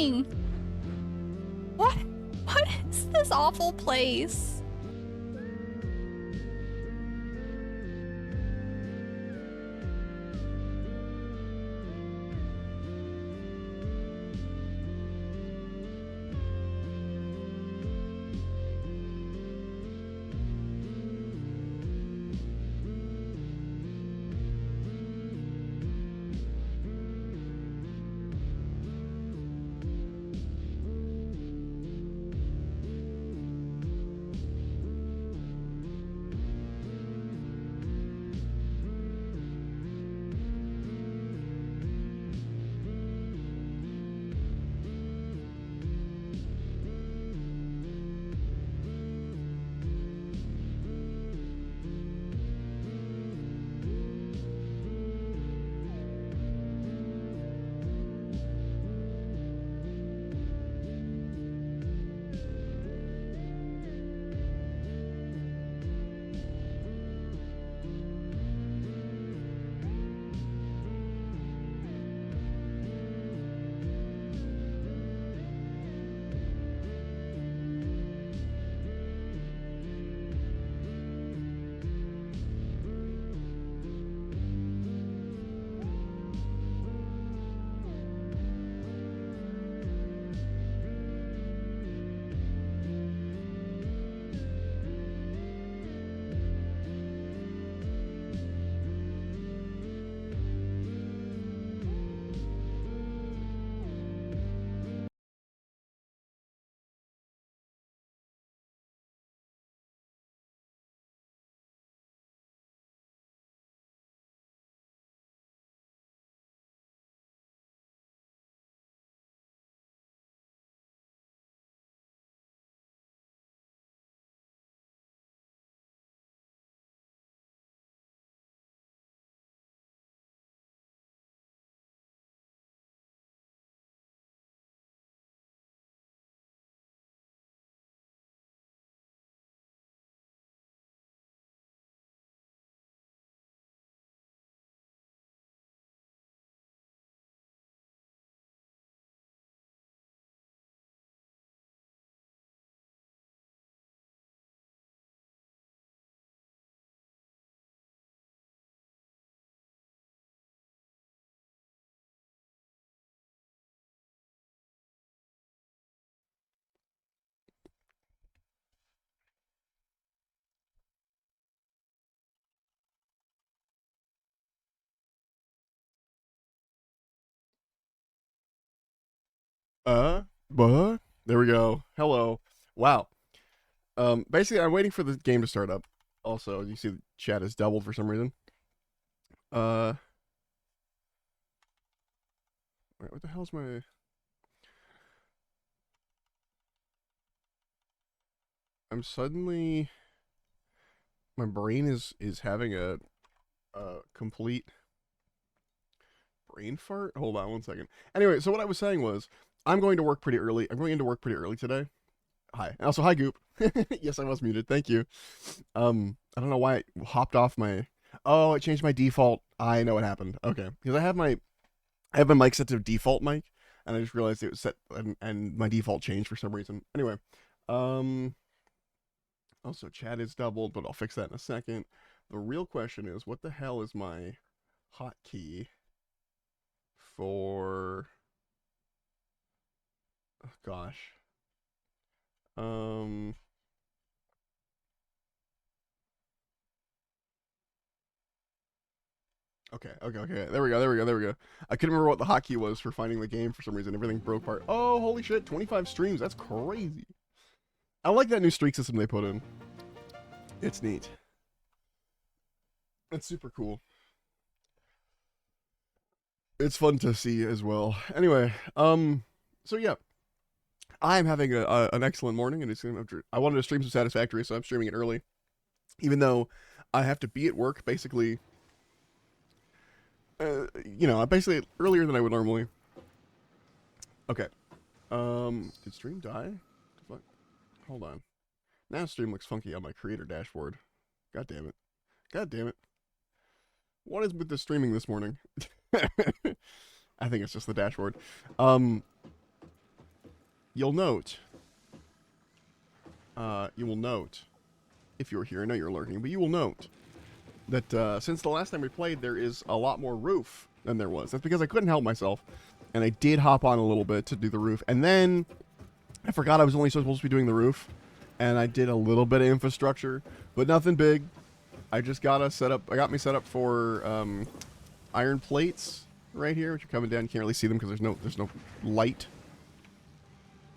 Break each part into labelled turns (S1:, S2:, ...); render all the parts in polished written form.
S1: doing? What is this awful place?
S2: But there we go. Hello. Wow. Basically, I'm waiting for the game to start up. Also, you see the chat is doubled for some reason. Uh, wait, what the hell's my? I'm suddenly my brain is having a complete brain fart. Hold on one second. Anyway, so what I was saying was I'm going to work pretty early. I'm going into work pretty early today. Hi. Also, hi Goop. Yes, I was muted. Thank you. I don't know why it hopped off my. Oh, it changed my default. I know what happened. Okay, because I have my mic set to default mic, and I just realized it was set and my default changed for some reason. Anyway, um, also chat is doubled, but I'll fix that in a second. The real question is, what the hell is my hotkey for? Oh, gosh. Um. Okay. There we go. I couldn't remember what the hotkey was for finding the game for some reason. Everything broke apart. Oh, holy shit. 25 streams. That's crazy. I like that new streak system they put in. It's neat. It's super cool. It's fun to see as well. Anyway, so yeah, I'm having an excellent morning, and I wanted to stream some Satisfactory, so I'm streaming it early, even though I have to be at work basically. Basically earlier than I would normally. Okay. Did stream die? Fuck. Hold on. Now stream looks funky on my creator dashboard. God damn it. God damn it. What is with the streaming this morning? I think it's just the dashboard. Um, you'll note, you will note, if you're here, I know you're lurking, but you will note that since the last time we played, there is a lot more roof than there was. That's because I couldn't help myself, and I did hop on a little bit to do the roof, and then I forgot I was only supposed to be doing the roof, and I did a little bit of infrastructure, but nothing big. I just got us set up. I got me set up for iron plates right here, which are coming down. You can't really see them because there's no light.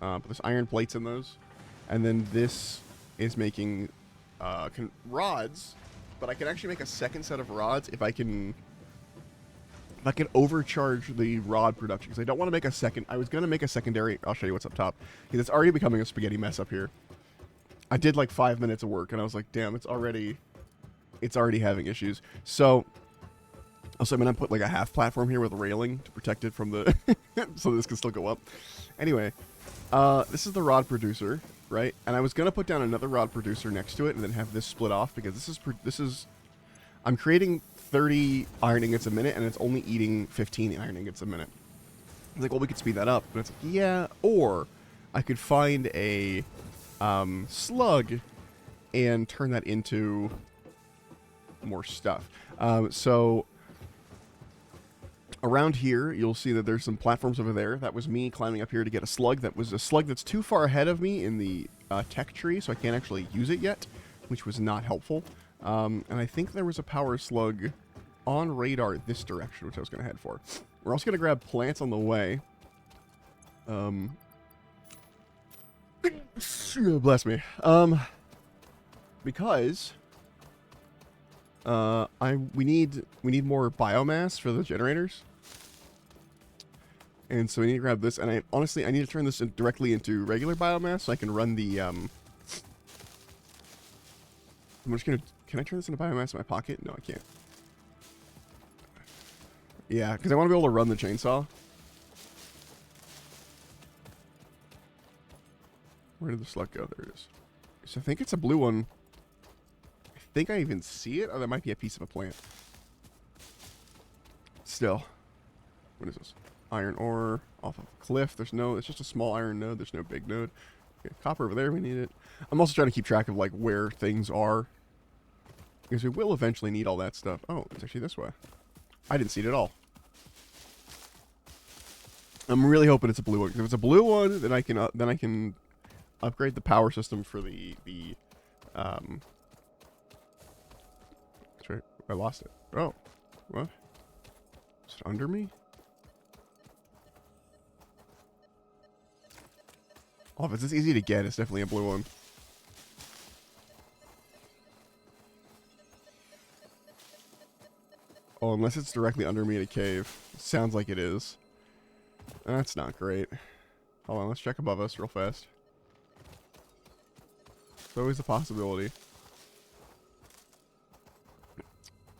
S2: But there's iron plates in those, and then this is making rods. But I can actually make a second set of rods if I can overcharge the rod production, because I don't want to make a second. I was gonna make a secondary. I'll show you what's up top, because it's already becoming a spaghetti mess up here. I did like 5 minutes of work, and I was like, damn, it's already having issues. So also I'm gonna put like a half platform here with a railing to protect it from the so this can still go up. Anyway, this is the rod producer, right? And I was gonna put down another rod producer next to it and then have this split off, because this is I'm creating 30 iron ingots a minute, and it's only eating 15 iron ingots a minute. I was like, well, we could speed that up. But it's like, yeah, or I could find a slug and turn that into more stuff. So around here, you'll see that there's some platforms over there. That was me climbing up here to get a slug. That was a slug that's too far ahead of me in the tech tree, so I can't actually use it yet, which was not helpful. And I think there was a power slug on radar this direction, which I was going to head for. We're also going to grab plants on the way. Bless me. Because we need more biomass for the generators. And so we need to grab this, and I need to turn this directly into regular biomass so I can run the I'm just going to... Can I turn this into biomass in my pocket? No, I can't. Yeah, because I want to be able to run the chainsaw. Where did the slug go? There it is. So I think it's a blue one. I think I even see it. Oh, that might be a piece of a plant. Still. What is this? Iron ore off of a cliff. It's just a small iron node. There's no big node. Okay, copper over there. We need it. I'm also trying to keep track of like where things are, because we will eventually need all that stuff. Oh, it's actually this way. I didn't see it at all. I'm really hoping it's a blue one. If it's a blue one, then I can upgrade the power system for the Sorry, I lost it. Oh, what? Is it under me? Oh, if it's this easy to get, it's definitely a blue one. Oh, unless it's directly under me in a cave. Sounds like it is. That's not great. Hold on, let's check above us real fast. It's always a possibility.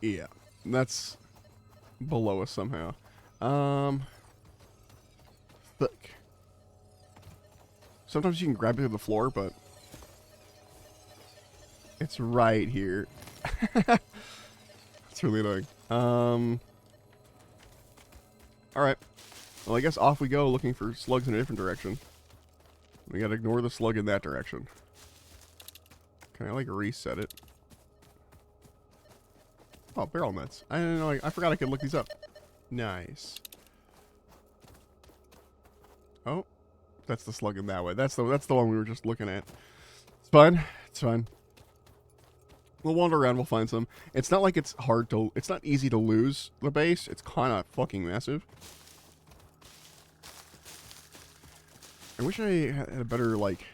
S2: Yeah, that's below us somehow. Thick. Sometimes you can grab it to the floor, but it's right here. It's really annoying. Alright. Well, I guess off we go looking for slugs in a different direction. We gotta ignore the slug in that direction. Can I, like, reset it? Oh, barrel nuts. I didn't know. I forgot I could look these up. Nice. Oh, that's the slug in that way. That's the one we were just looking at. It's fine. It's fine. We'll wander around. We'll find some. It's not like it's hard to... It's not easy to lose the base. It's kind of fucking massive. I wish I had a better, like...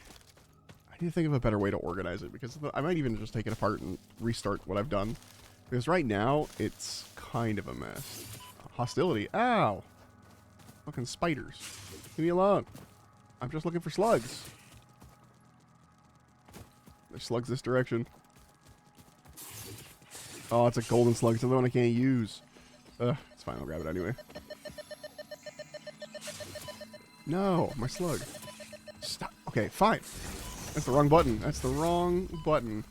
S2: I need to think of a better way to organize it, because I might even just take it apart and restart what I've done. Because right now, it's kind of a mess. Hostility. Ow! Fucking spiders. Leave me alone. I'm just looking for slugs. There's slugs this direction. Oh, it's a golden slug. It's the one I can't use. It's fine. I'll grab it anyway. No, my slug. Stop. Okay, fine. That's the wrong button. That's the wrong button.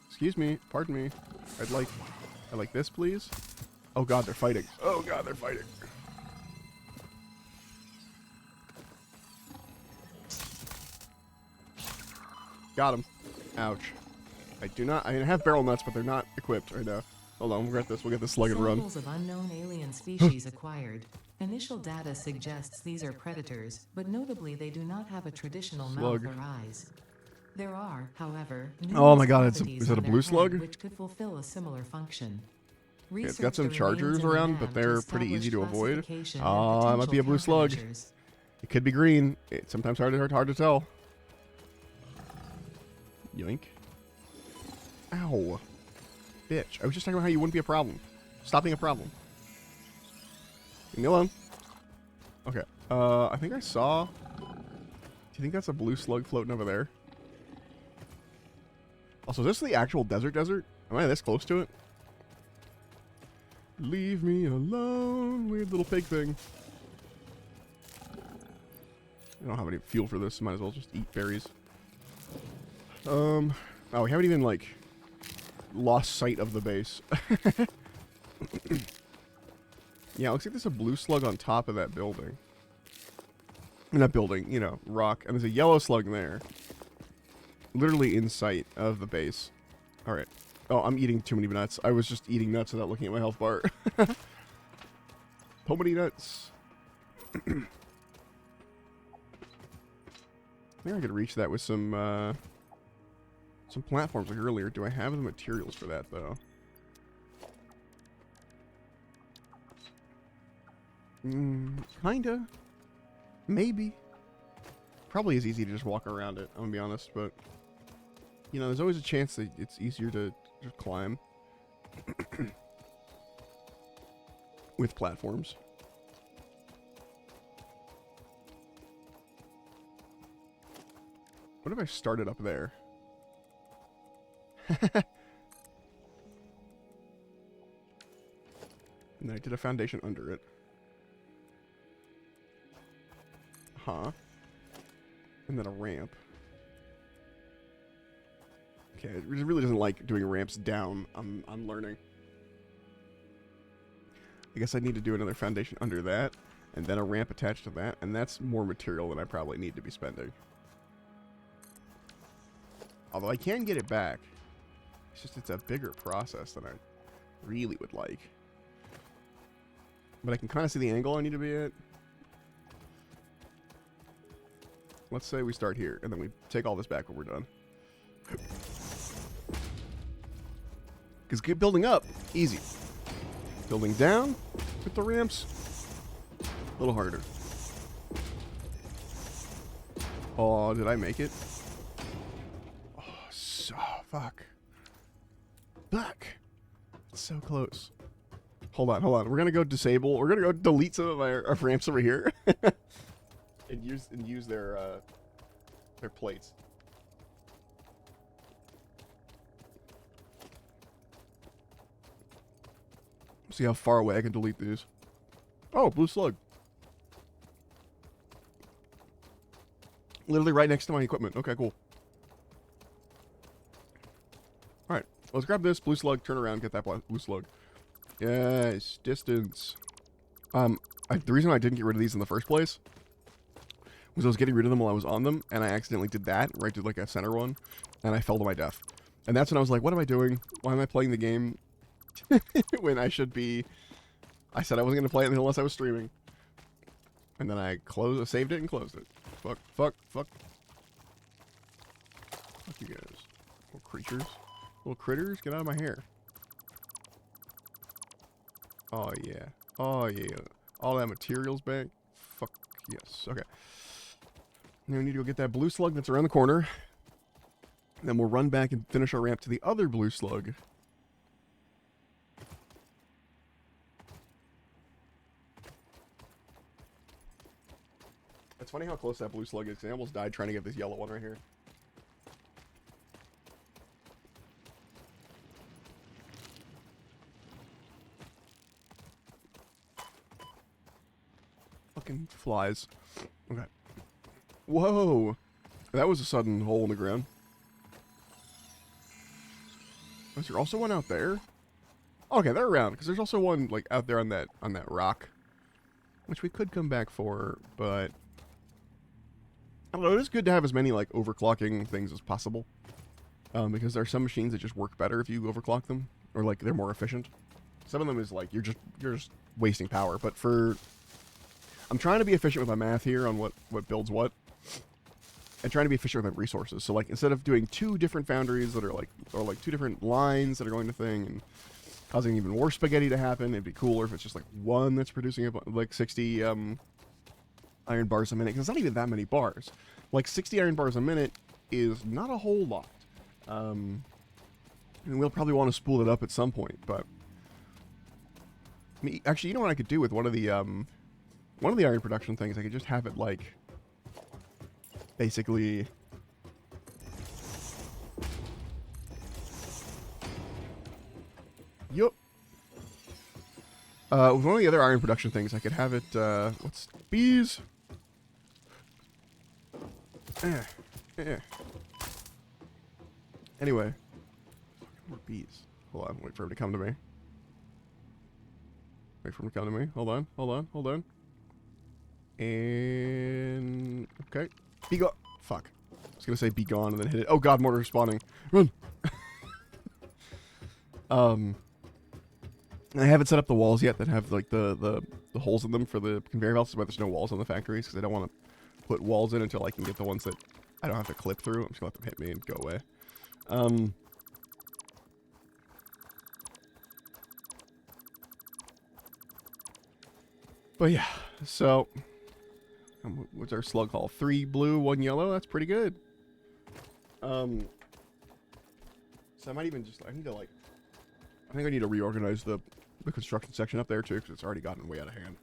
S2: Excuse me. Pardon me. I'd like this, please. Oh god, they're fighting. Oh god, they're fighting. Got him. Ouch. I do not. I have barrel nuts, but they're not equipped right now. Hold on, we'll get this. We'll get this slug and run.
S3: Samples of unknown alien species acquired. Initial data suggests these are predators, but notably they do not have a traditional
S2: Slug.
S3: mouth or eyes. There are, however,
S2: Oh my god,
S3: cavities
S2: is that a
S3: on their
S2: blue
S3: head
S2: slug?
S3: which could fulfill a similar function.
S2: Yeah, it's got some
S3: Research the remains
S2: chargers
S3: in the
S2: around, but
S3: lab
S2: they're
S3: to
S2: pretty easy to
S3: establish
S2: avoid.
S3: classification and
S2: Oh, it might be a
S3: potential
S2: blue slug.
S3: countermeasures.
S2: It could be green. It's sometimes hard to tell. Yoink. Ow. Bitch. I was just talking about how you wouldn't be a problem. Stop being a problem. Leave me alone. Okay. I think I saw... Do you think that's a blue slug floating over there? Also, is this the actual desert? Am I this close to it? Leave me alone, weird little pig thing. I don't have any fuel for this. Might as well just eat berries. Oh, we haven't even, like, lost sight of the base. Yeah, it looks like there's a blue slug on top of that building. Not building, you know, rock. And there's a yellow slug there. Literally in sight of the base. Alright. Oh, I'm eating too many nuts. I was just eating nuts without looking at my health bar. So many nuts. I think I could reach that with some platforms like earlier. Do I have the materials for that, though? Kinda. Maybe. Probably is easy to just walk around it, I'm gonna be honest, but... You know, there's always a chance that it's easier to just climb. With platforms. What if I started up there? And then I did a foundation under it. Huh. And then a ramp. Okay, it really doesn't like doing ramps down. I'm learning. I guess I need to do another foundation under that, and then a ramp attached to that, and that's more material than I probably need to be spending. Although I can get it back. It's just it's a bigger process than I really would like. But I can kind of see the angle I need to be at. Let's say we start here, and then we take all this back when we're done. Because building up, easy. Building down with the ramps, a little harder. Oh, did I make it? Oh, fuck. Fuck. So close. Hold on. We're gonna go disable. We're gonna go delete some of our ramps over here, and use their plates. See how far away I can delete these. Oh, blue slug. Literally right next to my equipment. Okay, cool. Alright, let's grab this blue slug, turn around, get that blue slug. Yes, distance. The reason I didn't get rid of these in the first place was I was getting rid of them while I was on them, and I accidentally did that, right to like a center one, and I fell to my death. And that's when I was like, what am I doing? Why am I playing the game when I should be... I said I wasn't going to play it unless I was streaming. And then I saved it and closed it. Fuck. Fuck you guys. Little creatures. Little critters, get out of my hair. Oh, yeah. Oh, yeah. All that material's back. Fuck yes. Okay. Now we need to go get that blue slug that's around the corner. Then we'll run back and finish our ramp to the other blue slug. It's funny how close that blue slug is, 'cause I almost died trying to get this yellow one right here. Fucking flies. Okay. Whoa! That was a sudden hole in the ground. Was there also one out there? Okay, they're around, because there's also one, like, out there on that rock. Which we could come back for, but... I don't know, it is good to have as many, like, overclocking things as possible. Because there are some machines that just work better if you overclock them. Or, like, they're more efficient. Some of them is, like, you're just wasting power. But for... I'm trying to be efficient with my math here on what builds what. And trying to be efficient with my resources. So, like, instead of doing 2 different foundries that are, like... Or, like, 2 different lines that are going to thing and causing even more spaghetti to happen, it'd be cooler if it's just, like, one that's producing, like, 60, iron bars a minute. Because it's not even that many bars. Like, 60 iron bars a minute is not a whole lot. And we'll probably want to spool it up at some point, but... I mean, actually, you know what I could do with one of the iron production things? I could just have it, like... Basically... Yup. With one of the other iron production things, I could have it, what's... Bees? Anyway. More bees. Hold on, wait for him to come to me. Wait for him to come to me. Hold on, hold on, hold on. And... Okay. Be gone. Fuck. I was gonna say be gone and then hit it. Oh god, mortar spawning. Run! I haven't set up the walls yet that have, like, the holes in them for the conveyor belts. That's why there's no walls on the factories, because I don't want to put walls in until I can get the ones that I don't have to clip through. I'm just gonna let them hit me and go away. But yeah, so what's our slug haul? 3 blue, 1 yellow. That's pretty good. So I might even just, I think I need to reorganize the construction section up there too, because it's already gotten way out of hand.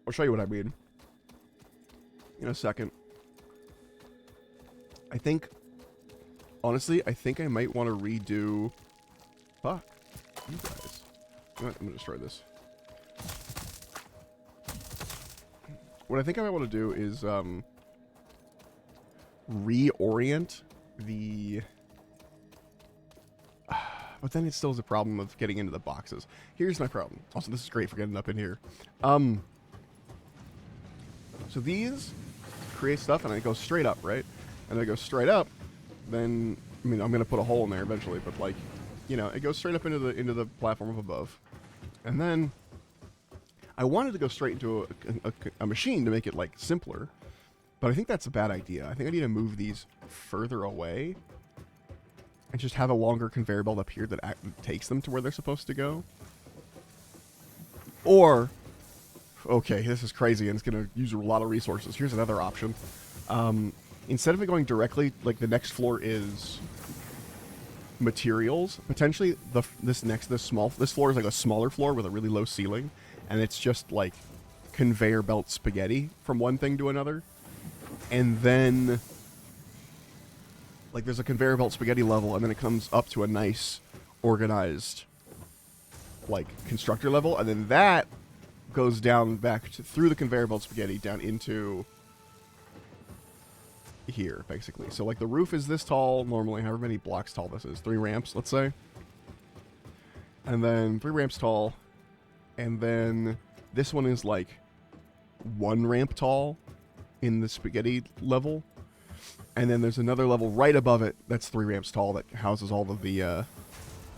S2: I'll show you what I mean in a second. I think, honestly, I think I might want to redo... Fuck. You guys. You know what? I'm going to destroy this. What I think I might want to do is, reorient the... But then it still is a problem of getting into the boxes. Here's my problem. Also, this is great for getting up in here. So these create stuff, and it goes straight up, right? And it goes straight up, then, I mean, I'm going to put a hole in there eventually, but, like, you know, it goes straight up into the platform of above. And then I wanted to go straight into a machine to make it, like, simpler. But I think that's a bad idea. I think I need to move these further away and just have a longer conveyor belt up here that takes them to where they're supposed to go. Or, okay, this is crazy and it's going to use a lot of resources. Here's another option. Instead of it going directly, like the next floor is materials, potentially this floor is like a smaller floor with a really low ceiling, and it's just like conveyor belt spaghetti from one thing to another. And then like there's a conveyor belt spaghetti level, and then it comes up to a nice organized like constructor level, and then that goes down back through the conveyor belt spaghetti down into here, basically. So like the roof is this tall normally, however many blocks tall this is, 3 ramps, let's say, and then 3 ramps tall, and then this one is like 1 ramp tall in the spaghetti level, and then there's another level right above it that's 3 ramps tall that houses all of the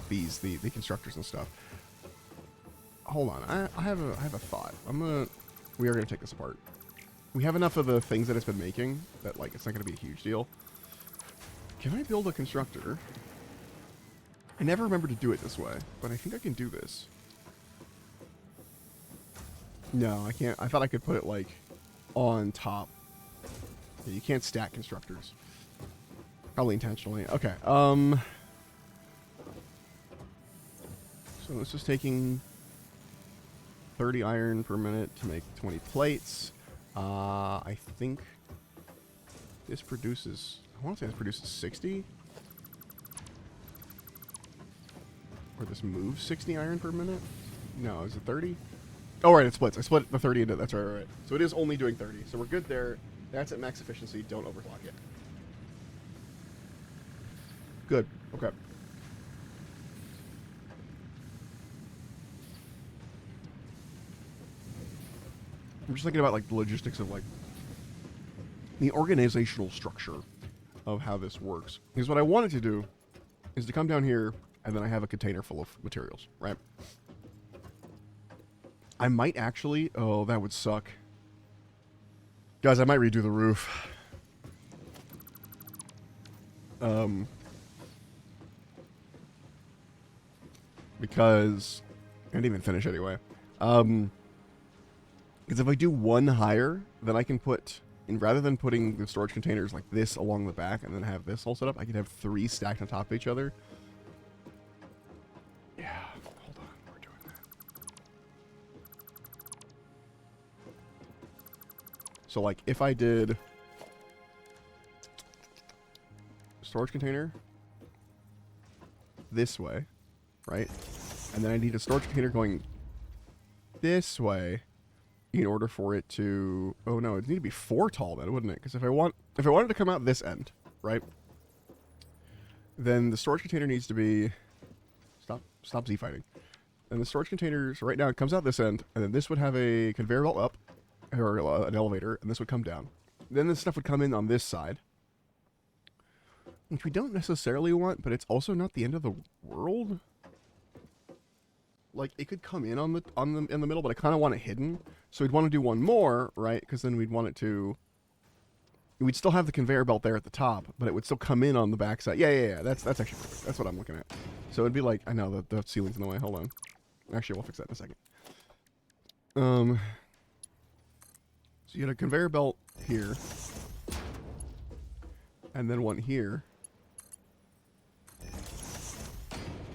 S2: the constructors and stuff. Hold on, I have a thought. We are gonna take this apart. We have enough of the things that it's been making that, like, it's not going to be a huge deal. Can I build a constructor? I never remember to do it this way, but I think I can do this. No, I can't. I thought I could put it, like, on top. Yeah, you can't stack constructors. Probably intentionally. Okay, so this is taking 30 iron per minute to make 20 plates. I think this produces, I want to say this produces 60. Or this moves 60 iron per minute? No, is it 30? Oh, right, it splits. I split the 30 into, that's right. So it is only doing 30. So we're good there. That's at max efficiency. Don't overclock it. Good. Okay. I'm just thinking about, like, the logistics of, like, the organizational structure of how this works. Because what I wanted to do is to come down here, and then I have a container full of materials, right? I might actually... Oh, that would suck. Guys, I might redo the roof. Because... I didn't even finish anyway. Because if I do one higher, then I can put... And rather than putting the storage containers like this along the back and then have this all set up, I can have 3 stacked on top of each other. Yeah, hold on, we're doing that. So like if I did storage container this way, right? And then I need a storage container going this way in order for it to... Oh no, it'd need to be 4 tall then, wouldn't it? Because if I wanted to come out this end, right? Then the storage container needs to be... Stop Z-fighting. And the storage containers, right now, it comes out this end, and then this would have a conveyor belt up, or an elevator, and this would come down. Then this stuff would come in on this side, which we don't necessarily want, but it's also not the end of the world. Like, it could come in in the middle, but I kind of want it hidden. So we'd want to do one more, right? Because then we'd want it to... We'd still have the conveyor belt there at the top, but it would still come in on the backside. Yeah. That's actually perfect. That's what I'm looking at. So it'd be like... I know, the ceiling's in the way. Hold on. Actually, we'll fix that in a second. So you had a conveyor belt here. And then one here.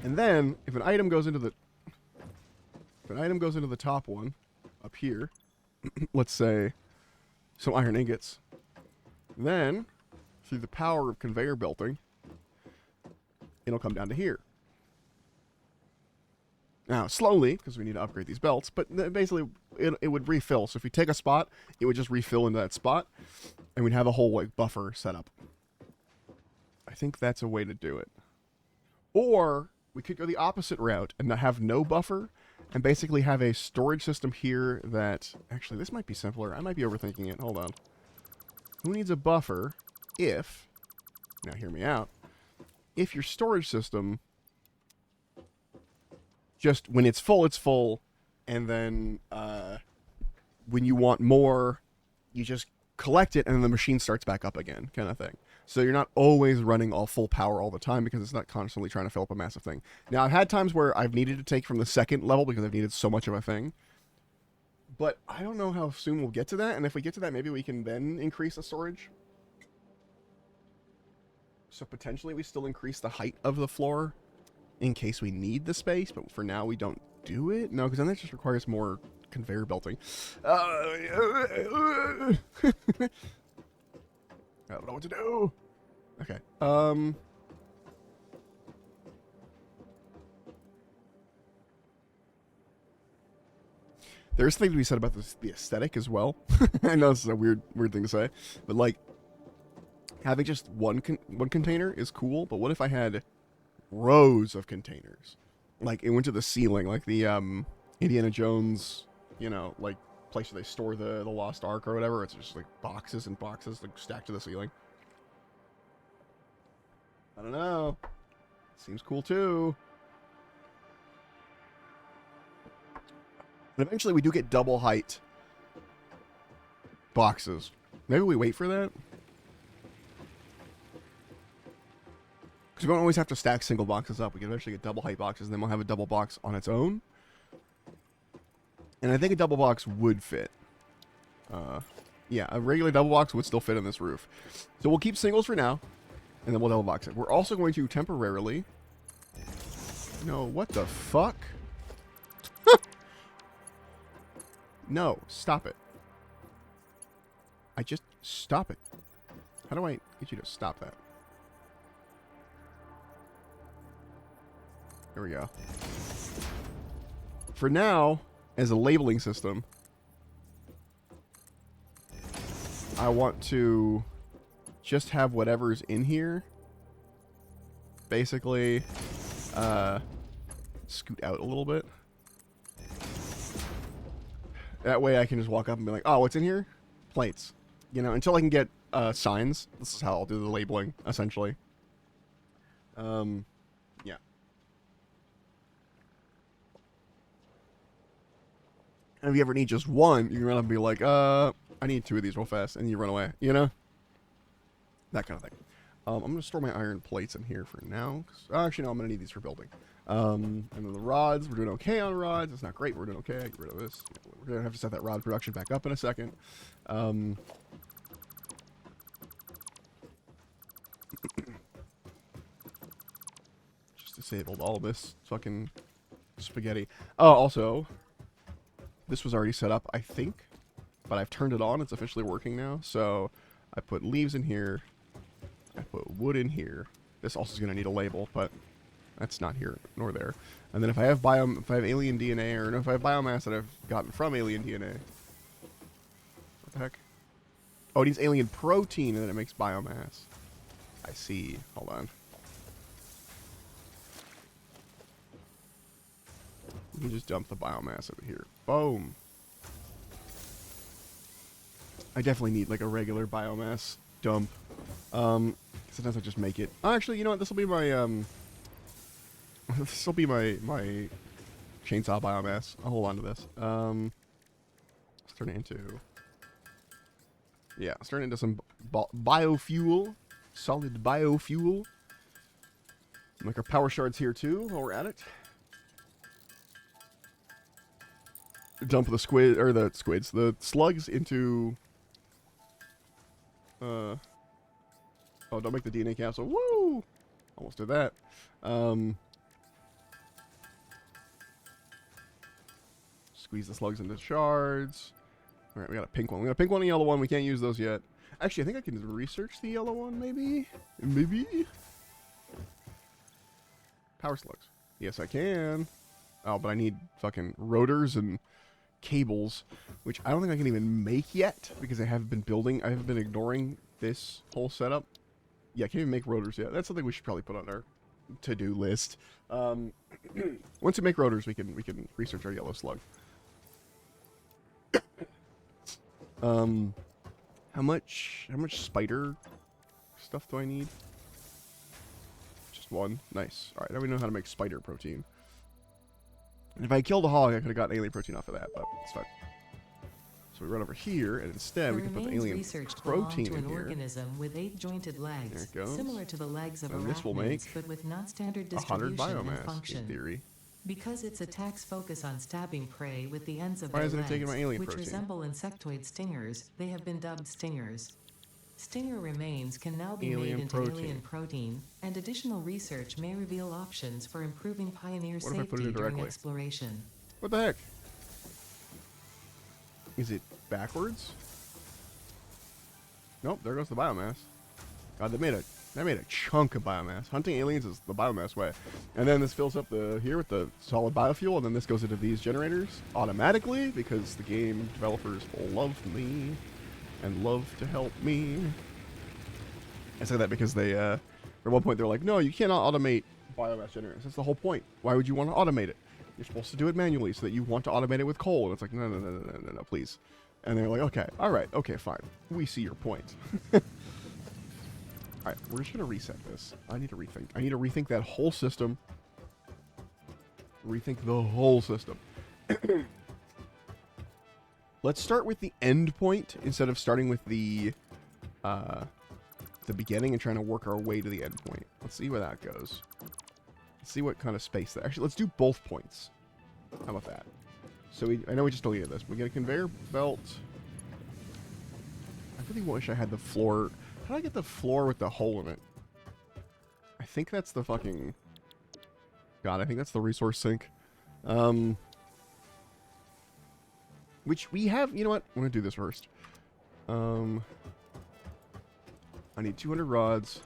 S2: And then, if an item goes into the... If an item goes into the top one, up here, let's say some iron ingots, then, through the power of conveyor belting, it'll come down to here. Now, slowly, because we need to upgrade these belts, but basically, it would refill. So if we take a spot, it would just refill into that spot, and we'd have a whole like buffer set up. I think that's a way to do it. Or, we could go the opposite route and have no buffer, and basically have a storage system here that... Actually, this might be simpler. I might be overthinking it. Hold on. Who needs a buffer if... Now, hear me out. If your storage system... Just, when it's full, and then when you want more, you just collect it, and then the machine starts back up again, kind of thing. So you're not always running all full power all the time because it's not constantly trying to fill up a massive thing. Now, I've had times where I've needed to take from the second level because I've needed so much of a thing. But I don't know how soon we'll get to that. And if we get to that, maybe we can then increase the storage. So potentially we still increase the height of the floor in case we need the space. But for now, we don't do it. No, because then that just requires more conveyor belting. I don't know what to do. Okay. There's things to be said about the aesthetic as well. I know this is a weird thing to say, but like having just one container is cool. But what if I had rows of containers? Like it went to the ceiling, like the Indiana Jones, you know, like place where they store the Lost Ark or whatever. It's just like boxes and boxes like stacked to the ceiling. I don't know. Seems cool too. And eventually we do get double height boxes. Maybe we wait for that. Because we don't always have to stack single boxes up. We can eventually get double height boxes, and then we'll have a double box on its own. And I think a double box would fit. Yeah, a regular double box would still fit on this roof. So we'll keep singles for now, and then we'll double box it. We're also going to temporarily... No, what the fuck? No, stop it. Stop it. How do I get you to stop that? There we go. For now, as a labeling system, I want to just have whatever's in here basically scoot out a little bit. That way I can just walk up and be like, oh, what's in here? Plates. you know, until I can get signs. This is how I'll do the labeling, essentially. Yeah. And if you ever need just one, you can run up and be like, I need 2 of these real fast, and you run away, you know? That kind of thing. I'm going to store my iron plates in here for now. Actually, no, I'm going to need these for building. And then the rods, we're doing okay on rods. It's not great, but we're doing okay. Get rid of this. We're going to have to set that rod production back up in a second. Just disabled all this fucking spaghetti. Oh, also, this was already set up, I think. But I've turned it on. It's officially working now. So I put leaves in here. I put wood in here. This also is going to need a label, but that's not here nor there. And then if I have alien DNA, or if I have biomass that I've gotten from alien DNA. What the heck? Oh, it needs alien protein, and then it makes biomass. I see. Hold on. You can just dump the biomass over here. Boom. I definitely need like a regular biomass dump. Sometimes I just make it. Oh, actually, you know what? This will be my this will be my chainsaw biomass. I'll hold on to this. Let's turn it into. Yeah, let's turn it into some biofuel, solid biofuel. Make our power shards here too while we're at it. Dump the the slugs into. Oh, don't make the DNA capsule. Woo! Almost did that. Squeeze the slugs into shards. Alright, we got a pink one. We got a pink one and a yellow one. We can't use those yet. Actually, I think I can research the yellow one, maybe? Maybe? Power slugs. Yes, I can. Oh, but I need fucking rotors and cables, which I don't think I can even make yet, because I haven't been ignoring this whole setup. Yeah, I can't even make rotors yet. That's something we should probably put on our to-do list. Once we make rotors, we can research our yellow slug. How much spider stuff do I need? Just one. Nice. All right, now we know how to make spider protein. And if I killed a hog, I could have gotten alien protein off of that, but it's fine. So we run over here, and instead we can put the alien protein in here.
S3: Organism with 8-jointed legs,
S2: there it goes.
S3: Similar to the legs of
S2: and this will make
S3: but with non-standard
S2: 100
S3: distribution and
S2: biomass
S3: function.
S2: in theory.
S3: Because its attacks focus on stabbing prey with the ends of
S2: Why
S3: their
S2: isn't it
S3: legs,
S2: taking my alien
S3: which
S2: protein?
S3: resemble insectoid stingers, they have been dubbed stingers. Stinger remains can now be
S2: Alien
S3: made into
S2: protein.
S3: alien protein, and additional research may reveal options for improving pioneer
S2: What if I put it
S3: safety
S2: in
S3: during
S2: directly?
S3: exploration.
S2: What the heck? Is it backwards? Nope, there goes the biomass. God, they made a chunk of biomass. Hunting aliens is the biomass way. And then this fills up here with the solid biofuel, and then this goes into these generators automatically, because the game developers love me and love to help me. I say that because they, at one point they're like, no, you cannot automate biomass generators. That's the whole point. Why would you want to automate it? You're supposed to do it manually so that you want to automate it with coal. And it's like, no, please. And they're like, okay, all right, okay, fine. We see your point. All right, we're just going to reset this. I need to rethink. I need to rethink that whole system. Rethink the whole system. Let's start with the end point instead of starting with the beginning and trying to work our way to the end point. Let's see where that goes. Let's see what kind of space that... Actually, let's do both points. How about that? So I know we just deleted this. We get a conveyor belt. I really wish I had the floor... How do I get the floor with the hole in it? I think that's the fucking... God, I think that's the resource sink. Which we have... You know what? I'm going to do this first. I need 200 rods.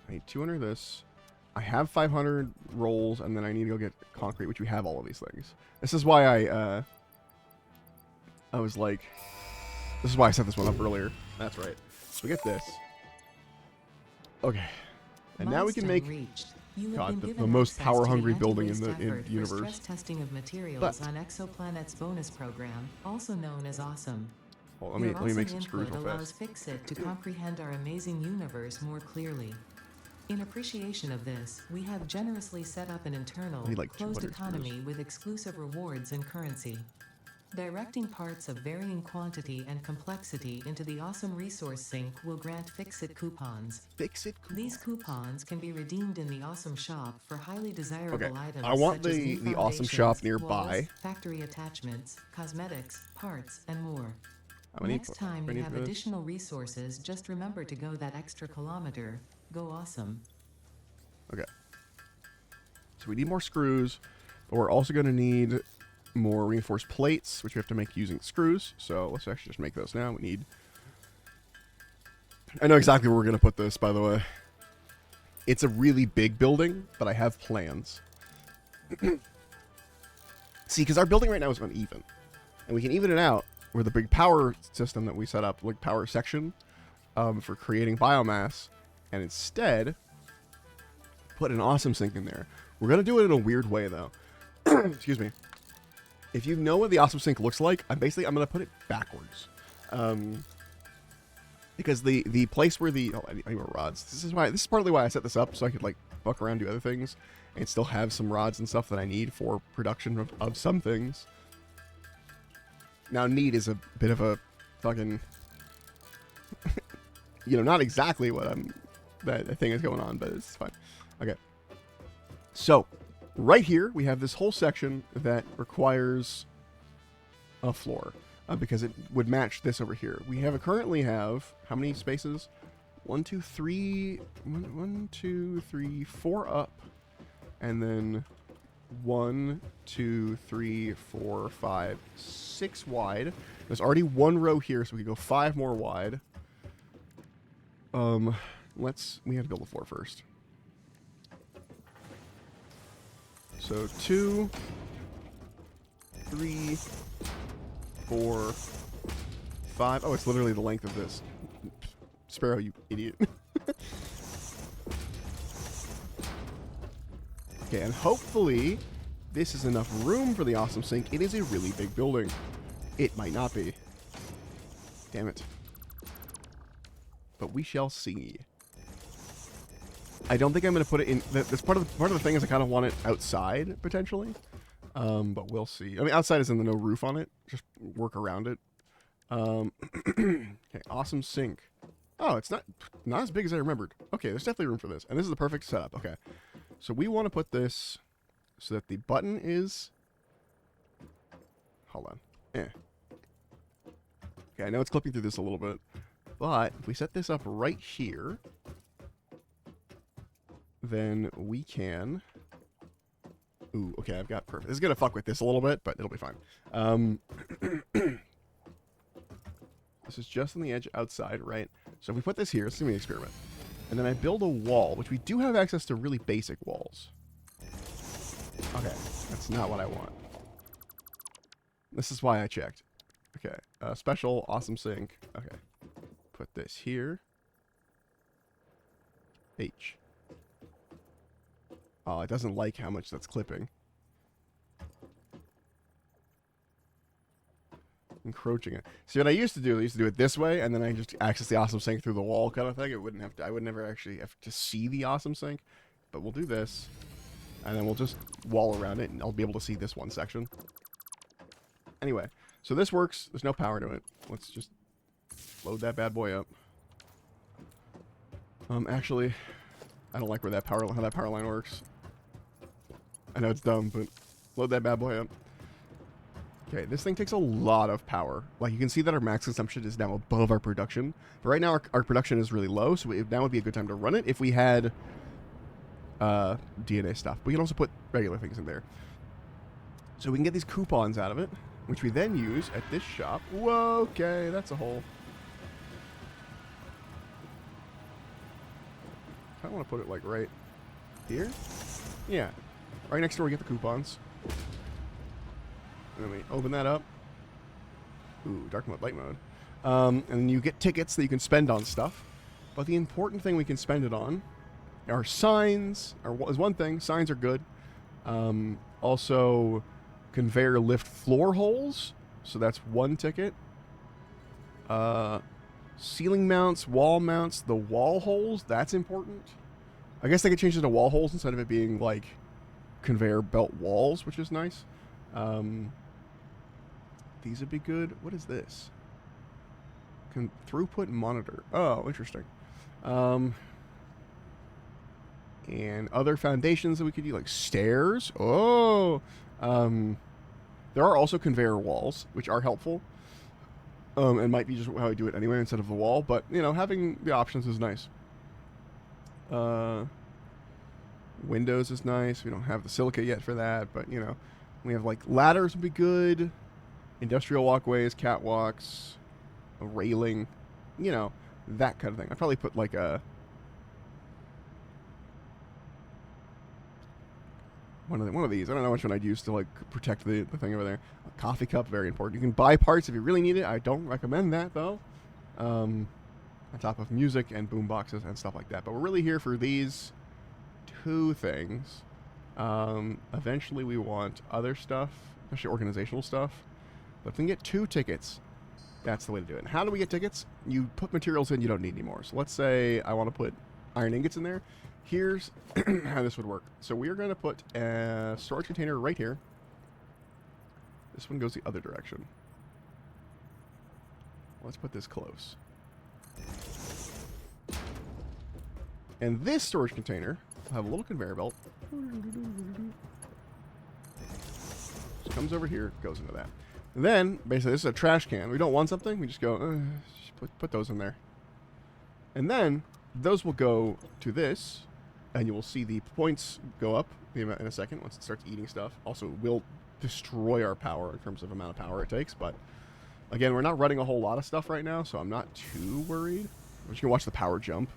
S2: I need 200 of this. I have 500 rolls, and then I need to go get concrete, which we have all of these things. This is why I was like... This is why I set this one up earlier. That's right. So we get this. Okay. And now we can make... God, the most power-hungry building in the universe.
S3: Stress testing of materials
S2: But
S3: on Exoplanet's bonus program, also known as Awesome.
S2: Well, let
S3: Your
S2: me
S3: awesome
S2: make some screws
S3: input
S2: real
S3: allows
S2: fast.
S3: Fixit to comprehend our amazing universe more clearly. In appreciation of this, we have generously set up an internal,
S2: I need, like,
S3: closed
S2: 200
S3: economy
S2: screws.
S3: with exclusive rewards and currency. Directing parts of varying quantity and complexity into the awesome resource sink will grant Fixit coupons.
S2: Fix it.
S3: These coupons can be redeemed in the awesome shop for highly desirable
S2: Okay,
S3: items
S2: I want
S3: such as new
S2: the awesome shop
S3: foundations,
S2: nearby.
S3: walls, factory attachments, cosmetics, parts, and more.
S2: How many?
S3: Next time
S2: I
S3: you
S2: need
S3: have
S2: this.
S3: additional resources, just remember to go that extra kilometer. Go awesome.
S2: Okay. So we need more screws, but we're also going to need more reinforced plates, which we have to make using screws. So let's actually just make those now. We need... I know exactly where we're going to put this, by the way. It's a really big building, but I have plans. See, because our building right now is uneven. And we can even it out with the big power system that we set up, like power section, for creating biomass. And instead, put an awesome sink in there. We're going to do it in a weird way, though. Excuse me. If you know what the awesome sink looks like, I'm going to put it backwards. Because the place where the... Oh, I need more rods. This is partly why I set this up, so I could, like, fuck around, do other things, and still have some rods and stuff that I need for production of some things. Now, need is a bit of a fucking... you know, not exactly what that thing is going on, but it's fine. Okay. So, right here, we have this whole section that requires a floor. Because it would match this over here. We currently have how many spaces? 1, 2, 3, 1, 2, 3, 4 up, and then 1, 2, 3, 4, 5, 6 wide. There's already one row here, so we can go 5 more wide. We have to build a floor first. So 2, 3, 4, 5. Oh, it's literally the length of this. Sparrow, you idiot. Okay, and hopefully this is enough room for the awesome sink. It is a really big building. It might not be. Damn it. But we shall see. I don't think I'm going to put it in... That's part of the thing is I kind of want it outside, potentially. But we'll see. I mean, outside is in the no roof on it. Just work around it. Okay, awesome sink. Oh, it's not as big as I remembered. Okay, there's definitely room for this. And this is the perfect setup. Okay. So we want to put this so that the button is... Hold on. Okay, I know it's clipping through this a little bit. But if we set this up right here, then we can... Ooh, okay, I've got perfect. This is going to fuck with this a little bit, but it'll be fine. This is just on the edge outside, right? So if we put this here, it's going to be an experiment. And then I build a wall, which we do have access to really basic walls. Okay, that's not what I want. This is why I checked. Okay, special awesome sink. Okay, put this here. H. Oh, it doesn't like how much that's clipping. Encroaching it. See, what I used to do it this way, and then I just access the awesome sink through the wall kind of thing. It wouldn't have to, I would never actually have to see the awesome sink. But we'll do this, and then we'll just wall around it, and I'll be able to see this one section. Anyway, so this works. There's no power to it. Let's just load that bad boy up. Actually, I don't like how that power line works. I know it's dumb, but load that bad boy up. Okay, this thing takes a lot of power. Like, you can see that our max consumption is now above our production. But right now, our production is really low, so now would be a good time to run it if we had DNA stuff. We can also put regular things in there. So we can get these coupons out of it, which we then use at this shop. Whoa, okay, that's a hole. I want to put it, like, right here? Yeah. Right next to where we get the coupons. And then we open that up. Ooh, dark mode, light mode. And you get tickets that you can spend on stuff. But the important thing we can spend it on are signs. Is one thing. Signs are good. Also, conveyor lift floor holes. So that's one ticket. Ceiling mounts, wall mounts, the wall holes, that's important. I guess they could change it to wall holes instead of it being like conveyor belt walls, which is nice. These would be good. What is this? Throughput monitor. Oh, interesting. And other foundations that we could use, like stairs. Oh, there are also conveyor walls, which are helpful. And might be just how I do it anyway instead of the wall. But, you know, having the options is nice. Windows is nice. We don't have the silica yet for that. But, you know, we have, like, ladders would be good. Industrial walkways, catwalks, a railing. You know, that kind of thing. I'd probably put, like, one of these. I don't know which one I'd use to like protect the thing over there. A coffee cup, very important. You can buy parts if you really need it. I don't recommend that though. On top of music and boom boxes and stuff like that. But we're really here for these two things. Eventually we want other stuff, especially organizational stuff. But if we can get 2 tickets, that's the way to do it. And how do we get tickets? You put materials in you don't need anymore. So let's say I want to put iron ingots in there. Here's how this would work. So we are going to put a storage container right here. This one goes the other direction. Let's put this close. And this storage container will have a little conveyor belt. Just comes over here, goes into that. And then, basically, this is a trash can. We don't want something, we just go, just put those in there. And then, those will go to this. And you will see the points go up in a second once it starts eating stuff. Also, it will destroy our power in terms of amount of power it takes. But, again, we're not running a whole lot of stuff right now, so I'm not too worried. I'm just going to watch the power jump.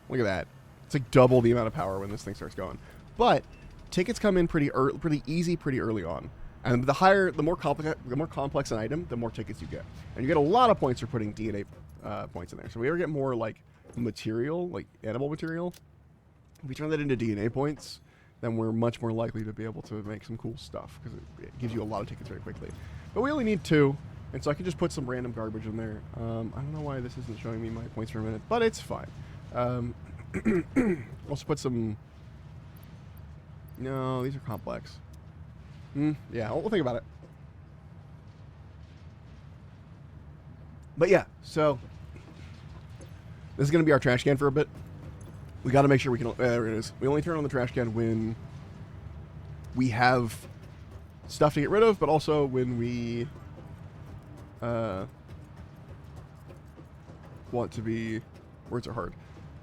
S2: Look at that. It's like double the amount of power when this thing starts going. But tickets come in pretty easy, pretty early on. And the more complex an item, the more tickets you get. And you get a lot of points for putting DNA points in there. So we ever get more, like, material, like animal material, if we turn that into DNA points, then we're much more likely to be able to make some cool stuff, because it gives you a lot of tickets very quickly. But we only need 2, and so I can just put some random garbage in there. I don't know why this isn't showing me my points per minute, but it's fine. Also put some... No, these are complex. Yeah, we'll think about it. But yeah, so... This is going to be our trash can for a bit. We got to make sure we can... there it is. We only turn on the trash can when we have stuff to get rid of, but also when we want to be... Words are hard.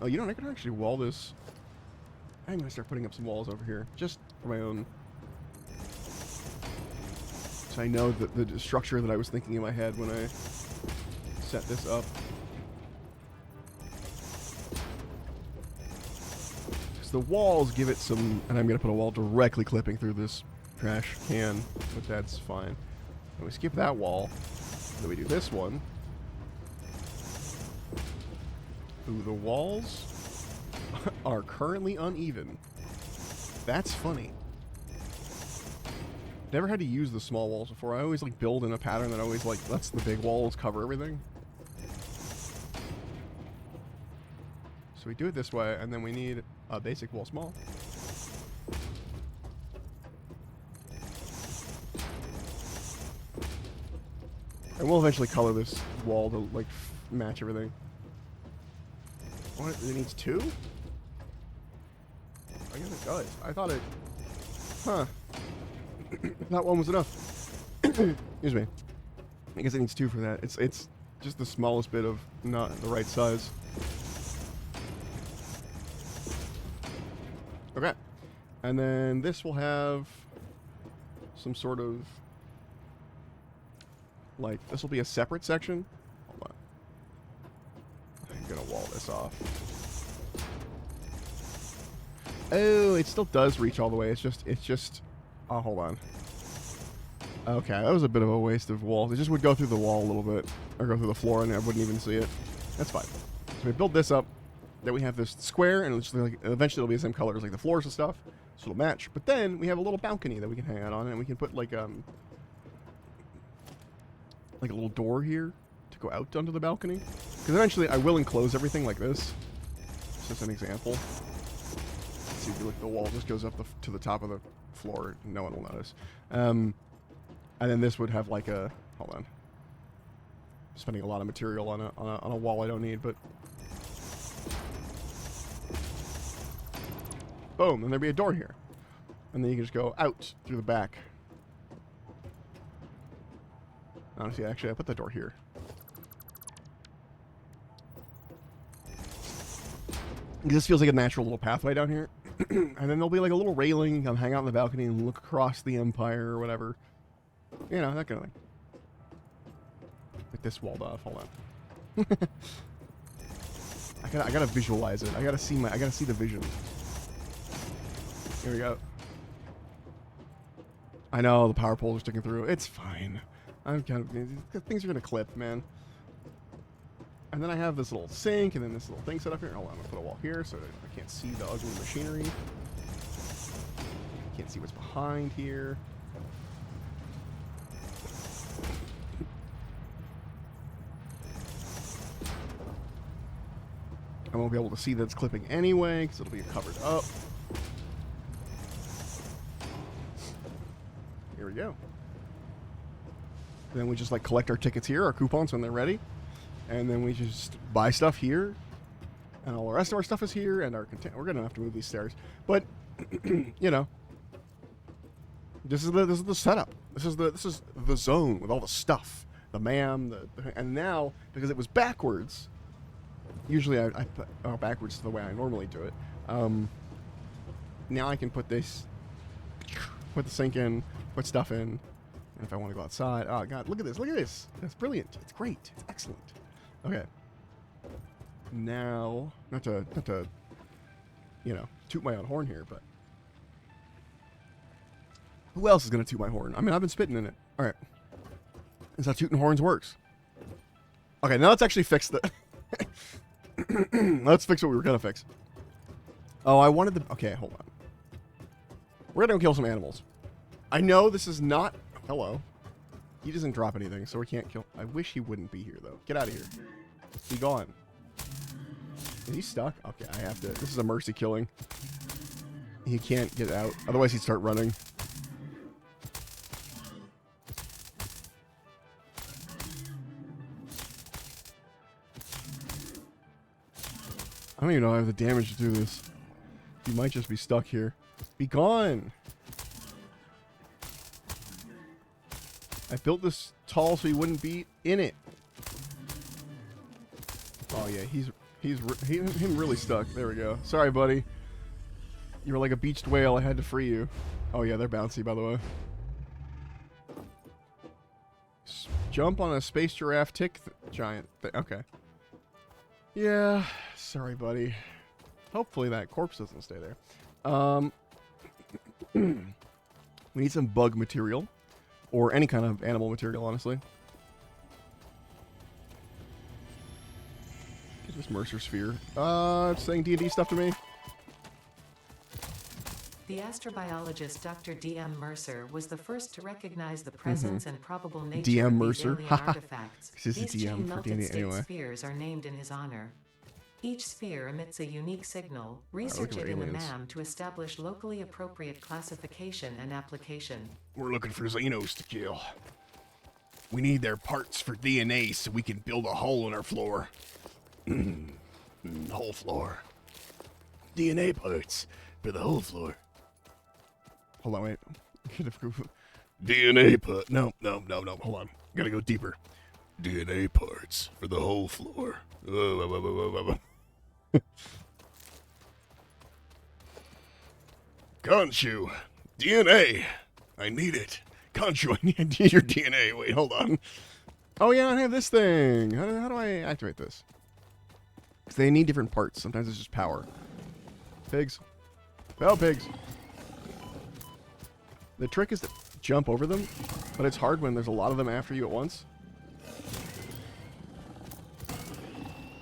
S2: Oh, you know, I could actually wall this. I'm going to start putting up some walls over here, just for my own... So I know that the structure that I was thinking in my head when I set this up. The walls give it some, and I'm going to put a wall directly clipping through this trash can, but that's fine. And we skip that wall, then we do this one. Ooh, the walls are currently uneven. That's funny. Never had to use the small walls before. I always like build in a pattern that always like lets the big walls cover everything. So we do it this way, and then we need a basic wall small. And we'll eventually color this wall to like match everything. What? It needs 2? I guess it does. I thought it... Huh. That one was enough. Excuse me. I guess it needs 2 for that. It's just the smallest bit of not the right size. Okay. And then this will have some sort of... Like, this will be a separate section. Hold on. I'm gonna wall this off. Oh, it still does reach all the way. It's just... Oh, hold on. Okay, that was a bit of a waste of wall. It just would go through the wall a little bit. Or go through the floor and I wouldn't even see it. That's fine. So we build this up. Then we have this square, and it's like, eventually it'll be the same color as like the floors and stuff. So it'll match. But then we have a little balcony that we can hang out on, and we can put like a little door here to go out onto the balcony. Because eventually I will enclose everything like this. It's just an example. See, if you look, the wall just goes up to the top of the floor. No one will notice. And then this would have like a... Hold on. I'm spending a lot of material on a wall I don't need, but... Boom, and there'd be a door here. And then you can just go out through the back. Honestly, actually, I put the door here. This feels like a natural little pathway down here. And then there'll be like a little railing. You can hang out on the balcony and look across the Empire or whatever. You know, that kind of thing. Get this walled off. Hold on. I gotta visualize it. I gotta see the vision. Here we go. I know the power poles are sticking through. It's fine. I'm kind of, things are gonna clip, man. And then I have this little sink and then this little thing set up here. Hold on, I'm gonna put a wall here so that I can't see the ugly machinery. Can't see what's behind here. I won't be able to see that it's clipping anyway because it'll be covered up. Here we go. Then we just like collect our tickets here, our coupons when they're ready. And then we just buy stuff here. And all the rest of our stuff is here. And our content. We're going to have to move these stairs. But, you know. This is the setup. This is the zone with all the stuff. The ma'am. And now, because it was backwards. Usually I put backwards to the way I normally do it. Now I can put this. Put the sink in. Put stuff in. And if I want to go outside. Oh, God. Look at this. Look at this. That's brilliant. It's great. It's excellent. Okay. Now, not to, you know, toot my own horn here, but who else is going to toot my horn? I mean, I've been spitting in it. All right. That's how tooting horns works. Okay, now let's actually fix the... Let's fix what we were going to fix. Oh, I wanted the... Okay, hold on. We're going to go kill some animals. I know this is not... Hello. He doesn't drop anything, so we can't kill... I wish he wouldn't be here, though. Get out of here. Be gone. Is he stuck? Okay, I have to... This is a mercy killing. He can't get out. Otherwise, he'd start running. I don't even know I have the damage to do this. He might just be stuck here. Be gone! I built this tall so he wouldn't be in it. Oh yeah, him really stuck. There we go. Sorry, buddy. You were like a beached whale. I had to free you. Oh yeah, they're bouncy, by the way. Jump on a space giraffe giant. Okay. Yeah. Sorry, buddy. Hopefully that corpse doesn't stay there. We need some bug material. Or any kind of animal material, honestly. Get this Mercer sphere. It's saying D&D stuff to me.
S3: The astrobiologist Dr. D.M. Mercer was the first to recognize the presence and probable nature
S2: D.M.
S3: of
S2: Mercer.
S3: these alien artifacts.
S2: This is
S3: These
S2: DM
S3: chain
S2: for
S3: melted
S2: D&D
S3: state
S2: anyway.
S3: spheres are named in his honor. Each sphere emits a unique signal. Research
S2: looking
S3: it
S2: for
S3: in the
S2: aliens.
S3: MAM to establish locally appropriate classification and application.
S2: We're looking for Xenos to kill. We need their parts for DNA so we can build a hole in our floor. Whole floor. DNA parts for the whole floor. Hold on, wait. DNA part. No. Hold on. Gotta go deeper. DNA parts for the whole floor. Khonshu. DNA. I need it. Khonshu, I need your DNA. Wait, hold on. Oh, yeah, I have this thing. How do I activate this? Because they need different parts. Sometimes it's just power. Pigs. Oh, pigs. The trick is to jump over them, but it's hard when there's a lot of them after you at once.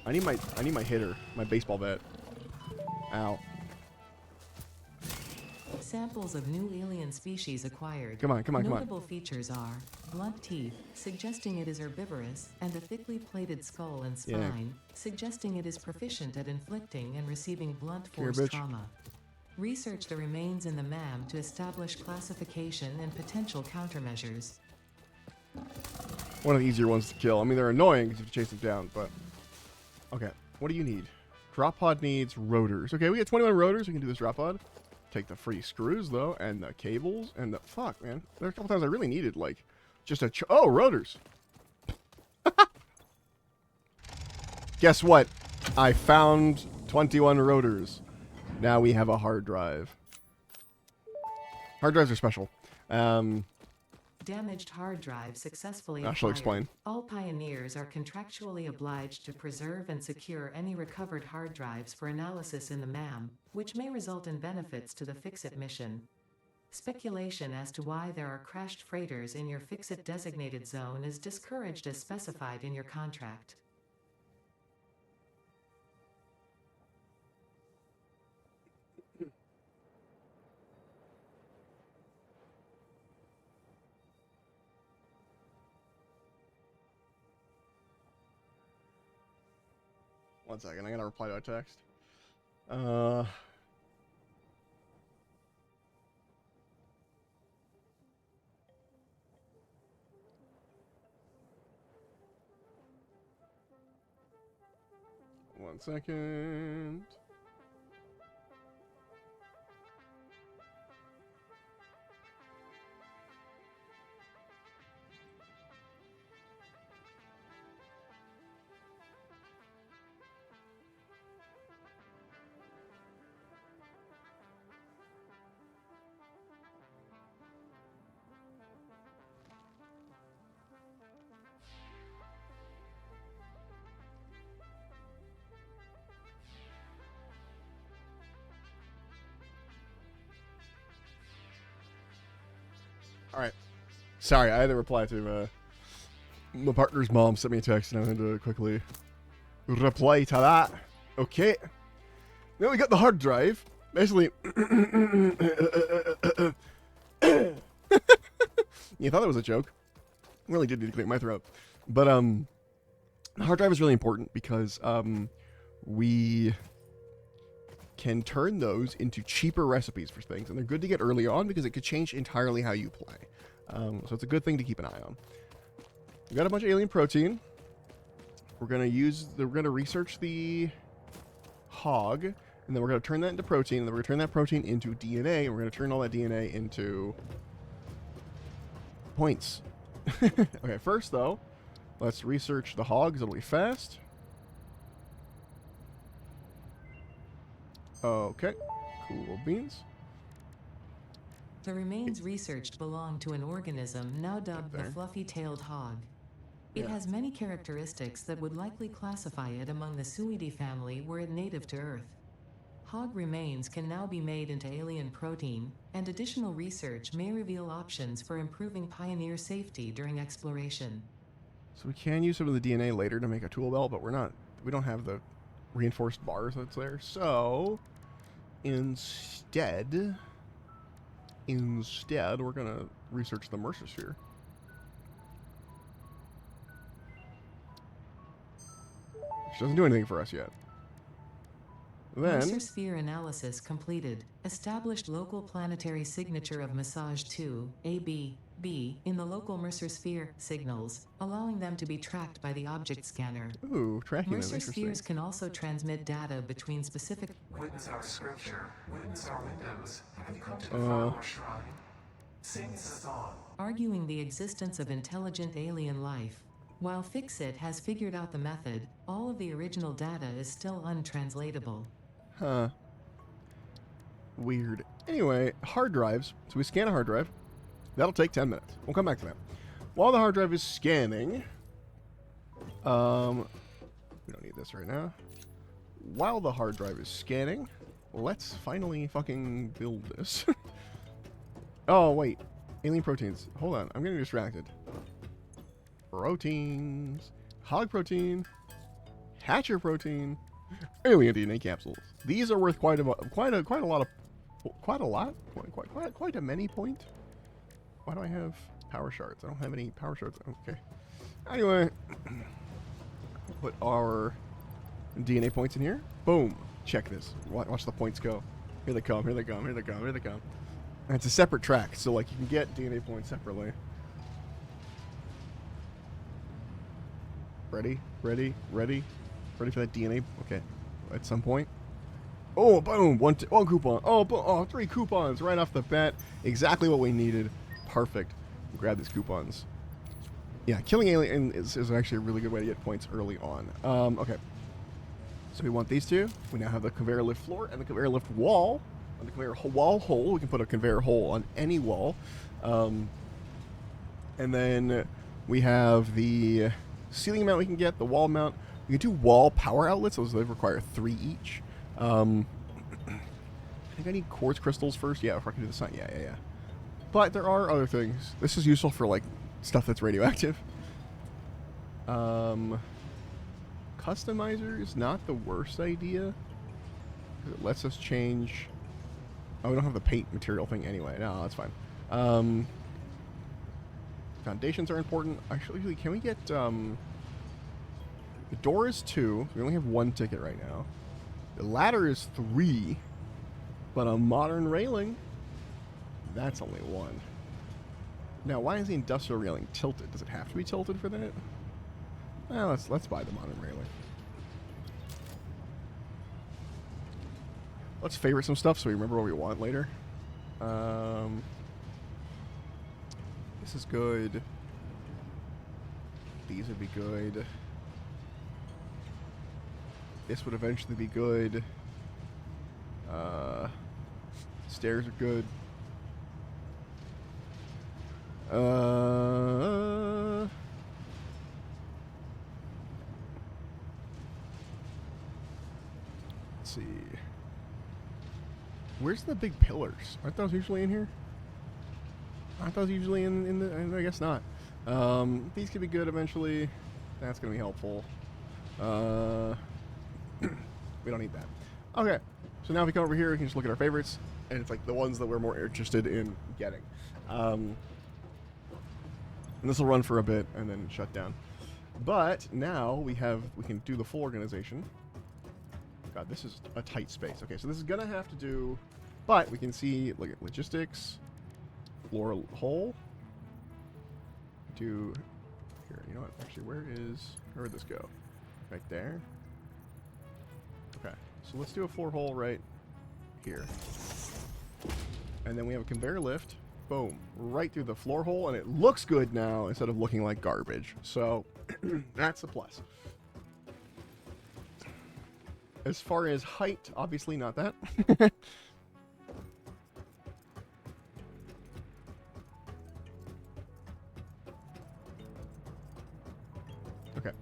S2: I need my hitter, my baseball bat. Ow.
S3: Samples of new alien species acquired.
S2: Come on.
S3: Notable features are blunt teeth, suggesting it is herbivorous, and a thickly plated skull and
S2: Yeah.
S3: spine, suggesting it is proficient at inflicting and receiving blunt
S2: Come here,
S3: force
S2: bitch.
S3: trauma. Research the remains in the MAM to establish classification and potential countermeasures.
S2: One of the easier ones to kill. I mean, they're annoying because you have to chase them down, but... Okay, what do you need? Drop pod needs rotors. Okay, we get 21 rotors. We can do this drop pod. Take the free screws, though, and the cables, and the... Fuck, man. There are a couple times I really needed, like, just a... Oh, rotors! Guess what? I found 21 rotors. Now we have a hard drive. Hard drives are special.
S3: Damaged hard drive successfully
S2: I shall
S3: acquired.
S2: explain.
S3: All pioneers are contractually obliged to preserve and secure any recovered hard drives for analysis in the MAM, which may result in benefits to the Fix-It mission. Speculation as to why there are crashed freighters in your Fix-It designated zone is discouraged as specified in your contract.
S2: One second, I gotta reply to a text. One second. Alright. Sorry, I had to reply to, my partner's mom sent me a text and I had to quickly reply to that. Okay. Now we got the hard drive. Basically... You thought that was a joke. I really did need to clear my throat. But, the hard drive is really important because, we can turn those into cheaper recipes for things. And they're good to get early on because it could change entirely how you play. So it's a good thing to keep an eye on. We got a bunch of alien protein. We're gonna research the hog, and then we're gonna turn that into protein, and then we're gonna turn that protein into DNA, and we're gonna turn all that DNA into points. Okay, first though, let's research the hogs. It'll be fast. Okay, cool beans.
S3: The remains researched belong to an organism now dubbed the
S2: there.
S3: fluffy-tailed hog. It
S2: Yeah.
S3: has many characteristics that would likely classify it among the Suidae family were it native to Earth. Hog remains can now be made into alien protein, and additional research may reveal options for improving pioneer safety during exploration.
S2: So we can use some of the DNA later to make a tool belt, but we don't have the reinforced bars that's there. So instead, we're gonna research the Mercer sphere. Which doesn't do anything for us yet. Then
S3: Mercer sphere analysis completed. Established local planetary signature of Massage 2, AB, B, in the local Mercer sphere signals, allowing them to be tracked by the object scanner.
S2: ooh, tracking is
S3: Mercer
S2: interesting.
S3: spheres can also transmit data between specific.
S4: Witness our scripture, witness our windows. Have you come to the
S2: Uh.
S4: Father's shrine? Sing us a song.
S3: Arguing the existence of intelligent alien life. While Fix-It has figured out the method, all of the original data is still untranslatable.
S2: Huh. Weird. Anyway, hard drives. So we scan a hard drive. That'll take 10 minutes. We'll come back to that. While the hard drive is scanning, we don't need this right now. While the hard drive is scanning, let's finally fucking build this. Oh, wait. Alien proteins. Hold on. I'm getting distracted. Proteins. Hog protein. Hatcher protein. Alien DNA capsules. These are worth quite a many point. Why do I have Power shards. I don't have any power shards. Okay. Anyway, put our DNA points in here. Boom. Check this. Watch the points go. Here they come. Here they come. Here they come. Here they come. And it's a separate track, so like you can get DNA points separately. Ready? Ready? Ready? Ready for that DNA? Okay. At some point. Oh, boom! One coupon. Oh, 3 coupons right off the bat. Exactly what we needed. Perfect. Grab these coupons. Yeah, killing alien is actually a really good way to get points early on. Okay. So we want these two. We now have the conveyor lift floor and the conveyor lift wall. On the conveyor wall hole, we can put a conveyor hole on any wall. And then we have the ceiling mount we can get, the wall mount. We can do wall power outlets. Those they require 3 each. I think I need quartz crystals first. Yeah, if I can do the sign. Yeah. But there are other things. This is useful for like stuff that's radioactive. Customizer is not the worst idea. It lets us change. Oh, we don't have the paint material thing anyway. No, that's fine. Foundations are important. Actually, can we get the door is 2. We only have 1 ticket right now. The ladder is 3, but a modern railing, that's only 1. Now, why is the industrial railing tilted? Does it have to be tilted for that? Well, let's buy the modern railing. Let's favorite some stuff so we remember what we want later. This is good. These would be good. This would eventually be good. Stairs are good. Let's see. Where's the big pillars? Aren't those usually in here? Aren't those usually in the... I guess not. These could be good eventually. That's going to be helpful. We don't need that. Okay. So now if we come over here, we can just look at our favorites. And it's like the ones that we're more interested in getting. And this will run for a bit and then shut down. But now we can do the full organization. God, this is a tight space. Okay, so this is going to have to do... But we can see, look at logistics, floor hole. Do... Here, you know what? Actually, where would this go? Right there. Okay, so let's do a floor hole right here. And then we have a conveyor lift. Boom. Right through the floor hole, and it looks good now instead of looking like garbage. So, that's a plus. As far as height, obviously not that. Okay,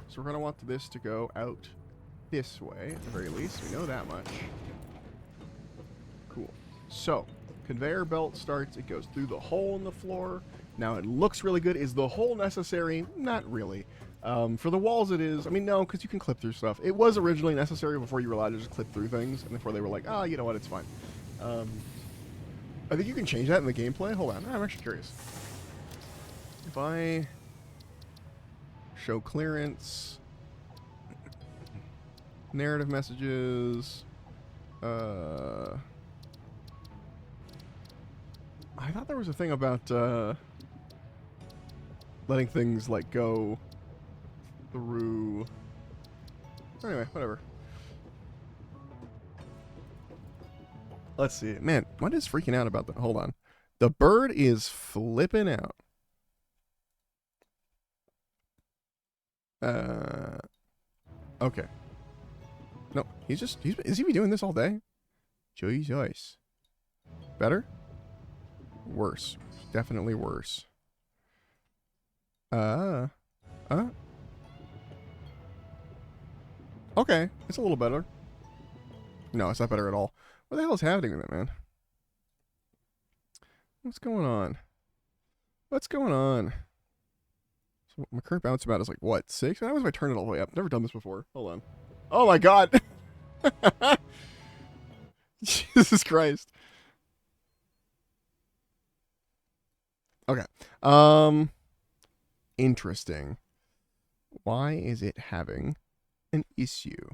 S2: so we're going to want this to go out this way, at the very least. We know that much. Cool. So, conveyor belt starts. It goes through the hole in the floor. Now, it looks really good. Is the hole necessary? Not really. For the walls it is. I mean, no, because you can clip through stuff. It was originally necessary before you were allowed to just clip through things, and before they were like, oh, you know what, it's fine. I think you can change that in the gameplay. Hold on, I'm actually curious. If I show clearance, narrative messages, I thought there was a thing about letting things like go through. Anyway, whatever. Let's see. Man, what is freaking out about that? Hold on. The bird is flipping out. Okay. No, is he be doing this all day? Jesus. Better? Worse. Definitely worse. Okay, it's a little better. No, it's not better at all. What the hell is happening with it, man? What's going on? What's going on? So my current bounce amount is like, what, 6? How was I turn it all the way up? Never done this before. Hold on. Oh my god! Jesus Christ. Okay. Interesting. Why is it having an issue?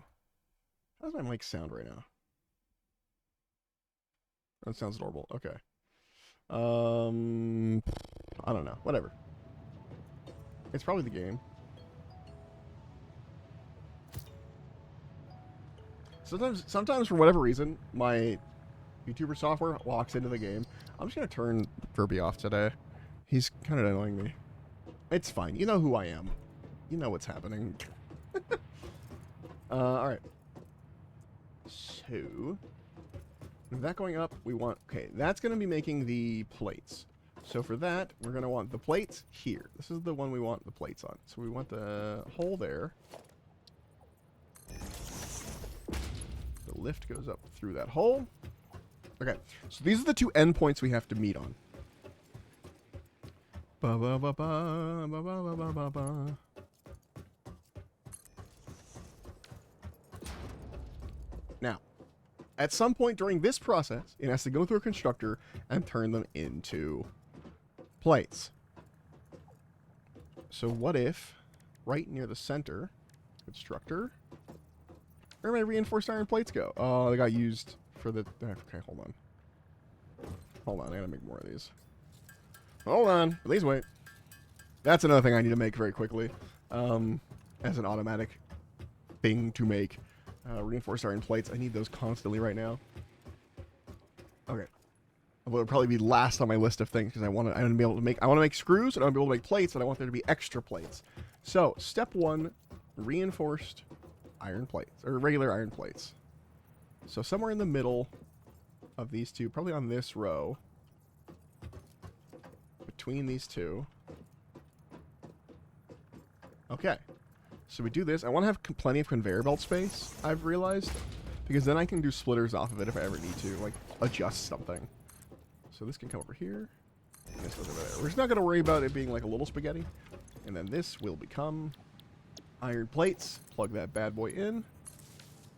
S2: How does my mic sound right now? That sounds adorable. Okay. I don't know. Whatever. It's probably the game. Sometimes for whatever reason, my YouTuber software locks into the game. I'm just gonna turn Furby off today. He's kind of annoying me. It's fine. You know who I am. You know what's happening. All right. So, with that going up, we want... Okay, that's going to be making the plates. So for that, we're going to want the plates here. This is the one we want the plates on. So we want the hole there. The lift goes up through that hole. Okay, so these are the two endpoints we have to meet on. Ba ba ba ba ba ba ba ba ba. Now, at some point during this process, it has to go through a constructor and turn them into plates. So what if, right near the center, constructor, where my reinforced iron plates go? Oh, they got used for the... Okay, hold on. Hold on, I gotta make more of these. Hold on, please wait. That's another thing I need to make very quickly. As an automatic thing to make. Reinforced iron plates. I need those constantly right now. Okay. It will probably be last on my list of things because I want to be able to make... I want to make screws and I want to be able to make plates and I want there to be extra plates. So, step 1, reinforced iron plates. Or regular iron plates. So, somewhere in the middle of these two, probably on this row, between these two. Okay. So we do this. I want to have plenty of conveyor belt space, I've realized. Because then I can do splitters off of it if I ever need to. Like, adjust something. So this can come over here. And this goes over there. We're just not going to worry about it being like a little spaghetti. And then this will become iron plates. Plug that bad boy in.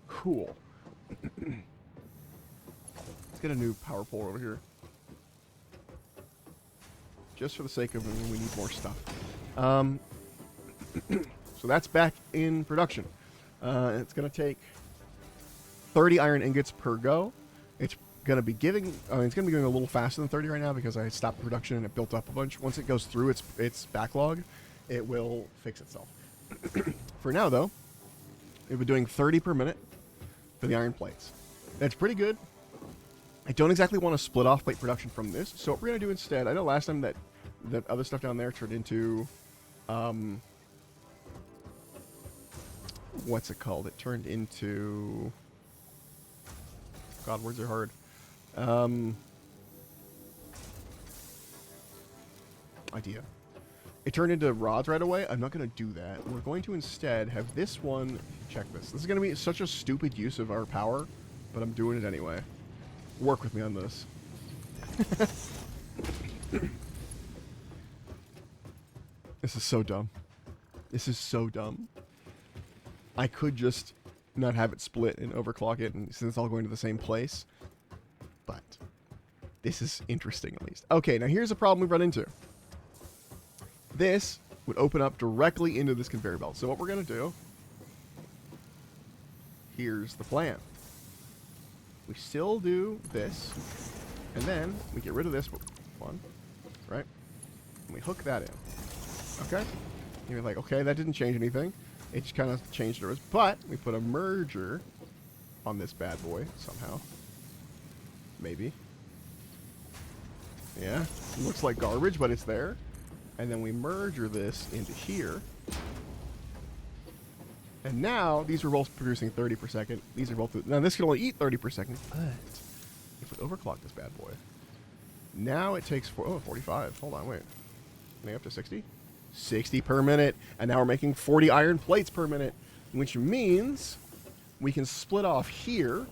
S2: Cool. Let's get a new power pole over here. Just for the sake of when we need more stuff. So that's back in production. It's going to take 30 iron ingots per go. It's going to be giving... it's going to be going a little faster than 30 right now because I stopped production and it built up a bunch. Once it goes through its backlog, it will fix itself. For now, though, we've been doing 30 per minute for the iron plates. That's pretty good. I don't exactly want to split off plate production from this. So what we're going to do instead... I know last time that other stuff down there turned into... what's it called? It turned into... God, words are hard. Idea. It turned into rods right away. I'm not going to do that. We're going to instead have this one... Check this. This is going to be such a stupid use of our power, but I'm doing it anyway. Work with me on this. This is so dumb. This is so dumb. I could just not have it split and overclock it, and since it's all going to the same place. But this is interesting, at least. Okay, now here's a problem we've run into. This would open up directly into this conveyor belt. So what we're going to do... Here's the plan. We still do this, and then we get rid of this one, right? And we hook that in. Okay? And you're like, okay, that didn't change anything. It just kind of changed ours. But we put a merger on this bad boy somehow. Maybe. Yeah. It looks like garbage, but it's there. And then we merger this into here. And now, these are both producing 30 per second. These are both... Now, this can only eat 30 per second. But if we overclock this bad boy... Now it takes... 45. Hold on, wait. Maybe up to 60? 60 per minute. And now we're making 40 iron plates per minute. Which means we can split off here.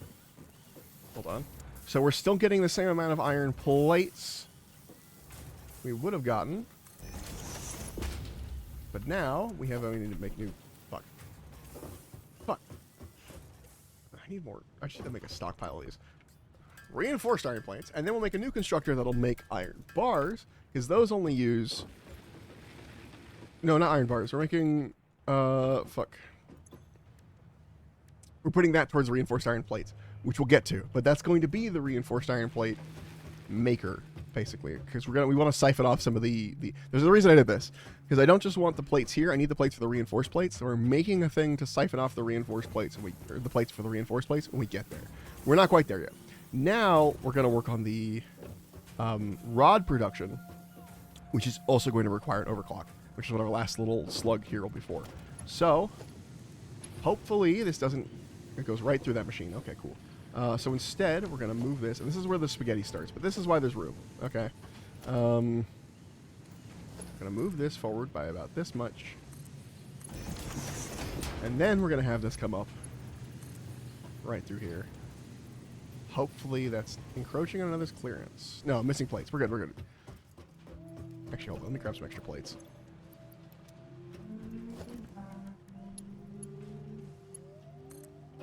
S2: Hold on. So we're still getting the same amount of iron plates we would have gotten. But now we need to make new... Fuck. Fuck. I need more. I should make a stockpile of these. reinforced iron plates, and then we'll make a new constructor that'll make iron bars, because those only use... No, not iron bars. We're making... fuck. We're putting that towards the reinforced iron plates, which we'll get to. But that's going to be the reinforced iron plate maker, basically, because we want to siphon off some of the... There's a reason I did this, because I don't just want the plates here. I need the plates for the reinforced plates. So we're making a thing to siphon off the reinforced plates, or the plates for the reinforced plates when we get there. We're not quite there yet. Now we're going to work on the rod production, which is also going to require an overclock, which is what our last little slug here will be for. So hopefully this doesn't... It goes right through that machine. Okay, cool. So instead, we're going to move this, and this is where the spaghetti starts, but this is why there's room. Okay. I'm going to move this forward by about this much. And then we're going to have this come up right through here. Hopefully that's encroaching on another's clearance. No, missing plates. We're good, we're good. Actually, hold on. Let me grab some extra plates.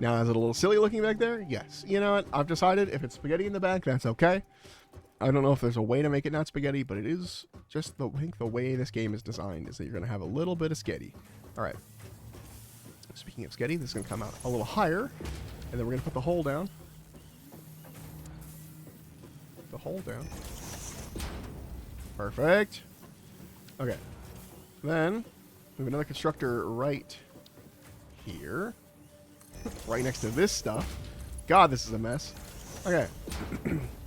S2: Now, is it a little silly looking back there? Yes. You know what? I've decided if it's spaghetti in the back, that's okay. I don't know if there's a way to make it not spaghetti, but it is just I think the way this game is designed is that you're going to have a little bit of sketty. All right. Speaking of sketty, this is going to come out a little higher, and then we're going to put the hole down. The hole down. Perfect. Okay. Then we have another constructor right here. Right next to this stuff. God, this is a mess. Okay.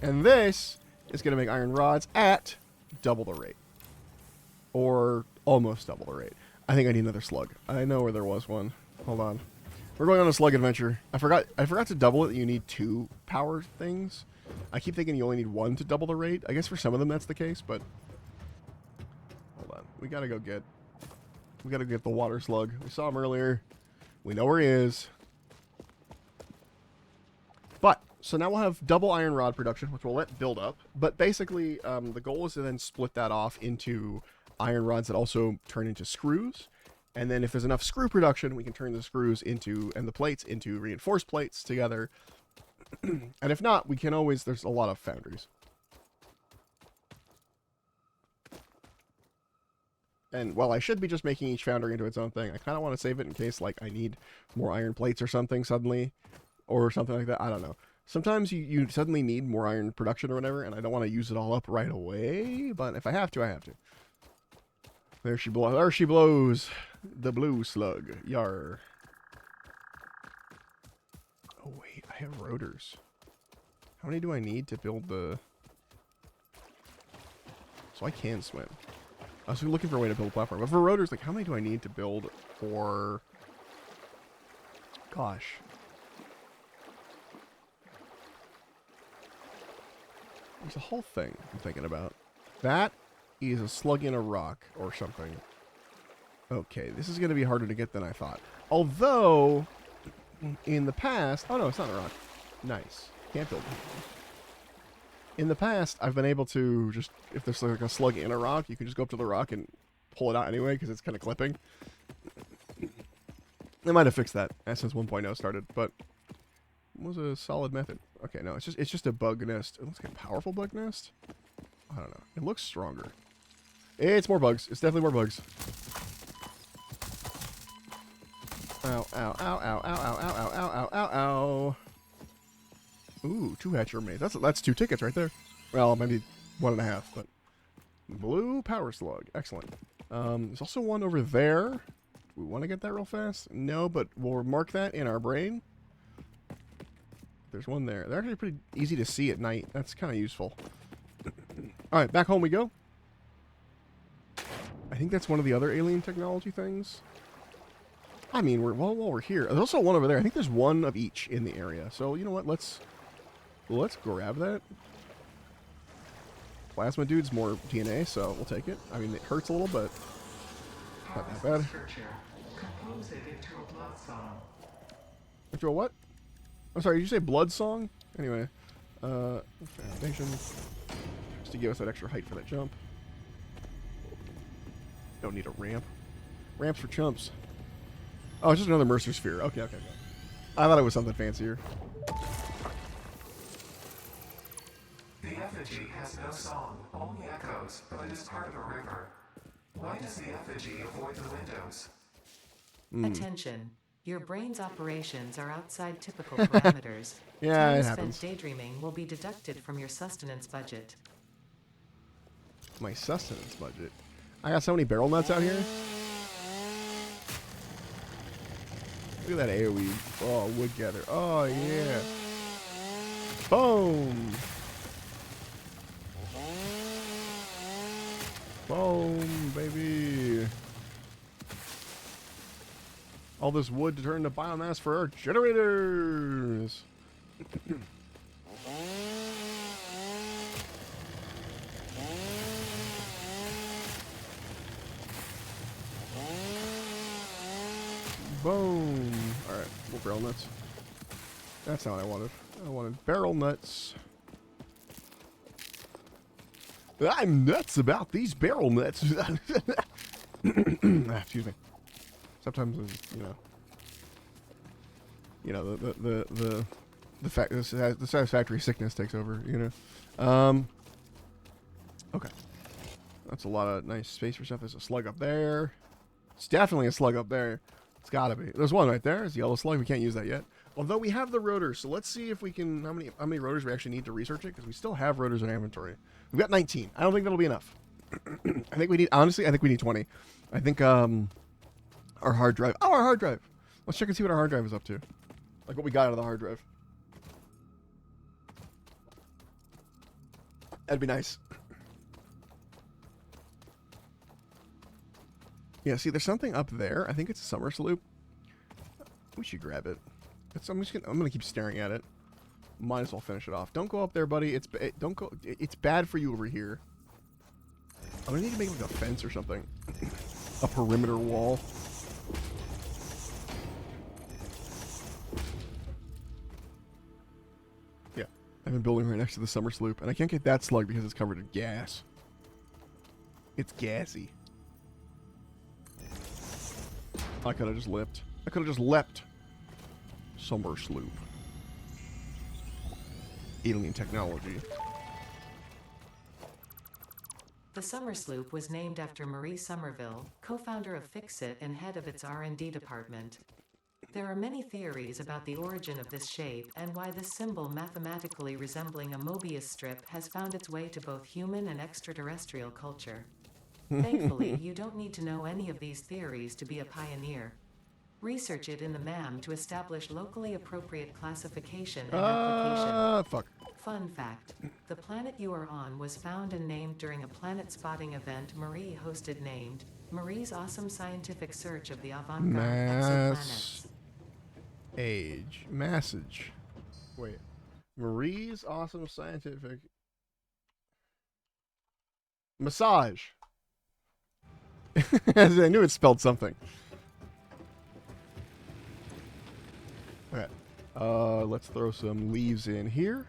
S2: And this is going to make iron rods at double the rate. Or almost double the rate. I think I need another slug. I know where there was one. Hold on. We're going on a slug adventure. I forgot to double it. You need 2 power things. I keep thinking you only need 1 to double the rate. I guess for some of them that's the case, but... Hold on. We gotta go get the water slug. We saw him earlier. We know where he is. But, so now we'll have double iron rod production, which we'll let build up. But basically, the goal is to then split that off into iron rods that also turn into screws. And then if there's enough screw production, we can turn the screws into, and the plates into reinforced plates together. And if not, we can always, there's a lot of foundries. And while I should be just making each foundry into its own thing, I kind of want to save it in case, like, I need more iron plates or something suddenly. Or something like that. I don't know. Sometimes you suddenly need more iron production or whatever, and I don't want to use it all up right away. But if I have to, I have to. There she blows. The blue slug. Yar. Oh, wait. I have rotors. How many do I need to build the... So I can swim. I was looking for a way to build a platform. But for rotors, like, how many do I need to build for... Gosh. There's a whole thing I'm thinking about. That is a slug in a rock or something. Okay, this is going to be harder to get than I thought. Although, in the past... Oh, no, it's not a rock. Nice. Can't build it. In the past, I've been able to just... If there's like a slug in a rock, you can just go up to the rock and pull it out anyway, because it's kind of clipping. They might have fixed that since 1.0 started, but... It was a solid method. Okay, no, it's just a bug nest. It looks like a powerful bug nest. I don't know. It looks stronger. It's more bugs. It's definitely more bugs. Ow, ow, ow, ow, ow, ow, ow, ow, ow, ow, ow. Ooh, 2 hatcher made. That's 2 tickets right there. Well, maybe 1.5, but blue power slug. Excellent. There's also one over there. Do we want to get that real fast? No, but we'll mark that in our brain. There's one there. They're actually pretty easy to see at night. That's kind of useful. Alright, back home we go. I think that's one of the other alien technology things. I mean, while we're here. There's also one over there. I think there's one of each in the area. So, you know what? Let's grab that. Plasma dude's more DNA, so we'll take it. I mean, it hurts a little, but not that bad.
S4: Compose it into a blood song.
S2: Into a what? I'm sorry, did you say blood song? Anyway, foundation, just to give us that extra height for that jump. Don't need a ramp. Ramps for chumps. Oh, it's just another Mercer sphere. Okay. I thought it was something fancier.
S4: The effigy has no song, only echoes, but it is part of a river. Why does the effigy avoid the windows?
S3: Attention. Your brain's operations are outside typical parameters.
S2: Yeah,
S3: Time
S2: it
S3: spent
S2: happens.
S3: daydreaming will be deducted from your sustenance budget.
S2: My sustenance budget. I got so many barrel nuts out here. Look at that AoE. Oh, wood gather. Oh, yeah. Boom. Boom, baby. All this wood to turn to biomass for our generators. Boom. Alright, more barrel nuts. That's not what I wanted. I wanted barrel nuts. I'm nuts about these barrel nuts. Excuse me. Sometimes, the fact the satisfactory sickness takes over. Okay. That's a lot of nice space for stuff. There's a slug up there. It's definitely a slug up there. It's gotta be. There's one right there. It's a yellow slug. We can't use that yet. Although we have the rotors, so let's see if we can. How many rotors we actually need to research it? Because we still have rotors in our inventory. We've got 19. I don't think that'll be enough. I think we need. Honestly, I think we need 20. I think our hard drive. Oh, our hard drive. Let's check and see what our hard drive is up to. Like what we got out of the hard drive. That'd be nice. Yeah, see, there's something up there. I think it's a summer sloop. We should grab it. I'm gonna keep staring at it. Might as well finish it off. Don't go up there, buddy. Don't go. It's bad for you over here. I'm gonna need to make like a fence or something. A perimeter wall. Yeah, I've been building right next to the summer sloop, and I can't get that slug because it's covered in gas. It's gassy. I could have just leapt. I could have just leapt. Summer sloop. Alien technology.
S3: The Summer Sloop was named after Marie Somerville, co-founder of Fixit and head of its R&D department. There are many theories about the origin of this shape and why this symbol mathematically resembling a Mobius strip has found its way to both human and extraterrestrial culture. Thankfully, you don't need to know any of these theories to be a pioneer. Research it in the MAM to establish locally appropriate classification and application.
S2: Fuck.
S3: Fun fact, the planet you are on was found and named during a planet spotting event Marie hosted named Marie's Awesome Scientific Search of the Avant-Garde Exoplanets.
S2: Age. Massage. Wait. Marie's Awesome Scientific... Massage. I knew it spelled something. Okay. Let's throw some leaves in here.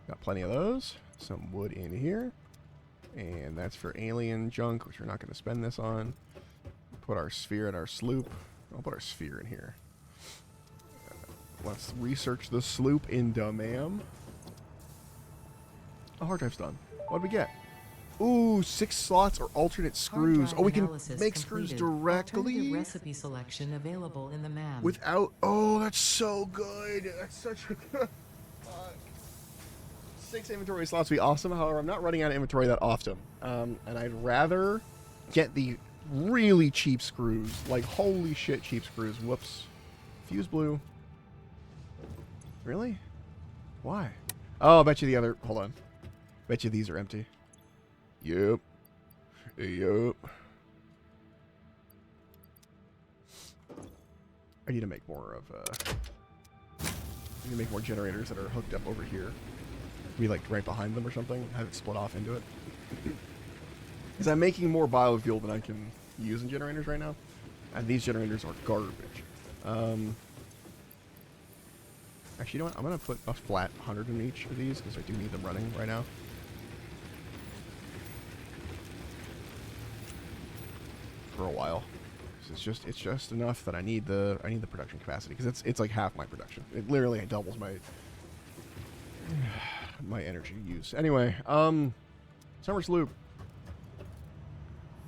S2: Got plenty of those. Some wood in here. And that's for alien junk, which we're not going to spend this on. Put our sphere in our sloop. I'll put our sphere in here. Let's research the sloop in Damam. The hard drive's done. What did we get? Ooh, 6 slots or alternate screws. Oh, we can make screws directly.
S3: Alternative recipe selection available in the MAM.
S2: Without... Oh, that's so good. That's such a good... 6 inventory slots would be awesome. However, I'm not running out of inventory that often. And I'd rather get the really cheap screws. Like, holy shit, cheap screws. Whoops. Fuse blew. Really? Why? Oh, I bet you the other... Hold on. Bet you these are empty. Yup. Yup. I need to make more of, I need to make more generators that are hooked up over here. Be like right behind them or something. Have it split off into it. Because I'm making more biofuel than I can use in generators right now. And these generators are garbage. Actually, you know what? I'm going to put a flat 100 in each of these because I do need them running right now. For a while. It's just enough that I need the production capacity because it's like half my production. It literally doubles my My energy use. Anyway, Summer's Loop.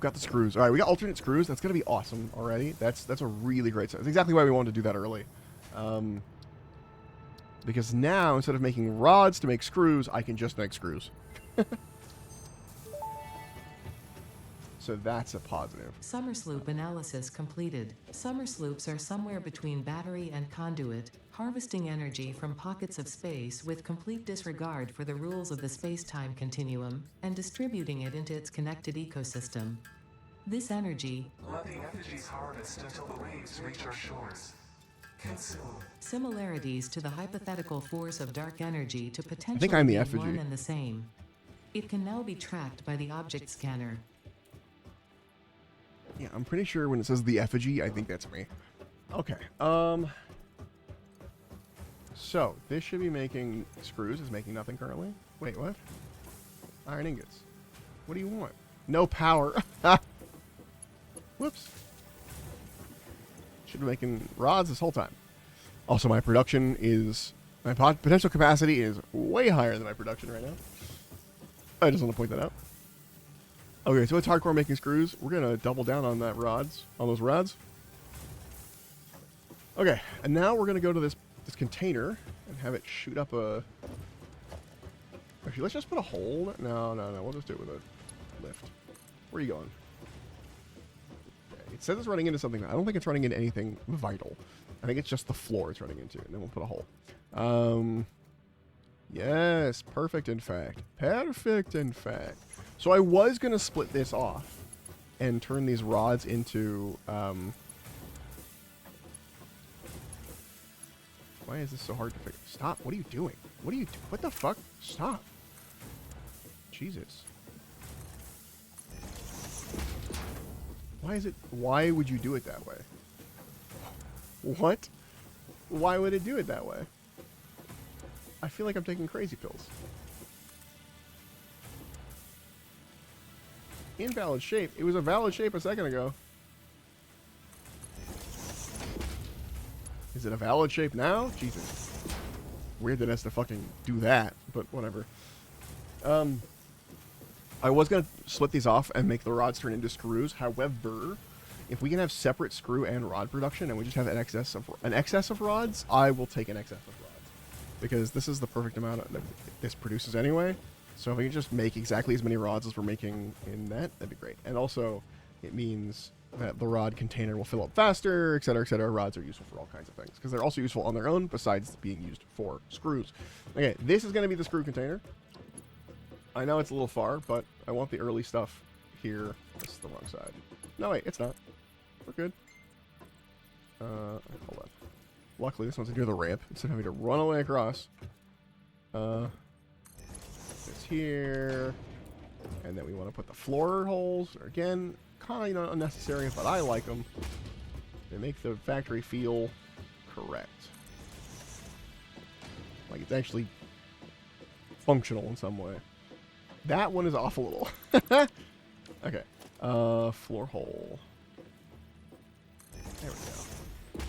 S2: Got the screws. All right, we got alternate screws. That's gonna be awesome already. That's a really great set. That's exactly why we wanted to do that early. Because now instead of making rods to make screws, I can just make screws. So that's a positive.
S3: Summer sloop analysis completed. Summer sloops are somewhere between battery and conduit, harvesting energy from pockets of space with complete disregard for the rules of the space-time continuum, and distributing it into its connected ecosystem. This energy,
S4: Let the effigies harvest until the waves reach our shores. Consume.
S3: similarities to the hypothetical force of dark energy to
S2: I think
S3: potentially
S2: I'm the
S3: be
S2: effigy.
S3: one and the same. It can now be tracked by the object scanner.
S2: Yeah, I'm pretty sure when it says the effigy, I think that's me. Okay. So this should be making screws. Is making nothing currently. Wait, what? Iron ingots. What do you want? No power. Whoops. Should be making rods this whole time. Also, my production is... My potential capacity is way higher than my production right now. I just want to point that out. Okay, so it's hardcore making screws. We're going to double down on that rods. On those rods. Okay, and now we're going to go to this container and have it shoot up a... Actually, let's just put a hole... No. We'll just do it with a lift. Where are you going? It says it's running into something. I don't think it's running into anything vital. I think it's just the floor it's running into, and then we'll put a hole. Yes, perfect in fact. Perfect in fact. So I was going to split this off and turn these rods into... Why is this so hard to figure? Stop. What are you doing? What the fuck? Stop. Jesus. Why would you do it that way? What? Why would it do it that way? I feel like I'm taking crazy pills. Invalid shape. It was a valid shape a second ago. Is it a valid shape now? Jesus. Weird that it has to fucking do that, but whatever. I was going to split these off and make the rods turn into screws. However, if we can have separate screw and rod production and we just have an excess of rods, I will take an excess of rods. Because this is the perfect amount that this produces anyway. So if we can just make exactly as many rods as we're making in that, that'd be great. And also, it means that the rod container will fill up faster, etc., etc. Rods are useful for all kinds of things. Because they're also useful on their own, besides being used for screws. Okay, this is going to be the screw container. I know it's a little far, but I want the early stuff here. This is the wrong side. No, wait, it's not. We're good. Hold on. Luckily, this one's near the ramp, instead of having to run all the way across. It's here. And then we want to put the floor holes. Again, kind of unnecessary, but I like them. They make the factory feel correct. Like it's actually functional in some way. That one is off a little. Okay. Floor hole. There we go.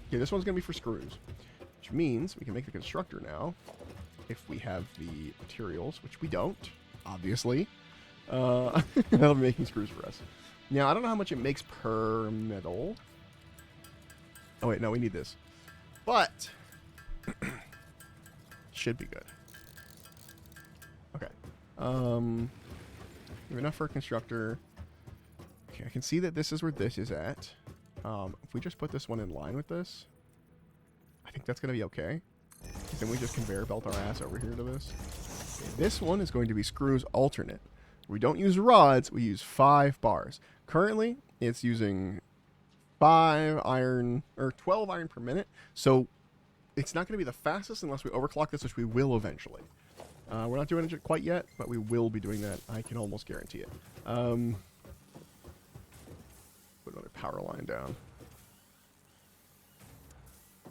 S2: Okay, this one's going to be for screws. Which means we can make the constructor now. If we have the materials, which we don't, obviously. That'll be making screws for us. Now, I don't know how much it makes per metal. Oh, wait, no, we need this. But, should be good. Okay. We have enough for a constructor. Okay, I can see that this is where this is at. If we just put this one in line with this, I think that's going to be okay. Then we just conveyor belt our ass over here to this. Okay, this one is going to be screws alternate. We don't use rods, we use 5 bars. Currently, it's using 5 iron, or 12 iron per minute, so it's not going to be the fastest unless we overclock this, which we will eventually. We're not doing it quite yet, but we will be doing that. I can almost guarantee it. Put another power line down.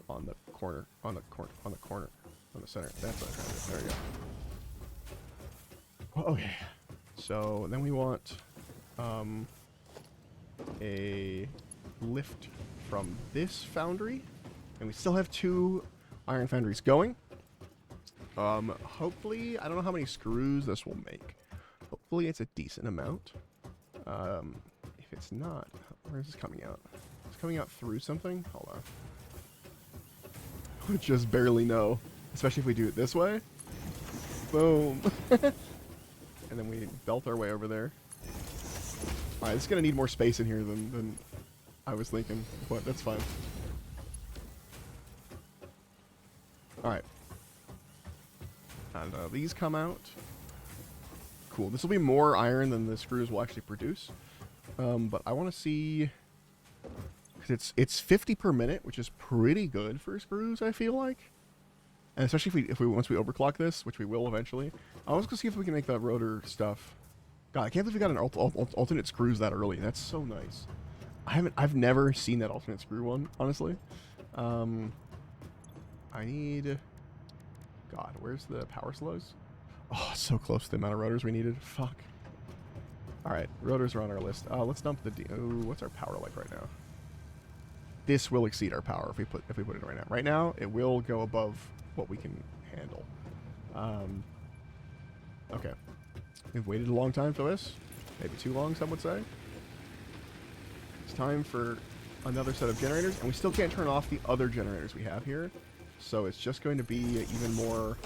S2: On the corner, on the center. That's what I'm trying to do. There we go. Well, okay. So then we want a lift from this foundry, and we still have 2 iron foundries going. Hopefully, I don't know how many screws this will make. Hopefully it's a decent amount. If it's not, where is this coming out? It's coming out through something? Hold on. I just barely know. Especially if we do it this way. Boom. And then we belt our way over there. Alright, this is going to need more space in here than I was thinking, but that's fine. Alright. And these come out. Cool. This will be more iron than the screws will actually produce. But I want to see... Because it's 50 per minute, which is pretty good for screws, I feel like. And especially if we once we overclock this, which we will eventually. I was going to see if we can make that rotor stuff. God, I can't believe we got an alternate screws that early. That's so nice. I've never seen that alternate screw one, honestly. I need... God, where's the power slugs? Oh, so close to the amount of rotors we needed. Fuck. Alright, rotors are on our list. Let's dump the... what's our power like right now? This will exceed our power if we put it right now. Right now, it will go above what we can handle. Okay. We've waited a long time for this. Maybe too long, some would say. It's time for another set of generators, and we still can't turn off the other generators we have here. So it's just going to be even more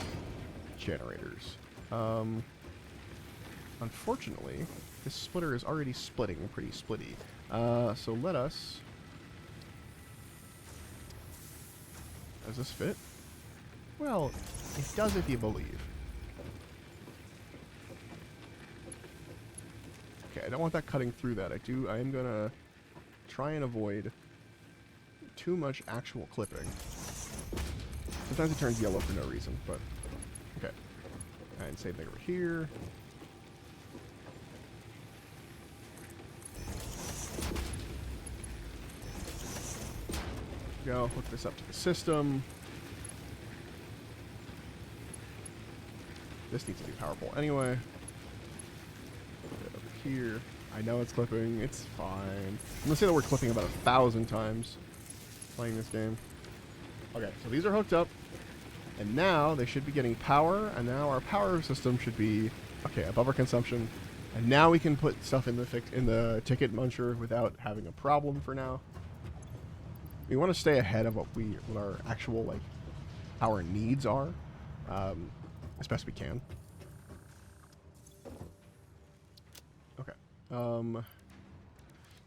S2: generators. Unfortunately, this splitter is already splitting pretty splitty. So let us... Does this fit? Well, it does if you believe. Okay, I don't want that cutting through that. I am gonna try and avoid too much actual clipping. Sometimes it turns yellow for no reason, but okay. And same thing over here. Go hook this up to the system. This needs to be powerful anyway. Put it over here. I know it's clipping. It's fine. I'm gonna say that we're clipping about 1,000 times playing this game. Okay, so these are hooked up, and now they should be getting power, and now our power system should be above our consumption, and now we can put stuff in the ticket muncher without having a problem for now. We want to stay ahead of what our actual our needs are, as best we can. Okay.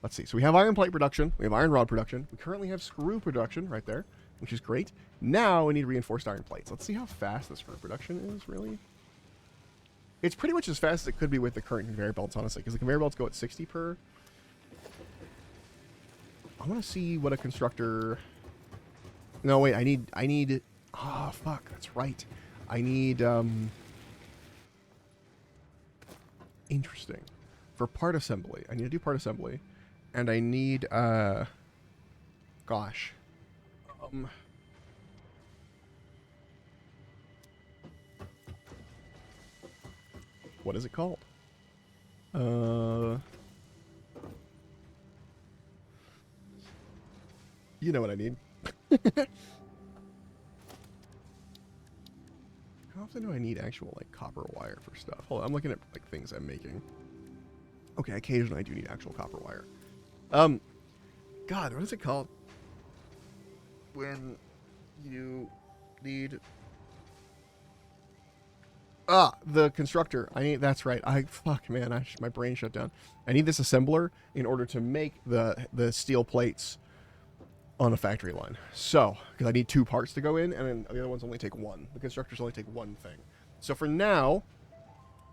S2: Let's see. So we have iron plate production. We have iron rod production. We currently have screw production right there, which is great. Now we need reinforced iron plates. Let's see how fast the screw production is, really. It's pretty much as fast as it could be with the current conveyor belts, honestly, because the conveyor belts go at 60 per. I want to see what a constructor... No, wait, I need... Oh, fuck, that's right. I need, Interesting. For part assembly, I need to do part assembly. And I need, Gosh. What is it called? You know what I need. How often do I need actual copper wire for stuff? Hold on, I'm looking at things I'm making. Okay, occasionally I do need actual copper wire. God, what is it called? When you need... the constructor. That's right. Fuck, man, my brain shut down. I need this assembler in order to make the steel plates on a factory line. So, because I need 2 parts to go in, and then the other ones only take 1. The constructors only take 1 thing. So for now,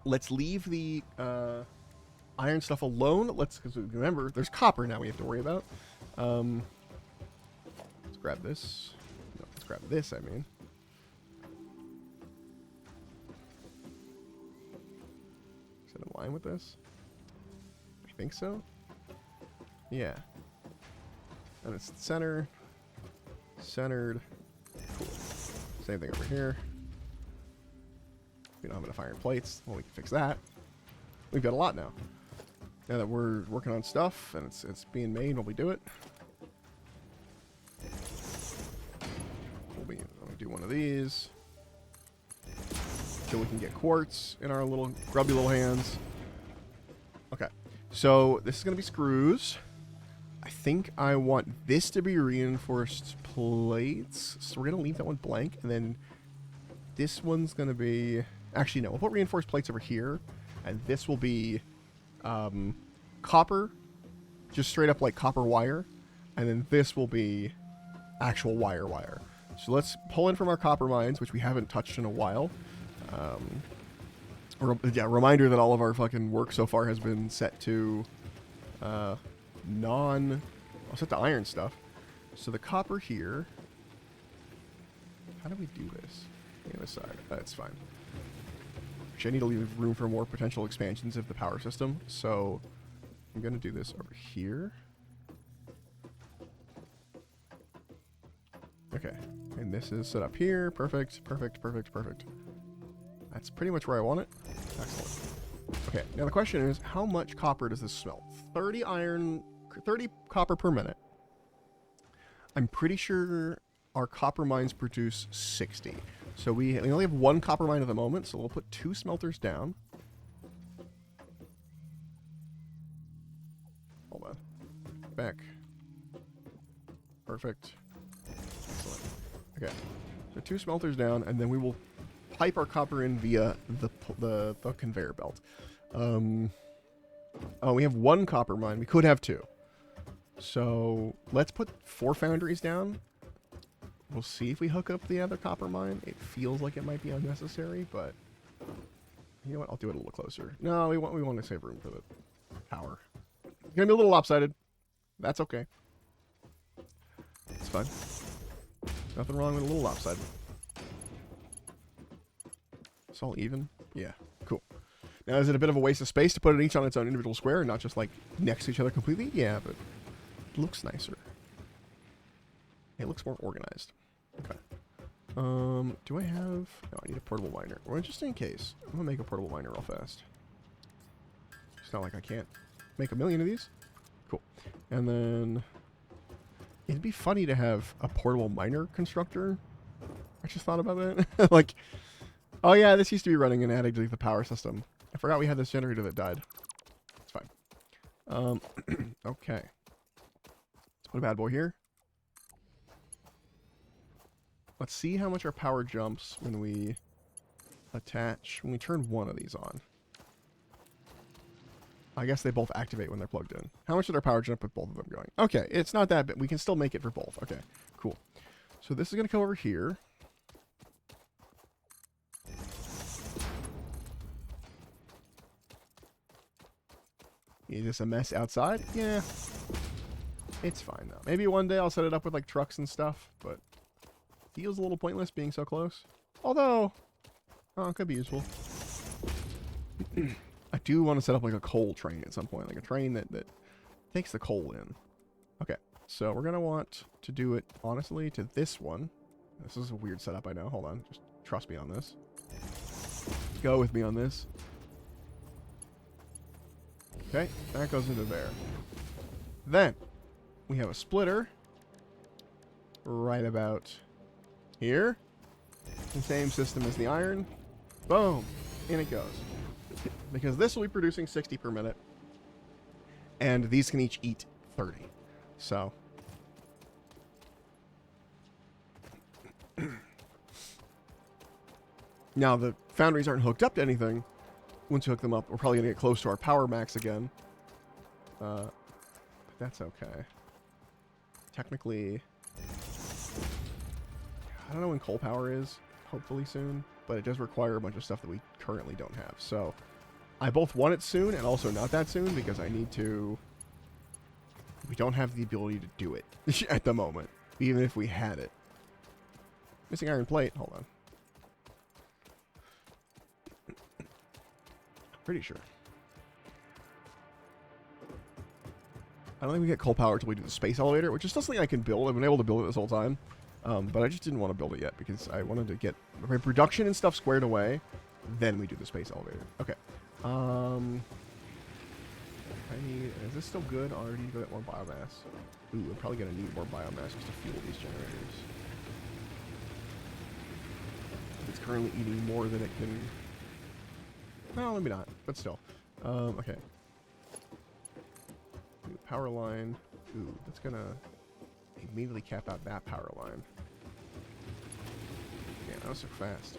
S2: let's leave the iron stuff alone. Because remember, there's copper now we have to worry about. Let's grab this. No, let's grab this, I mean. Is it in line with this? I think so. Yeah. And it's centered. Cool. Same thing over here. We don't have enough iron plates. Well, we can fix that. We've got a lot now. Now that we're working on stuff and it's being made while we do it. I'm gonna do one of these. so we can get quartz in our little grubby little hands. Okay, so this is going to be screws. I think I want this to be reinforced plates, so we're going to leave that one blank, and then this one's going to be... Actually, no, we'll put reinforced plates over here, and this will be copper, just straight up like copper wire, and then this will be actual wire. So let's pull in from our copper mines, which we haven't touched in a while. Reminder that all of our fucking work so far has been set to I'll set to iron stuff. So the copper here. How do we do this? The other side. That's fine. Actually, I need to leave room for more potential expansions of the power system. So I'm going to do this over here. Okay. And this is set up here. Perfect. That's pretty much where I want it. Excellent. Okay. Now the question is, how much copper does this smelt? 30 copper per minute. I'm pretty sure our copper mines produce 60. So we only have one copper mine at the moment, so we'll put 2 smelters down. Hold on. Back. Perfect. Excellent. Okay. So 2 smelters down, and then we will pipe our copper in via the conveyor belt. Oh, we have 1 copper mine. We could have 2. So let's put 4 foundries down. We'll see if we hook up the other copper mine. It feels like it might be unnecessary, but you know what? I'll do it a little closer. No, we want to save room for the power. It's gonna be a little lopsided. That's okay. It's fine. Nothing wrong with a little lopsided. It's all even. Yeah, cool. Now, is it a bit of a waste of space to put it each on its own individual square and not just like next to each other completely? Yeah, but it looks nicer. It looks more organized. Okay. Do I have... No, I need a portable miner. Well, just in case. I'm going to make a portable miner real fast. It's not like I can't make a million of these. Cool. And then... It'd be funny to have a portable miner constructor. I just thought about that. Like, oh yeah, this used to be running and adding to the power system. I forgot we had this generator that died. It's fine. Okay. Let's put a bad boy here. Let's see how much our power jumps when we turn one of these on. I guess they both activate when they're plugged in. How much did our power jump with both of them going? Okay, it's not that bad. We can still make it for both. Okay, cool. So this is going to come over here. Is this a mess outside? Yeah. It's fine, though. Maybe one day I'll set it up with, like, trucks and stuff, but... feels a little pointless being so close. Although, it could be useful. I do want to set up like a coal train at some point. Like a train that takes the coal in. Okay, so we're going to want to do it, honestly, to this one. This is a weird setup, I know. Hold on. Just trust me on this. Go with me on this. Okay, that goes into there. Then, we have a splitter. Right about... here. The same system as the iron. Boom. In it goes. Because this will be producing 60 per minute. And these can each eat 30. So. Now, the foundries aren't hooked up to anything. Once you hook them up, we're probably going to get close to our power max again. But that's okay. Technically... I don't know when coal power is, hopefully soon, but it does require a bunch of stuff that we currently don't have. So I both want it soon and also not that soon because I need to... We don't have the ability to do it at the moment, even if we had it. Missing iron plate. Hold on. Pretty sure. I don't think we get coal power until we do the space elevator, which is still something I can build. I've been able to build it this whole time. But I just didn't want to build it yet because I wanted to get my production and stuff squared away. Then we do the space elevator. Okay. Is this still good? Or do you get more biomass? Ooh, I'm probably going to need more biomass just to fuel these generators. If it's currently eating more than it can. No, maybe not, but still. Okay. New power line. Ooh, that's gonna immediately cap out that power line. Yeah, that was so fast.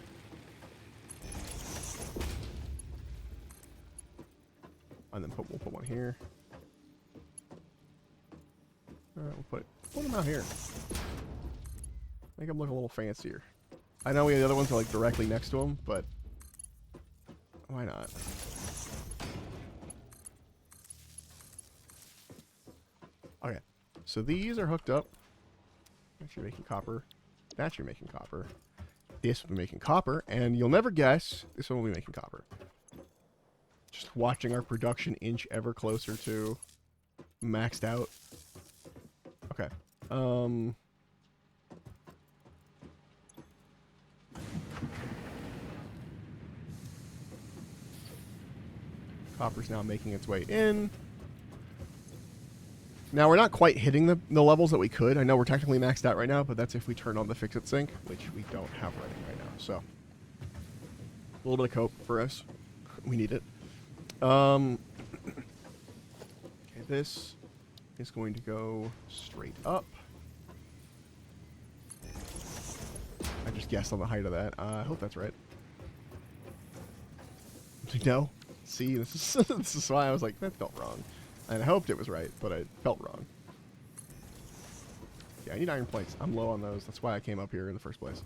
S2: And then we'll put one here. We'll put them out here. Make them look a little fancier. I know the other ones are like directly next to them, but why not? Okay, so these are hooked up. That's you're making copper. That's you're making copper. This will be making copper, and you'll never guess this one will be making copper. Just watching our production inch ever closer to maxed out. Okay. Copper's now making its way in. Now, we're not quite hitting the levels that we could. I know we're technically maxed out right now, but that's if we turn on the fix-it sync, which we don't have running right now. So, a little bit of cope for us. We need it. Okay, this is going to go straight up. I just guessed on the height of that. I hope that's right. No. See, this is this is why I was like, that felt wrong. And I hoped it was right, but it felt wrong. Yeah, I need iron plates. I'm low on those. That's why I came up here in the first place.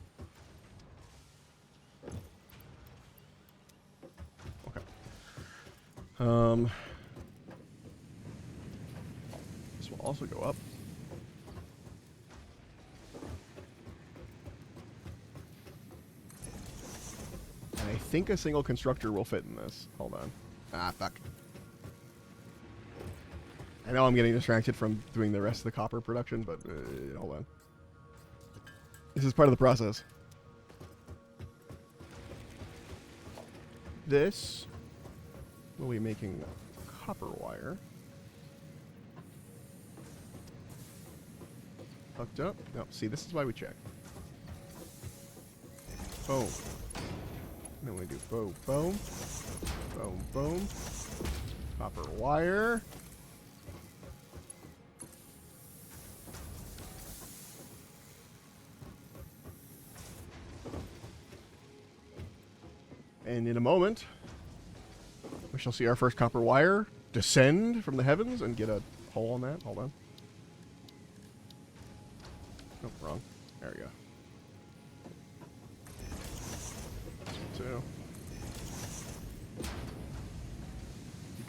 S2: Okay. This will also go up. And I think a single constructor will fit in this. Hold on. Ah, fuck. I know I'm getting distracted from doing the rest of the copper production, but hold on. This is part of the process. This will be making copper wire. Hooked up. No, see, this is why we check. Boom. And then we do boom, boom, boom, boom. Copper wire. And in a moment, we shall see our first copper wire descend from the heavens and get a hole on that. Hold on. Oh, wrong. There we go. This one too.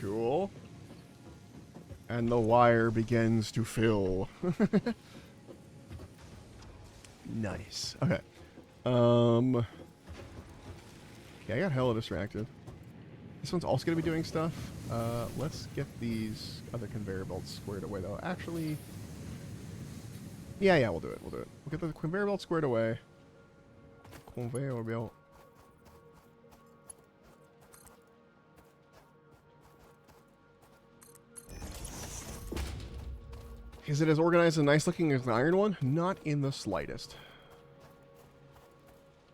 S2: Cool. And the wire begins to fill. Nice. Okay. Okay, I got hella distracted. This one's also going to be doing stuff. Let's get these other conveyor belts squared away, though. Actually, yeah, we'll do it. We'll get the conveyor belt squared away. Conveyor belt. Is it as organized and nice looking as the iron one? Not in the slightest.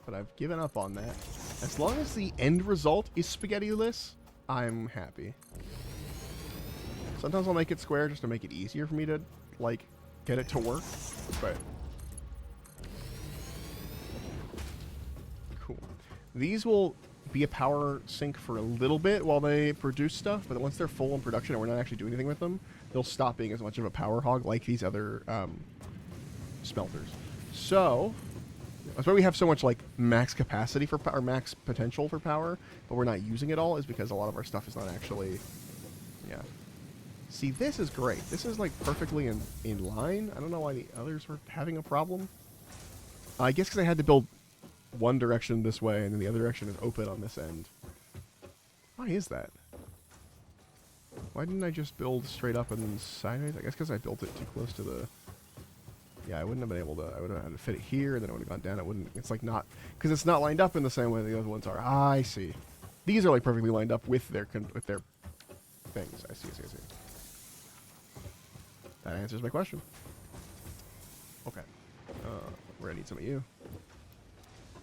S2: But I've given up on that. As long as the end result is spaghetti-less, I'm happy. Sometimes I'll make it square just to make it easier for me to, like, get it to work. But cool. These will be a power sink for a little bit while they produce stuff, but once they're full in production and we're not actually doing anything with them, they'll stop being as much of a power hog like these other smelters. So that's why we have so much like max capacity for power, max potential for power, but we're not using it all, is because a lot of our stuff is not actually, yeah. See, this is great. This is like perfectly in line. I don't know why the others were having a problem. I guess because I had to build one direction this way and then the other direction is open on this end. Why is that? Why didn't I just build straight up and then sideways? I guess because I built it too close to the... Yeah, I wouldn't have been able to... I would have had to fit it here, then it would have gone down. It wouldn't... It's like not... Because it's not lined up in the same way the other ones are. Ah, I see. These are like perfectly lined up with their things. I see. That answers my question. Okay. We're gonna need some of you.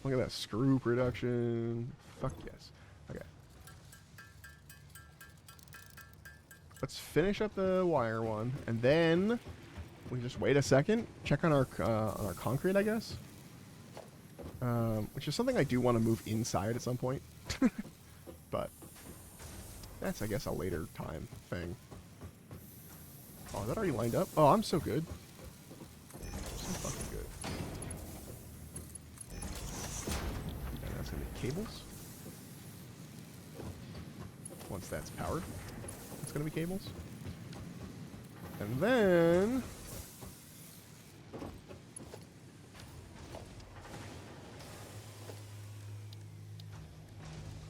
S2: Look at that screw production. Fuck yes. Okay. Let's finish up the wire one, and then we just wait a second. Check on our concrete, I guess. Which is something I do want to move inside at some point. But that's, I guess, a later time thing. Oh, is that already lined up? Oh, I'm so good. So fucking good. And that's going to be cables. Once that's powered, it's going to be cables. And then...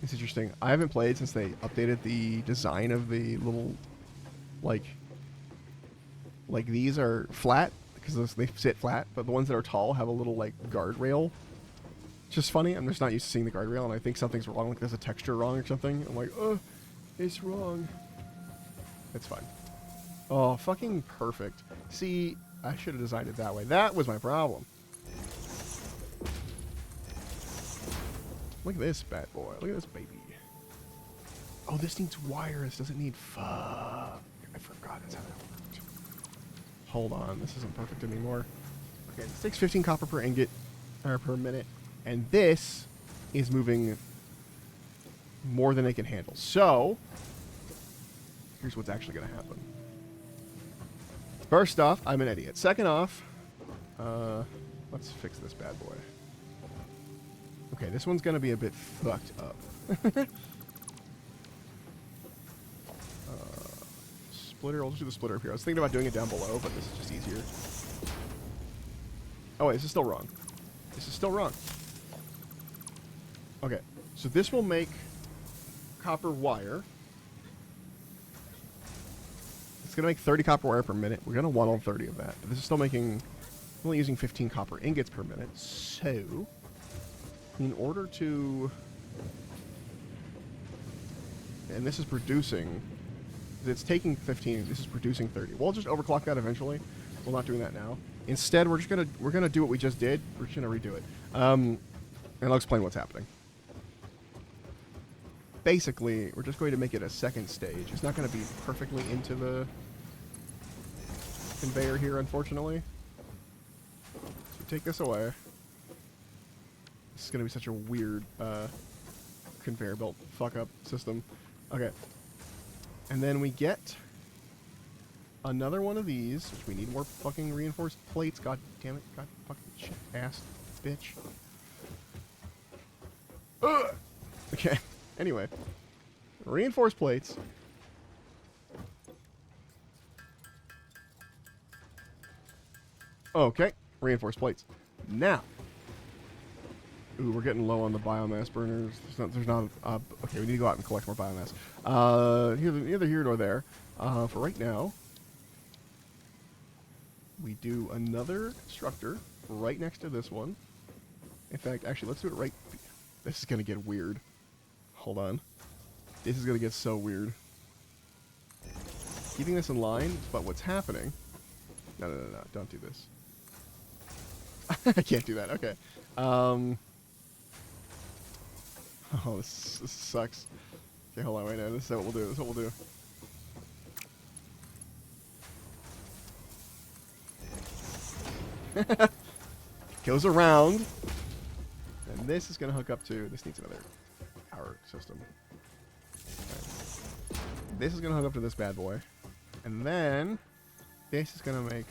S2: it's interesting. I haven't played since they updated the design of the little, like these are flat because they sit flat, but the ones that are tall have a little like guardrail. It's just funny. I'm just not used to seeing the guardrail, and I think something's wrong. Like there's a texture wrong or something. I'm like, oh, it's wrong. It's fine. Oh, fucking perfect. See, I should have designed it that way. That was my problem. Look at this bad boy. Look at this baby. Oh, this needs wires. Does it need... fuck. I forgot that's how that worked. Hold on. This isn't perfect anymore. Okay, this takes 15 copper per ingot, or per minute. And this is moving more than it can handle. So, here's what's actually going to happen. First off, I'm an idiot. Second off, let's fix this bad boy. Okay, this one's going to be a bit fucked up. Splitter, I'll just do the splitter up here. I was thinking about doing it down below, but this is just easier. Oh wait, this is still wrong. This is still wrong. Okay, so this will make copper wire. It's going to make 30 copper wire per minute. We're going to want all 30 of that. But this is still making... only using 15 copper ingots per minute. So, in order to... and this is producing... it's taking 15. This is producing 30. We'll just overclock that eventually. We're not doing that now. Instead, we're gonna do what we just did. We're just gonna redo it. And I'll explain what's happening. Basically, we're just going to make it a second stage. It's not going to be perfectly into the conveyor here, unfortunately. So take this away. This is going to be such a weird conveyor belt fuck-up system. Okay. And then we get another one of these, which we need more fucking reinforced plates. God damn it. God fucking shit. Ass. Bitch. Ugh! Okay. Anyway. Reinforced plates. Okay. Reinforced plates. Now. Ooh, we're getting low on the biomass burners. There's not okay, we need to go out and collect more biomass. Neither here nor there. For right now, we do another constructor right next to this one. In fact, actually, let's do it right... this is going to get weird. Hold on. This is going to get so weird. Keeping this in line, but what's happening... no, don't do this. I can't do that, okay. Oh, this sucks. Okay, hold on, wait, no, this is what we'll do, this is what we'll do. Goes around. And this is going to hook up to... this needs another power system. Right. This is going to hook up to this bad boy. And then... this is going to make...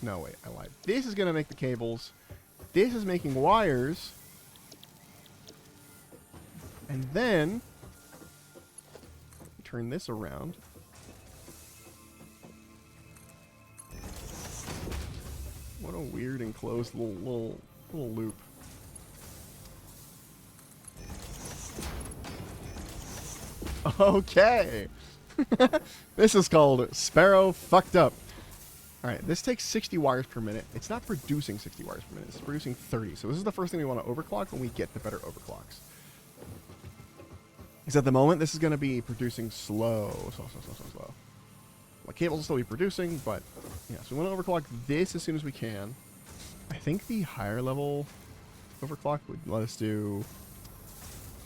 S2: no, wait, I lied. This is going to make the cables. This is making wires. And then... turn this around. What a weird enclosed little loop. Okay. This is called Sparrow Fucked Up. Alright, this takes 60 wires per minute. It's not producing 60 wires per minute. It's producing 30. So this is the first thing we want to overclock when we get the better overclocks. Because at the moment, this is going to be producing slow. Slow. My cables will still be producing, but yeah, so we want to overclock this as soon as we can. I think the higher level overclock would let us do...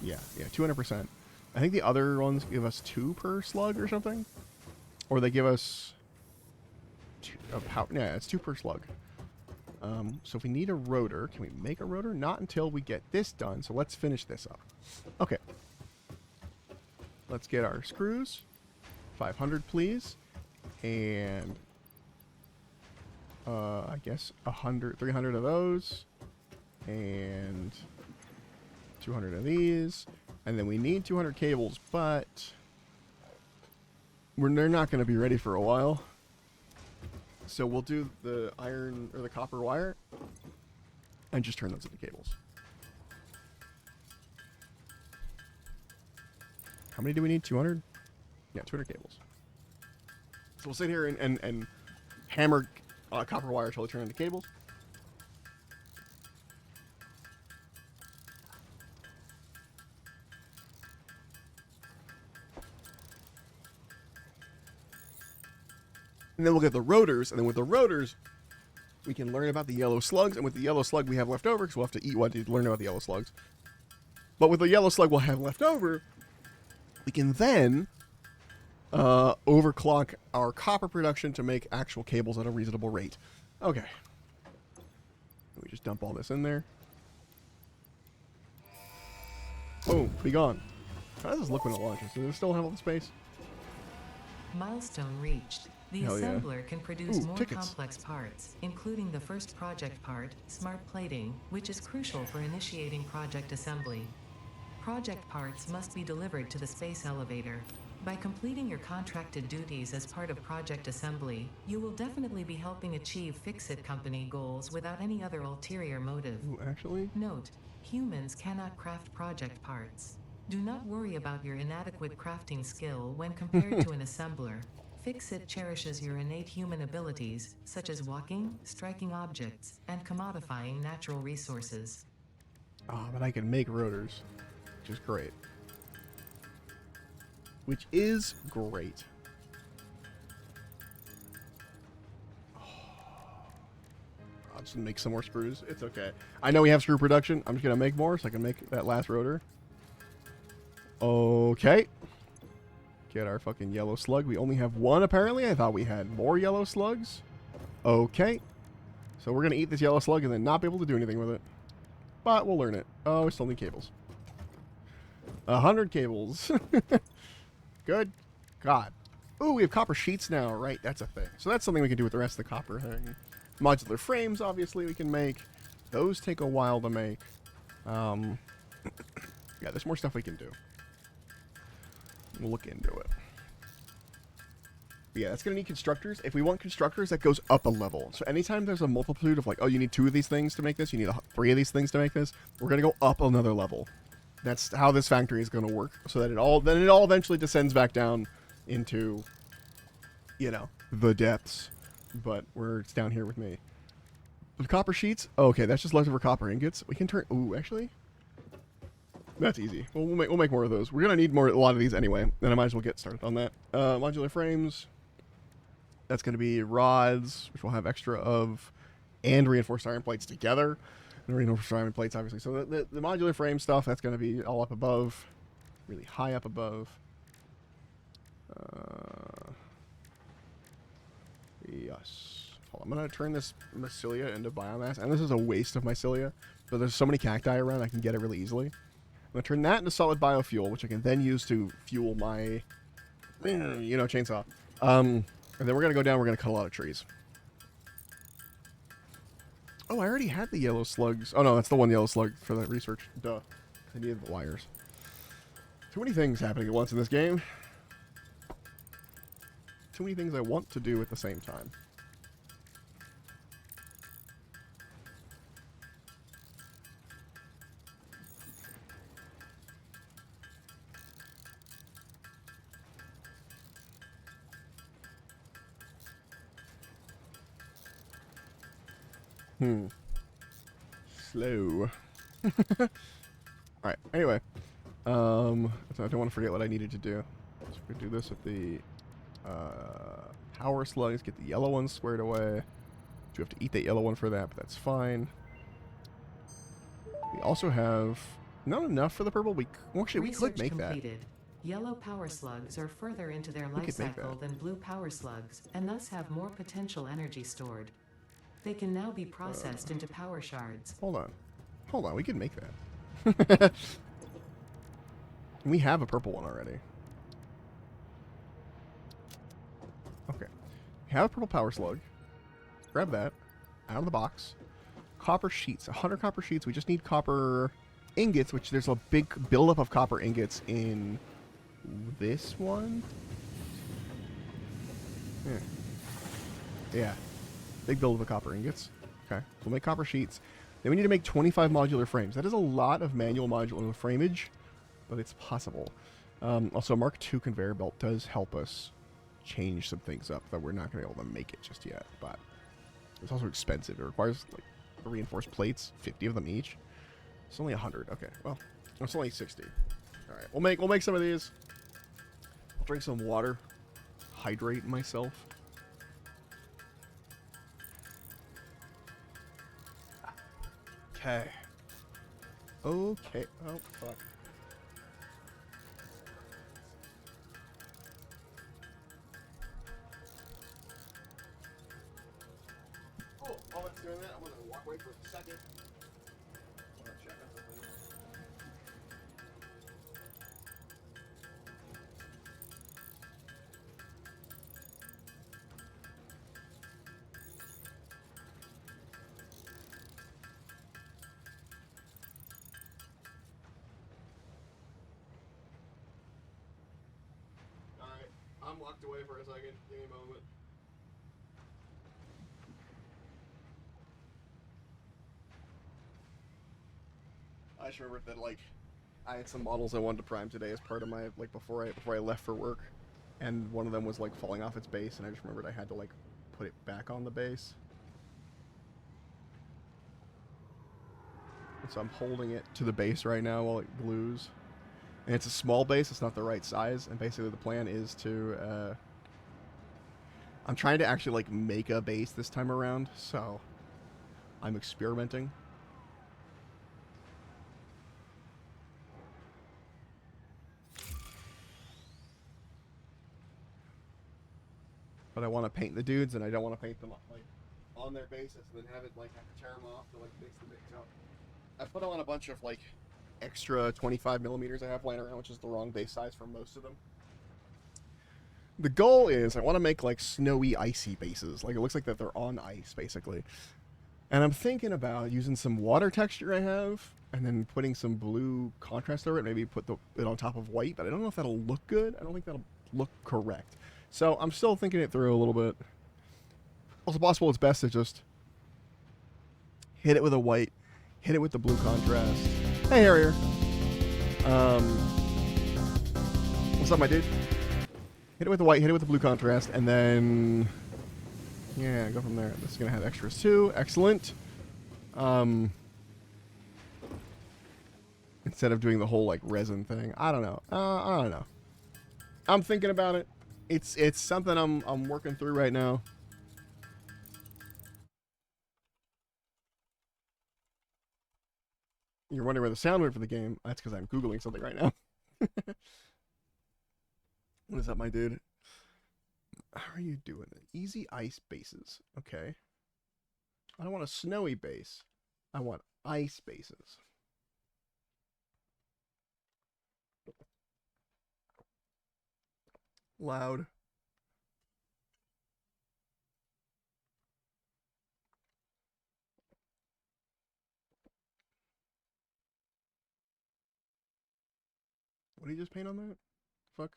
S2: Yeah, 200%. I think the other ones give us 2 per slug or something. Or they give us... Yeah, it's 2 per slug. So if we need a rotor, can we make a rotor? Not until we get this done, so let's finish this up. Okay. Let's get our screws. 500, please. And... I guess 300 of those. And 200 of these. And then we need 200 cables, but... they're not going to be ready for a while. So we'll do the iron or the copper wire and just turn those into cables. How many do we need? 200? Yeah, 200 cables. So we'll sit here and hammer copper wire until they turn into cables. And then we'll get the rotors, and then with the rotors, we can learn about the yellow slugs, and with the yellow slug we have left over, because we'll have to eat one to learn about the yellow slugs. But with the yellow slug we'll have left over, we can then overclock our copper production to make actual cables at a reasonable rate. Okay. We just dump all this in there. Boom, be gone. How does this look when it launches? Does it still have all the space?
S3: Milestone reached. The
S2: Hell yeah.
S3: assembler can produce
S2: Ooh,
S3: more
S2: tickets.
S3: complex parts, including the first project part, smart plating, which is crucial for initiating project assembly. Project parts must be delivered to the space elevator. By completing your contracted duties as part of project assembly, you will definitely be helping achieve Fix-It Company goals without any other ulterior motive.
S2: Ooh, actually?
S3: Note, humans cannot craft project parts. Do not worry about your inadequate crafting skill when compared to an assembler. Fix-It cherishes your innate human abilities, such as walking, striking objects, and commodifying natural resources.
S2: Ah, but I can make rotors, which is great. Which is great. I'll just make some more screws. It's okay. I know we have screw production. I'm just going to make more so I can make that last rotor. Okay. Get our fucking yellow slug. We only have one, apparently. I thought we had more yellow slugs. Okay. So we're going to eat this yellow slug and then not be able to do anything with it. But we'll learn it. Oh, we still need cables. 100 cables. Good God. Ooh, we have copper sheets now. Right, that's a thing. So that's something we can do with the rest of the copper thing. Modular frames, obviously, we can make. Those take a while to make. Yeah, there's more stuff we can do. We'll look into it. But yeah, that's going to need constructors. If we want constructors, that goes up a level. So anytime there's a multitude of like, oh, you need 2 of these things to make this, you need 3 of these things to make this, we're going to go up another level. That's how this factory is going to work. So that it all eventually descends back down into, you know, the depths. But it's down here with me. The copper sheets. Oh, okay, that's just leftover copper ingots. We can turn. Ooh, actually. That's easy. We'll make more of those. We're gonna need a lot of these anyway, then I might as well get started on that. Modular frames. That's gonna be rods, which we'll have extra of, and reinforced iron plates together. And reinforced iron plates, obviously. So the modular frame stuff, that's gonna be all up above, really high up above. Yes. Hold on, I'm gonna turn this mycelia into biomass, and this is a waste of mycelia. So there's so many cacti around, I can get it really easily. I'm going to turn that into solid biofuel, which I can then use to fuel my, you know, chainsaw. And then we're going to go down, we're going to cut a lot of trees. Oh, I already had the yellow slugs. Oh, no, that's the one yellow slug for that research. Duh. I needed the wires. Too many things happening at once in this game. Too many things I want to do at the same time. Slow. Alright, anyway. I don't want to forget what I needed to do. So we do this with the power slugs, get the yellow one squared away. You have to eat that yellow one for that, but that's fine. also have not enough for the purple. Actually, we could
S3: Research
S2: make that.
S3: completed. Yellow power slugs are further into their
S2: We
S3: life
S2: could make
S3: cycle
S2: that.
S3: than blue power slugs, and thus have more potential energy stored. They can now be processed into power shards.
S2: Hold on. We could make that. We have a purple one already. Okay. We have a purple power slug. Grab that out of the box. Copper sheets. 100 copper sheets. We just need copper ingots, which there's a big buildup of copper ingots in this one. Yeah. Big buildup of copper ingots. Okay. So we'll make copper sheets. Then we need to make 25 modular frames. That is a lot of manual modular frameage, but it's possible. Also, Mark II conveyor belt does help us change some things up that we're not going to be able to make it just yet, but it's also expensive. It requires like reinforced plates, 50 of them each. It's only 100. Okay, well, it's only 60. All right, we'll make some of these. I'll drink some water, hydrate myself. Okay. Okay. Oh fuck. Oh, while it's doing that, I'm gonna walk away for a second. I'm gonna check on something. Alright, I'm locked away for a second. Give me a moment. I just remembered that like I had some models I wanted to prime today as part of my like before I left for work, and one of them was like falling off its base, and I just remembered I had to like put it back on the base. And so I'm holding it to the base right now while it glues. And it's a small base, it's not the right size, and basically the plan is to I'm trying to actually like make a base this time around, so I'm experimenting. But I want to paint the dudes, and I don't want to paint them like on their bases, and then have it like have to tear them off to like fix the base up. I put on a bunch of like extra 25 millimeters I have laying around, which is the wrong base size for most of them. The goal is I want to make like snowy, icy bases. Like it looks like that they're on ice basically. And I'm thinking about using some water texture I have, and then putting some blue contrast over it. Maybe put it on top of white, but I don't know if that'll look good. I don't think that'll look correct. So I'm still thinking it through a little bit. Also possible it's best to just hit it with a white, hit it with the blue contrast. Hey, Harrier. What's up, my dude? Hit it with the white, hit it with the blue contrast, and then yeah, go from there. This is gonna have extras too. Excellent. Instead of doing the whole like resin thing, I don't know. I don't know. I'm thinking about it. It's something I'm working through right now. You're wondering where the sound went for the game. That's because I'm Googling something right now. What is up, my dude? How are you doing? Easy ice bases. Okay. I don't want a snowy base. I want ice bases. Loud. What did you just paint on that? Fuck.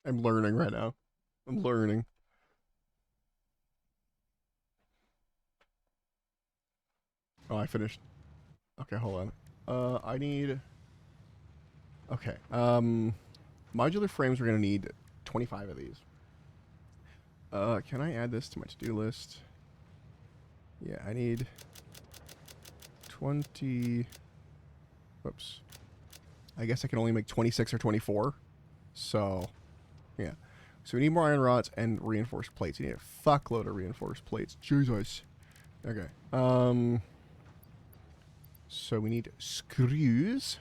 S2: I'm learning right now. I'm learning. Oh, I finished. Okay, hold on. I need... Okay. Modular frames, we're going to need 25 of these. Can I add this to my to-do list? Yeah, I need 20... Whoops. I guess I can only make 26 or 24. So, yeah. So we need more iron rods and reinforced plates. We need a fuckload of reinforced plates. Jesus. Okay. So we need screws.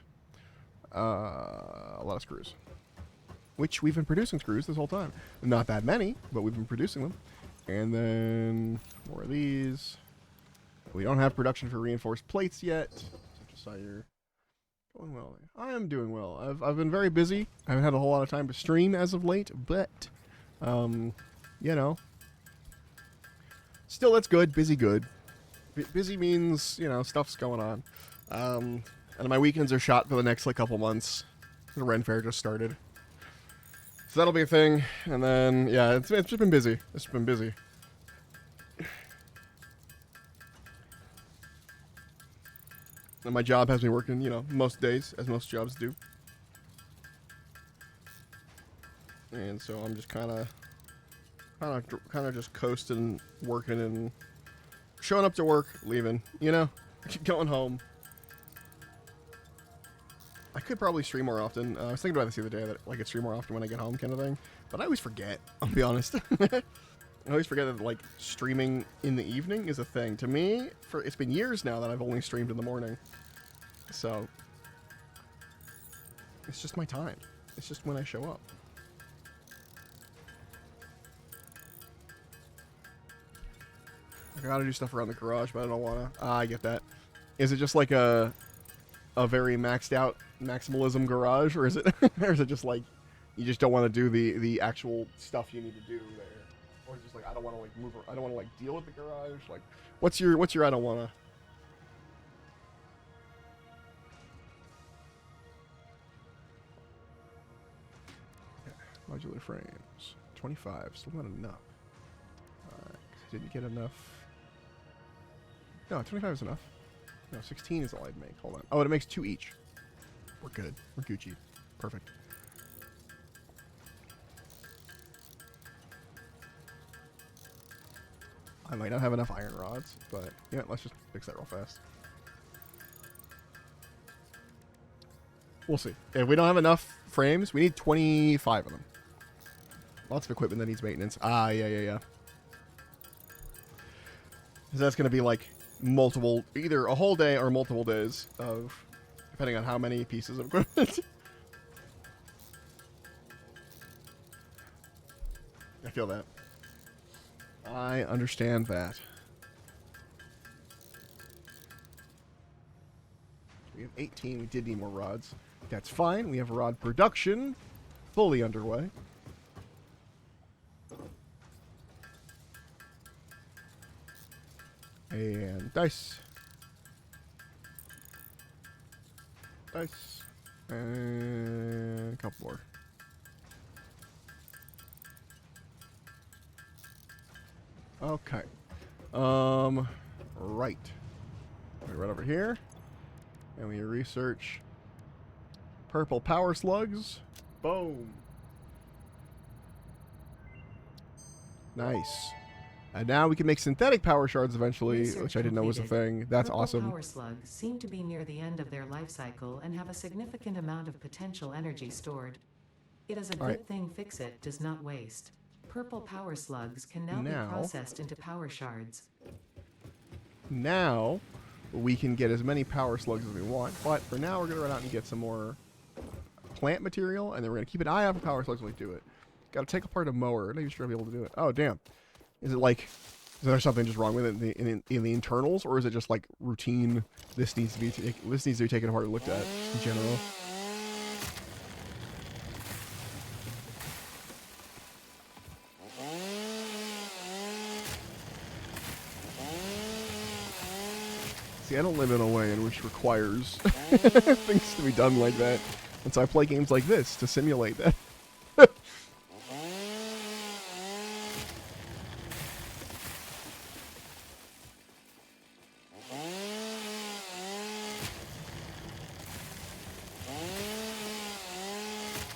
S2: A lot of screws. Which we've been producing screws this whole time. Not that many, but we've been producing them. And then more of these. We don't have production for reinforced plates yet. So you're going well. I am doing well. I've been very busy. I haven't had a whole lot of time to stream as of late, but you know. Still, it's good. Busy good. Busy means, you know, stuff's going on. And my weekends are shot for the next, like, couple months. The Ren Fair just started. So that'll be a thing. And then, yeah, it's just been busy. It's been busy. And my job has me working, you know, most days, as most jobs do. And so I'm just kind of just coasting, working, and showing up to work, leaving, you know, going home. I could probably stream more often. I was thinking about this the other day, that like, I could stream more often when I get home, kind of thing. But I always forget, I'll be honest. I always forget that, like, streaming in the evening is a thing. To me, it's been years now that I've only streamed in the morning. So, it's just my time. It's just when I show up. I gotta do stuff around the garage, but I don't wanna. I get that. Is it just like a very maxed out maximalism garage, or is it or is it just like you just don't want to do the actual stuff you need to do there, or is it just like I don't want to like move, I don't want to like deal with the garage? Like, what's your I don't wanna? Modular frames, 25, still not enough. 'Cause I didn't get enough. No, 25 is enough. No, 16 is all I'd make. Hold on. Oh, and it makes 2 each. We're good. We're Gucci. Perfect. I might not have enough iron rods, but yeah, let's just fix that real fast. We'll see. If we don't have enough frames, we need 25 of them. Lots of equipment that needs maintenance. Ah, yeah. So that's going to be like multiple, either a whole day or multiple days of, depending on how many pieces of equipment. I feel that. I understand that. We have 18. We did need more rods. That's fine. We have rod production fully underway. And dice. Dice. And a couple more. Okay. Right. We run over here. And we research purple power slugs. Boom. Nice. And now we can make synthetic power shards eventually,
S3: Research
S2: which I didn't know was a
S3: completed.
S2: thing. That's
S3: Purple
S2: awesome.
S3: Power slugs seem to be near the end of their life cycle and have a significant amount of potential energy stored. It is a good
S2: right.
S3: thing Fix-It does not waste. Purple power slugs can now be processed into power shards.
S2: Now we can get as many power slugs as we want, but for now we're going to run out and get some more plant material, and then we're going to keep an eye out for power slugs when we do it. Got to take apart a mower. I'm not even sure I'll be able to do it. Oh, damn. Is it like, is there something just wrong with it in the internals, or is it just like routine? This needs to be taken apart and looked at in general. See, I don't live in a way in which requires things to be done like that, and so I play games like this to simulate that.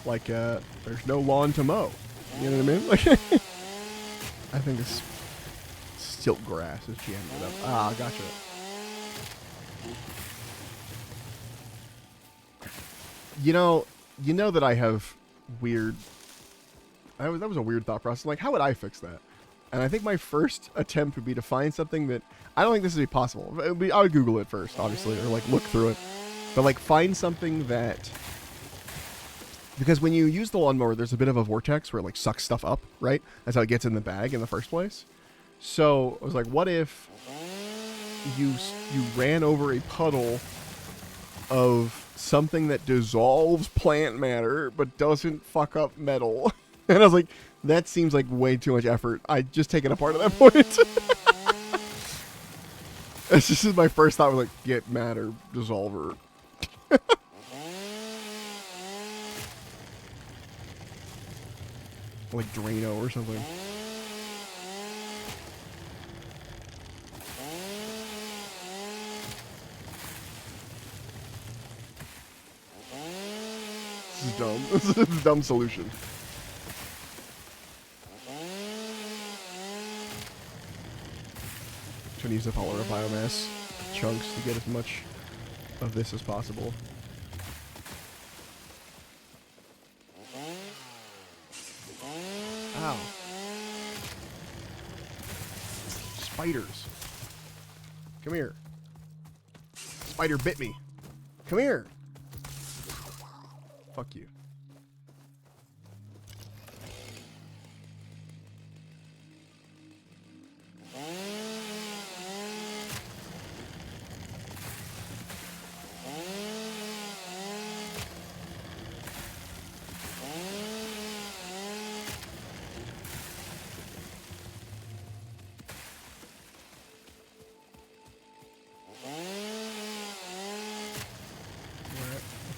S2: Like, there's no lawn to mow. You know what I mean? Like, I think it's stilt grass is jammed it up. Ah, gotcha. You know that I have weird. That was a weird thought process. Like, how would I fix that? And I think my first attempt would be to find something that I don't think this would be possible. I would Google it first, obviously, or like look through it. But like find something that, because when you use the lawnmower, there's a bit of a vortex where it like sucks stuff up, right? That's how it gets in the bag in the first place. So I was like, what if you ran over a puddle of something that dissolves plant matter but doesn't fuck up metal? And I was like, that seems like way too much effort. I just take it apart at that point. This is my first thought, was like, get matter dissolver. Like Drano or something. This is dumb. This is a dumb solution. Trying to use the polymer biomass chunks to get as much of this as possible. Ow. Spiders. Come here. Spider bit me. Come here. Fuck you.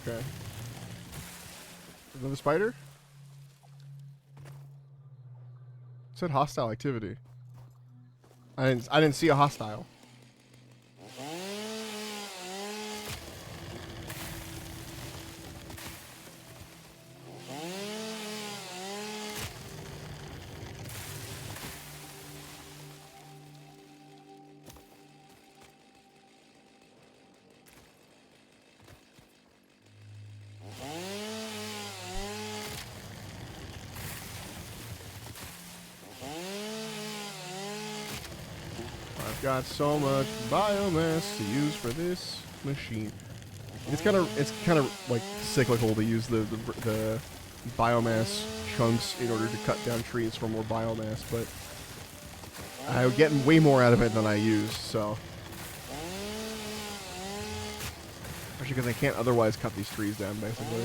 S2: Okay. Another spider? It said hostile activity. I didn't see a hostile. I've got so much biomass to use for this machine. It's kind of like cyclical to use the biomass chunks in order to cut down trees for more biomass, but I'm getting way more out of it than I use, so. Especially because I can't otherwise cut these trees down, basically.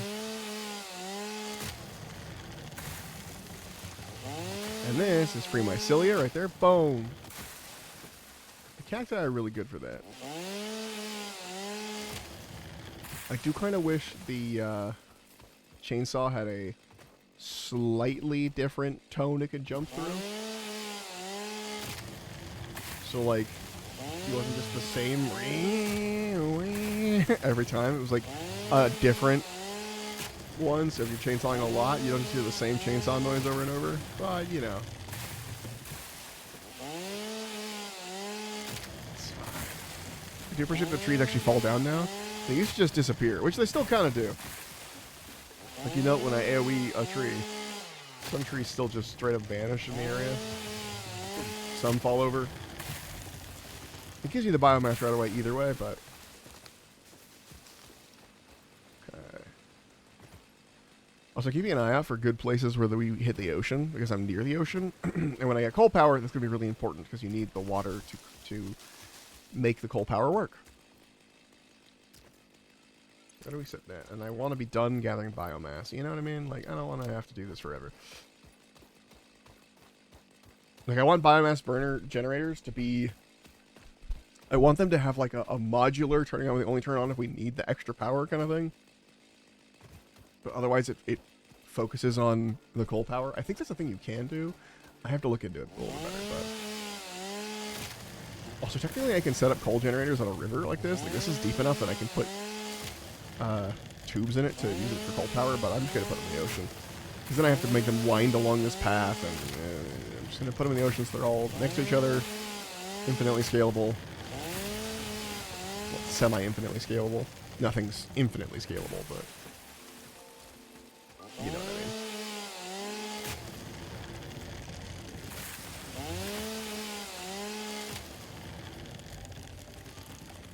S2: And this is free mycelia right there. Boom. The cacti are really good for that. I do kind of wish the chainsaw had a slightly different tone it could jump through. So like, it wasn't just the same every time. It was like a different one. So if you're chainsawing a lot, you don't just hear the same chainsaw noise over and over. But you know. I do appreciate the trees actually fall down now. They used to just disappear, which they still kind of do. Like, you know, when I AoE a tree, some trees still just straight up vanish in the area. Some fall over. It gives you the biomass right away either way, but... Okay. Also, keeping an eye out for good places where we hit the ocean, because I'm near the ocean. And when I get coal power, that's going to be really important, because you need the water to make the coal power work. Where do we sit that? And I want to be done gathering biomass. You know what I mean? Like, I don't want to have to do this forever. Like, I want biomass burner generators to be... I want them to have, like, a modular turning on. We only turn on if we need the extra power kind of thing. But otherwise, it focuses on the coal power. I think that's a thing you can do. I have to look into it a little better, but... Also, technically, I can set up coal generators on a river like this. Like, this is deep enough that I can put tubes in it to use it for coal power, but I'm just going to put them in the ocean. Because then I have to make them wind along this path, and I'm just going to put them in the ocean so they're all next to each other, infinitely scalable. Well, semi-infinitely scalable. Nothing's infinitely scalable, but you know what I mean.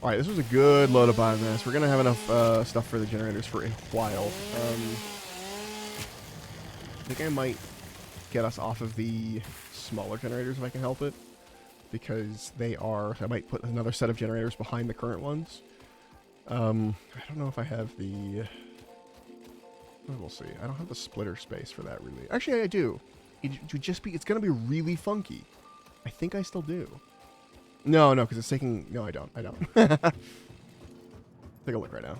S2: Alright, this was a good load of biomass. We're going to have enough stuff for the generators for a while. I think I might get us off of the smaller generators if I can help it. Because they are... I might put another set of generators behind the current ones. I don't know if I have the... We'll see. I don't have the splitter space for that, really. Actually, I do. It would just be... It's going to be really funky. I think I still do. No, because it's taking... No, I don't. Take a look right now.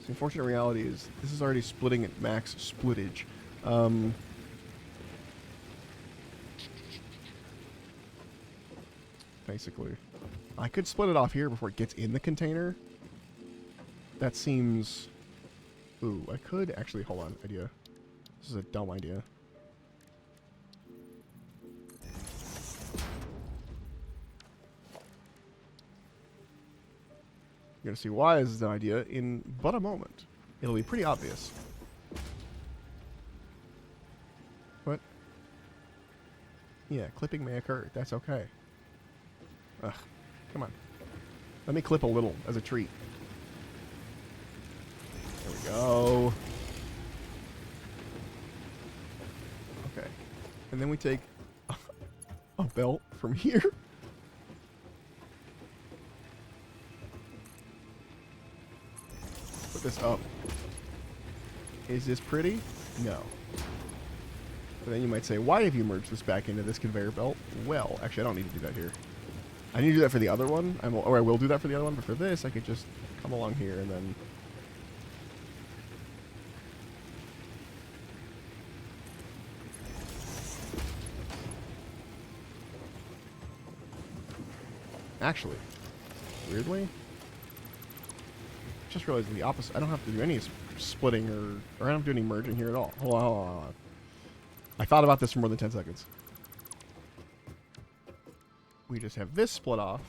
S2: The unfortunate reality is this is already splitting at max splittage. Basically. I could split it off here before it gets in the container. That seems... Ooh, I could actually... Hold on. Idea. This is a dumb idea. You're going to see why this is an idea in but a moment. It'll be pretty obvious. What? Yeah, clipping may occur. That's okay. Ugh. Come on. Let me clip a little as a treat. There we go. Okay. And then we take a belt from here. Put this up. Is this pretty? No. But then you might say, why have you merged this back into this conveyor belt? Well, actually, I don't need to do that here. I need to do that for the other one. Or I will do that for the other one, but for this, I could just come along here and then... Actually, weirdly, just realized the opposite. I don't have to do any splitting or I don't have to do any merging here at all. Hold on. I thought about this for more than 10 seconds. We just have this split off.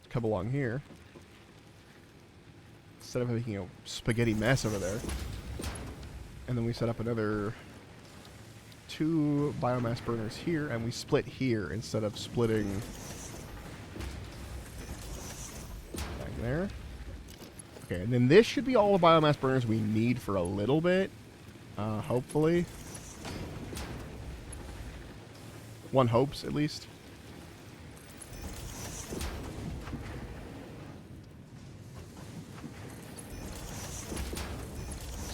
S2: Come along here. Instead of making a spaghetti mess over there. And then we set up another 2 biomass burners here, and we split here instead of splitting back there. Okay, and then this should be all the biomass burners we need for a little bit. Hopefully. One hopes, at least.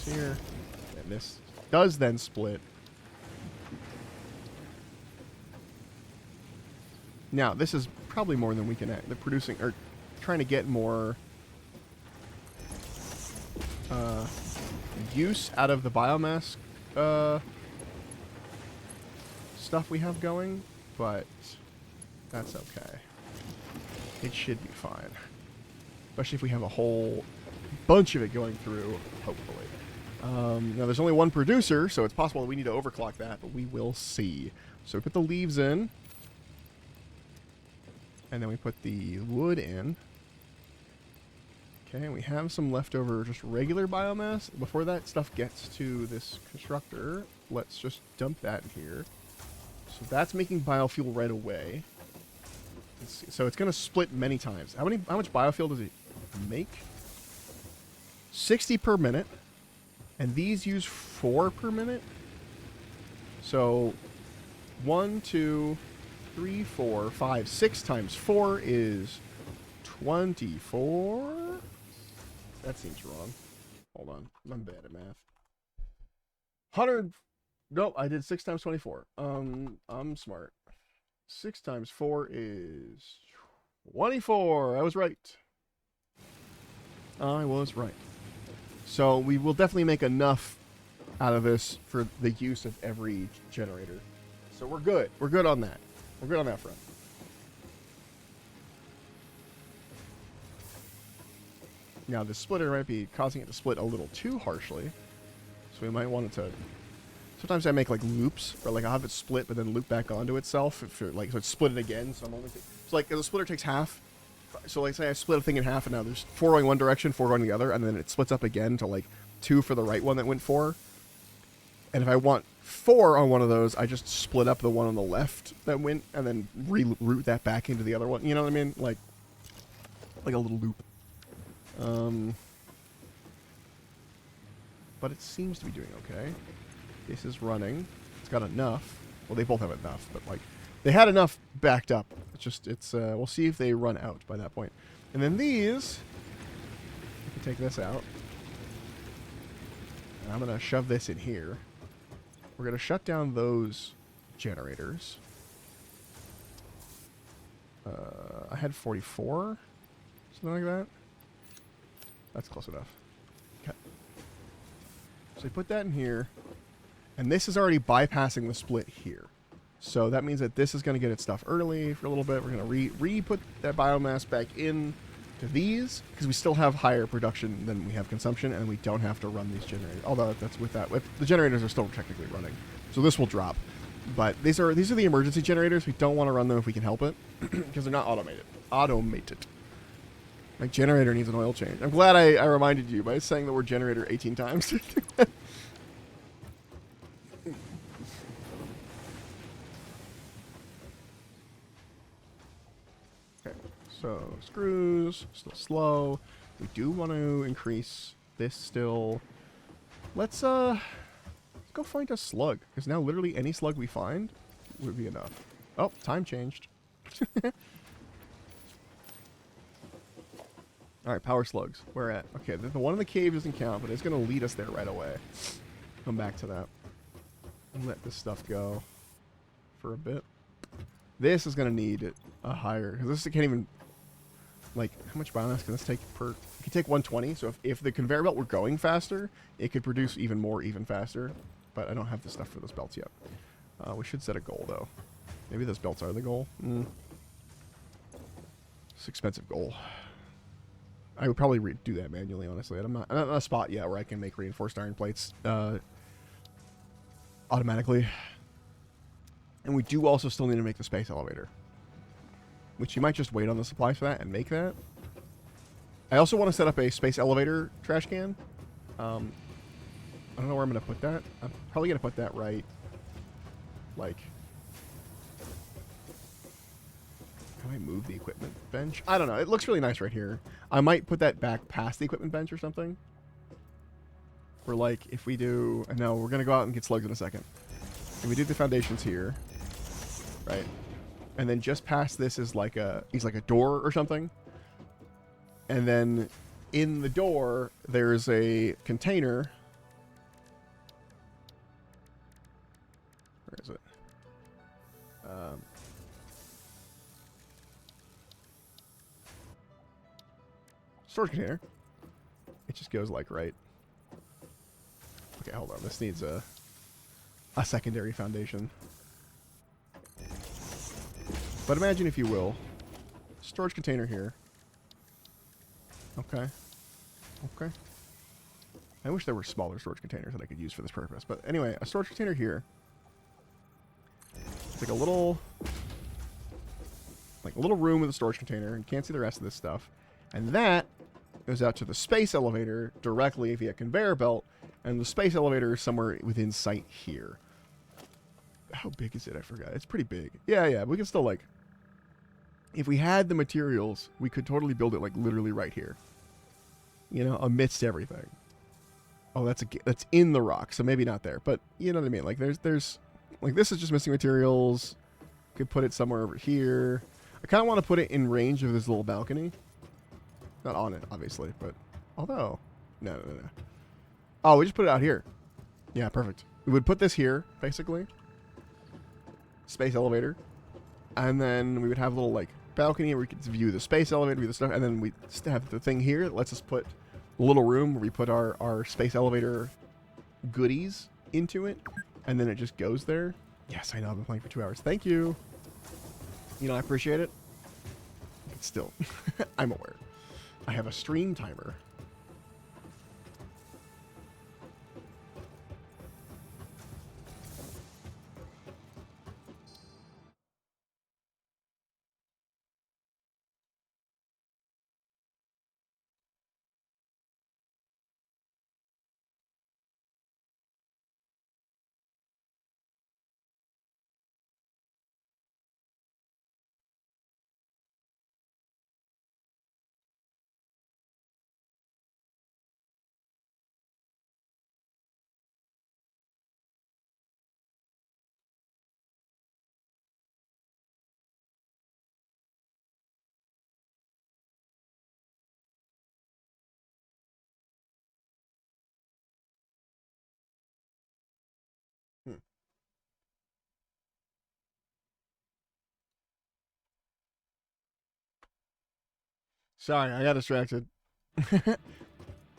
S2: Here. And this does then split. Now, this is probably more than we can... They're producing... or trying to get more... use out of the biomass stuff we have going, but that's okay. It should be fine. Especially if we have a whole bunch of it going through, hopefully. Now, there's only one producer, so it's possible that we need to overclock that, but we will see. So we put the leaves in, and then we put the wood in. Okay, we have some leftover just regular biomass. Before that stuff gets to this constructor, let's just dump that in here. So that's making biofuel right away. Let's see. So it's going to split many times. How much biofuel does it make? 60 per minute. And these use 4 per minute. So 1, 2, 3, 4, 5, 6 times 4 is 24. That seems wrong. Hold on. I'm bad at math. 100. Nope, I did 6 times 24. I'm smart. 6 times 4 is 24. I was right. I was right. So we will definitely make enough out of this for the use of every generator. So we're good. We're good on that. We're good on that front. Now, this splitter might be causing it to split a little too harshly. So we might want it to... Sometimes I make, like, loops, or, like, I'll have it split, but then loop back onto itself. If you're, like, so it's split it again, so I'm only... So, like, the splitter takes half. So, like, say I split a thing in half, and now there's 4 going one direction, 4 going the other, and then it splits up again to, like, 2 for the right one that went 4. And if I want 4 on one of those, I just split up the one on the left that went, and then reroute that back into the other one. You know what I mean? Like a little loop. But it seems to be doing okay. This is running. It's got enough. Well, they both have enough, but, like, they had enough backed up. It's just, we'll see if they run out by that point. And then these, I can take this out. And I'm going to shove this in here. We're going to shut down those generators. I had 44, something like that. That's close enough. Okay. So we put that in here. And this is already bypassing the split here. So that means that this is going to get its stuff early for a little bit. We're going to re-put that biomass back in to these, because we still have higher production than we have consumption, and we don't have to run these generators. Although that's with that, the generators are still technically running, so this will drop. But these are the emergency generators. We don't want to run them if we can help it, because they're not automated. My generator needs an oil change. I'm glad I reminded you by saying the word generator 18 times. So, screws, still slow. We do want to increase this still. Let's go find a slug, because now literally any slug we find would be enough. Oh, time changed. Alright, power slugs. Where at? Okay, the one in the cave doesn't count, but it's going to lead us there right away. Come back to that. And let this stuff go for a bit. This is going to need a higher, because this can't even... Like, how much biomass can this take per... It can take 120, so if the conveyor belt were going faster, it could produce even more, even faster. But I don't have the stuff for those belts yet. We should set a goal, though. Maybe those belts are the goal. It's an expensive goal. I would probably do that manually, honestly. I'm not in a spot yet where I can make reinforced iron plates automatically. And we do also still need to make the space elevator, which you might just wait on the supplies for that and make that. I also want to set up a space elevator trash can. I don't know where I'm going to put that. I'm probably going to put that right, like... Can I move the equipment bench? I don't know. It looks really nice right here. I might put that back past the equipment bench or something. Or, like, if we do... No, we're going to go out and get slugs in a second. If we do the foundations here, right? And then just past this is like a door or something. And then in the door, there's a container. Where is it? Storage container. It just goes like right. Okay, hold on. This needs a secondary foundation. But imagine, if you will, storage container here. Okay. Okay. I wish there were smaller storage containers that I could use for this purpose. But anyway, a storage container here. It's like a little room with a storage container, and you can't see the rest of this stuff. And that goes out to the space elevator directly via conveyor belt, and the space elevator is somewhere within sight here. How big is it? I forgot. It's pretty big. Yeah. We can still, like... If we had the materials, we could totally build it, like, literally right here. You know, amidst everything. Oh, that's in the rock, so maybe not there. But, you know what I mean? Like, there's... Like, this is just missing materials. Could put it somewhere over here. I kind of want to put it in range of this little balcony. Not on it, obviously, but... Although... No. Oh, we just put it out here. Yeah, perfect. We would put this here, basically. Space elevator. And then we would have a little, like, balcony where we could view the space elevator, view the stuff, and then we have the thing here that lets us put a little room where we put our space elevator goodies into it, and then it just goes there. Yes, I know, I've been playing for 2 hours. Thank you. You know, I appreciate it. But still, I'm aware. I have a stream timer. Hmm. Sorry, I got distracted.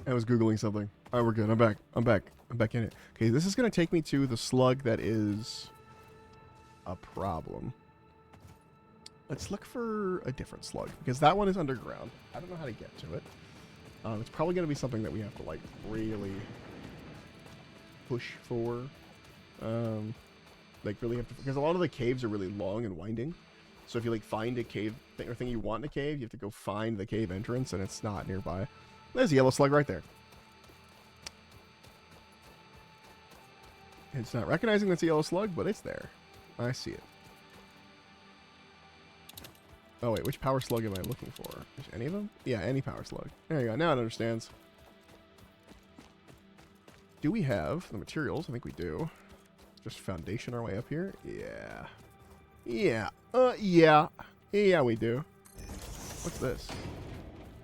S2: I was Googling something. All right, we're good. I'm back. I'm back. I'm back in it. Okay, this is going to take me to the slug that is a problem. Let's look for a different slug, because that one is underground. I don't know how to get to it. It's probably going to be something that we have to, like, really push for. Like, really have to... Because a lot of the caves are really long and winding. So if you, like, find a cave thing or thing you want in a cave, you have to go find the cave entrance, and it's not nearby. There's a yellow slug right there. It's not recognizing that's a yellow slug, but it's there. I see it. Oh, wait, which power slug am I looking for? Is any of them? Yeah, any power slug. There you go. Now it understands. Do we have the materials? I think we do. Just foundation our way up here? Yeah. Yeah. Yeah, we do. What's this?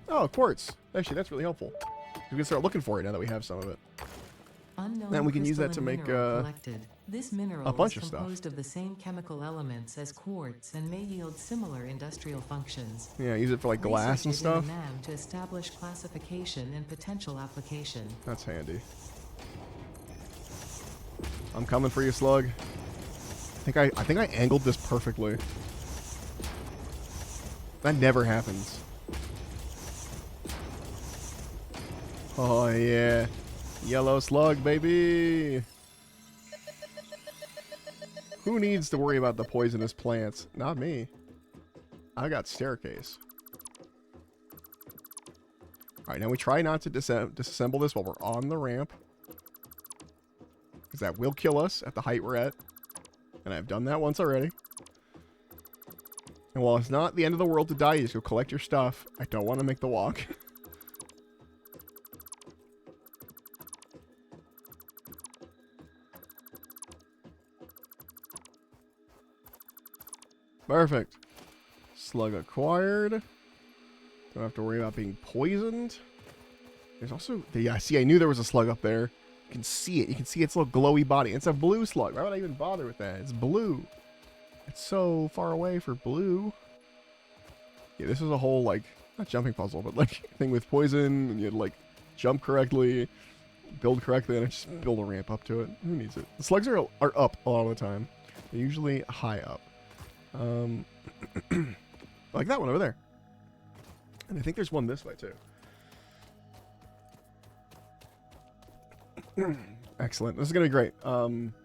S2: Oh, quartz. Actually, that's really helpful. We can start looking for it now that we have some of it.
S3: Unknown
S2: And we can use that to
S3: crystalline
S2: make
S3: mineral collected. This mineral
S2: a bunch
S3: is
S2: of stuff.
S3: composed of the same chemical elements as quartz and may yield similar industrial functions.
S2: Yeah, use it for like glass and
S3: Research it
S2: stuff.
S3: in the NAM to establish classification and potential application.
S2: That's handy. I'm coming for you, slug. I think I angled this perfectly. That never happens. Oh yeah. Yellow slug, baby. Who needs to worry about the poisonous plants? Not me. I got staircase. Alright, now we try not to disassemble this while we're on the ramp. Because that will kill us at the height we're at. And I've done that once already. And while it's not the end of the world to die, you just go collect your stuff. I don't want to make the walk. Perfect. Slug acquired. Don't have to worry about being poisoned. There's also... Yeah, see, I knew there was a slug up there. You can see it. You can see its little glowy body. It's a blue slug. Why would I even bother with that? It's blue. It's so far away for blue. Yeah, this is a whole, like... Not jumping puzzle, but, like, thing with poison. And you had to, like, jump correctly, build correctly, and I just build a ramp up to it. Who needs it? The slugs are up a lot of the time. They're usually high up. Like that one over there. And I think there's one this way too. Excellent. This is gonna be great.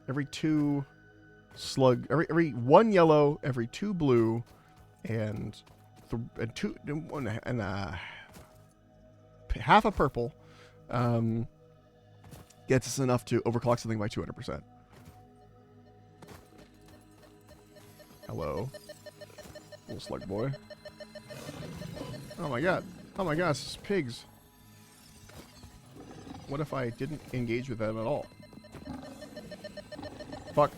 S2: Every two slug, every one yellow, every two blue, and half a purple, gets us enough to overclock something by 200%. Hello. Little slug boy. Oh my god. Oh my gosh, it's pigs. What if I didn't engage with them at all? Fuck.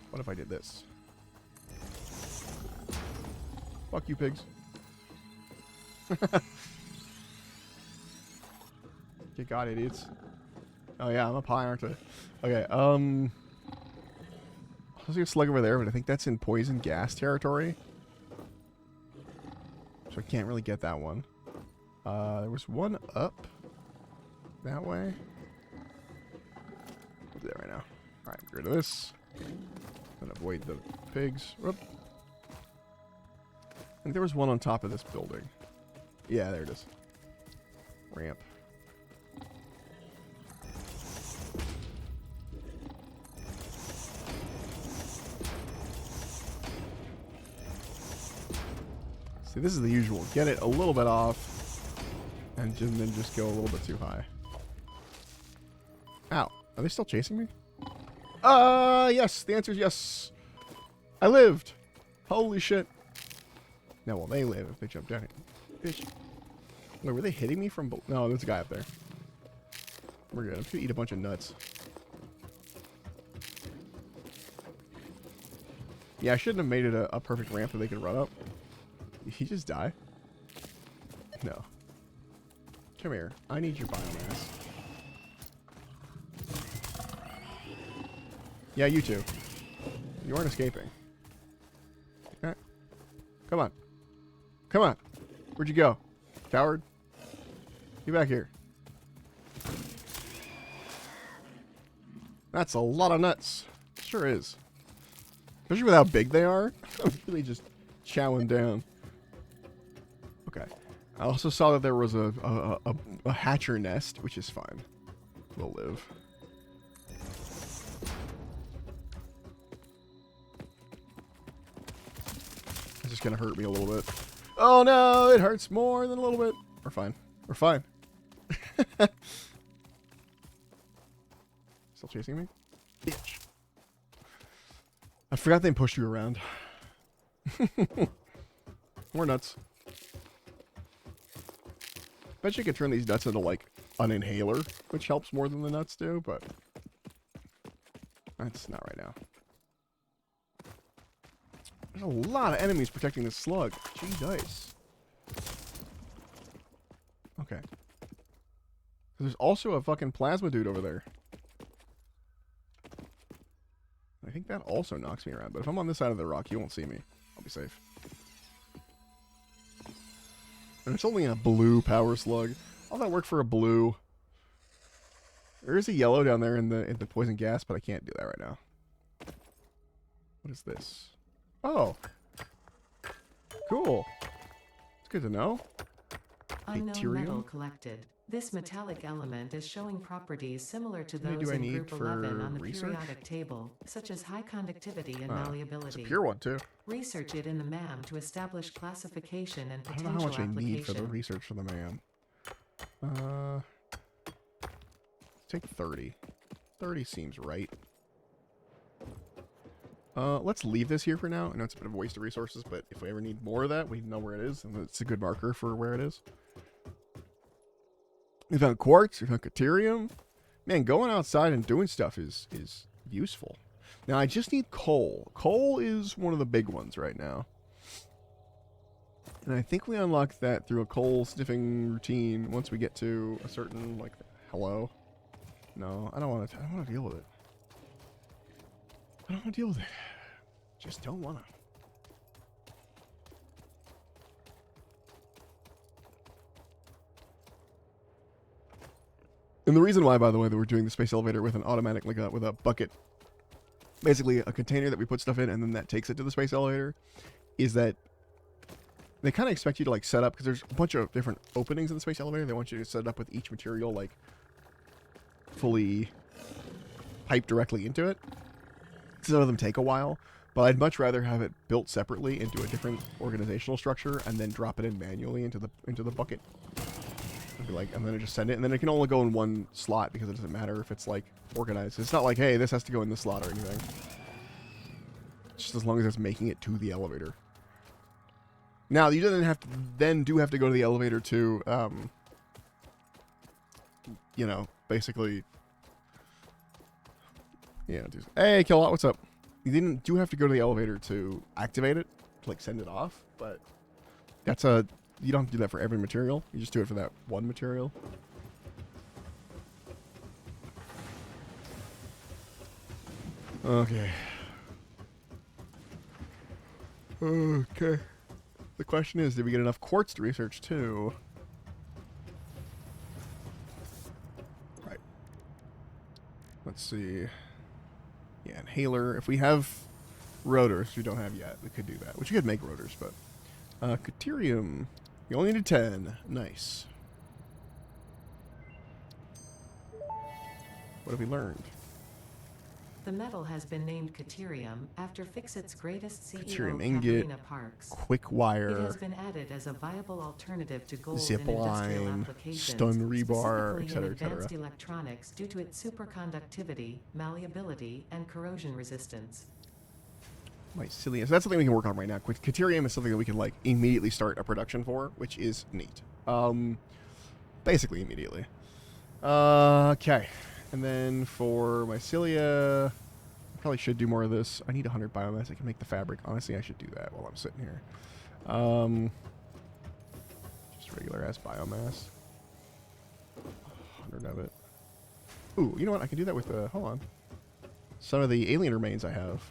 S2: What if I did this? Fuck you, pigs. You got idiots. Oh yeah, I'm up high, aren't I? Okay, I see a slug over there, but I think that's in poison gas territory. So I can't really get that one. There was one up that way. I'll do that right now. Alright, get rid of this. And avoid the pigs. Whoop. I think there was one on top of this building. Yeah, there it is. Ramp. See, this is the usual. Get it a little bit off, and then just go a little bit too high. Ow. Are they still chasing me? Yes. The answer is yes. I lived. Holy shit. Now, well, they live if they jump down here. Bitch. Wait, were they hitting me from below? No, there's a guy up there. We're good. I'm just gonna eat a bunch of nuts. Yeah, I shouldn't have made it a perfect ramp that they could run up. Did he just die? No. Come here. I need your biomass. Yeah, you too. You aren't escaping. Okay. Come on. Come on. Where'd you go? Coward? Get back here. That's a lot of nuts. Sure is. Especially with how big they are. I'm really just chowing down. Okay. I also saw that there was a hatcher nest, which is fine. We'll live. It's just gonna hurt me a little bit. Oh no, it hurts more than a little bit. We're fine. We're fine. Still chasing me? Bitch. I forgot they pushed you around. More nuts. Bet you could turn these nuts into, like, an inhaler, which helps more than the nuts do, but that's not right now. There's a lot of enemies protecting this slug. Gee dice. Okay. There's also a fucking plasma dude over there. I think that also knocks me around, but if I'm on this side of the rock, you won't see me. I'll be safe. And it's only a blue power slug. All that work for a blue. There is a yellow down there in the poison gas, but I can't do that right now. What is this? Oh. Cool. It's good to know.
S3: Unknown
S2: Deuterium?
S3: metal collected. This metallic element is showing properties similar to
S2: How many
S3: those
S2: do I
S3: in
S2: need
S3: Group 11
S2: for
S3: on the
S2: research?
S3: periodic table, such as high conductivity and
S2: It's a
S3: malleability.
S2: pure one, too.
S3: Research it in the MAM to establish classification and
S2: I don't know
S3: potential
S2: how much I need for the
S3: application.
S2: research for the man. Take 30. 30 seems right. Let's leave this here for now. I know it's a bit of a waste of resources, but if we ever need more of that, we know where it is, and it's a good marker for where it is. We found quartz, we found deuterium. Man, going outside and doing stuff is useful. Now, I just need coal. Coal is one of the big ones right now. And I think we unlocked that through a coal sniffing routine once we get to a certain, like, hello? No, I don't want to deal with it. I don't want to deal with it. Just don't want to. And the reason why, by the way, that we're doing the space elevator with an automatic, like with a bucket, basically a container that we put stuff in and then that takes it to the space elevator, is that they kind of expect you to, like, set up, because there's a bunch of different openings in the space elevator. They want you to set it up with each material, like, fully piped directly into it. Some of them take a while, but I'd much rather have it built separately into a different organizational structure and then drop it in manually into the bucket. I'd be like, and then I just send it, and then it can only go in one slot because it doesn't matter if it's, like, organized. It's not like, hey, this has to go in this slot or anything. Just as long as it's making it to the elevator. Now, you do have to go to the elevator to, you know, basically, yeah. Hey, Killawatt, what's up? You do have to go to the elevator to activate it, to, like, send it off, but that's you don't have to do that for every material. You just do it for that one material. Okay. Okay. The question is, did we get enough quartz to research too? Right. Let's see. Yeah, inhaler. If we have rotors, we don't have yet, we could do that. Which you could make rotors, but Caterium. You only need 10. Nice. What have we learned?
S3: The metal has been named Caterium after Fixit's greatest CEO,
S2: Caterium ingot,
S3: Katharina Parks.
S2: quick
S3: It has
S2: wire,
S3: been added as a viable alternative to gold
S2: zip
S3: in industrial
S2: line,
S3: applications,
S2: stun rebar,
S3: specifically in
S2: etc., etc.
S3: advanced electronics due to its superconductivity, malleability, and corrosion resistance.
S2: Mycelium. So that's something we can work on right now. Caterium is something that we can like immediately start a production for, which is neat. Basically immediately. Okay. And then for mycelia, I probably should do more of this. I need 100 biomass. I can make the fabric. Honestly, I should do that while I'm sitting here. Just regular ass biomass. 100 of it. Ooh, you know what? I can do that with hold on. Some of the alien remains I have.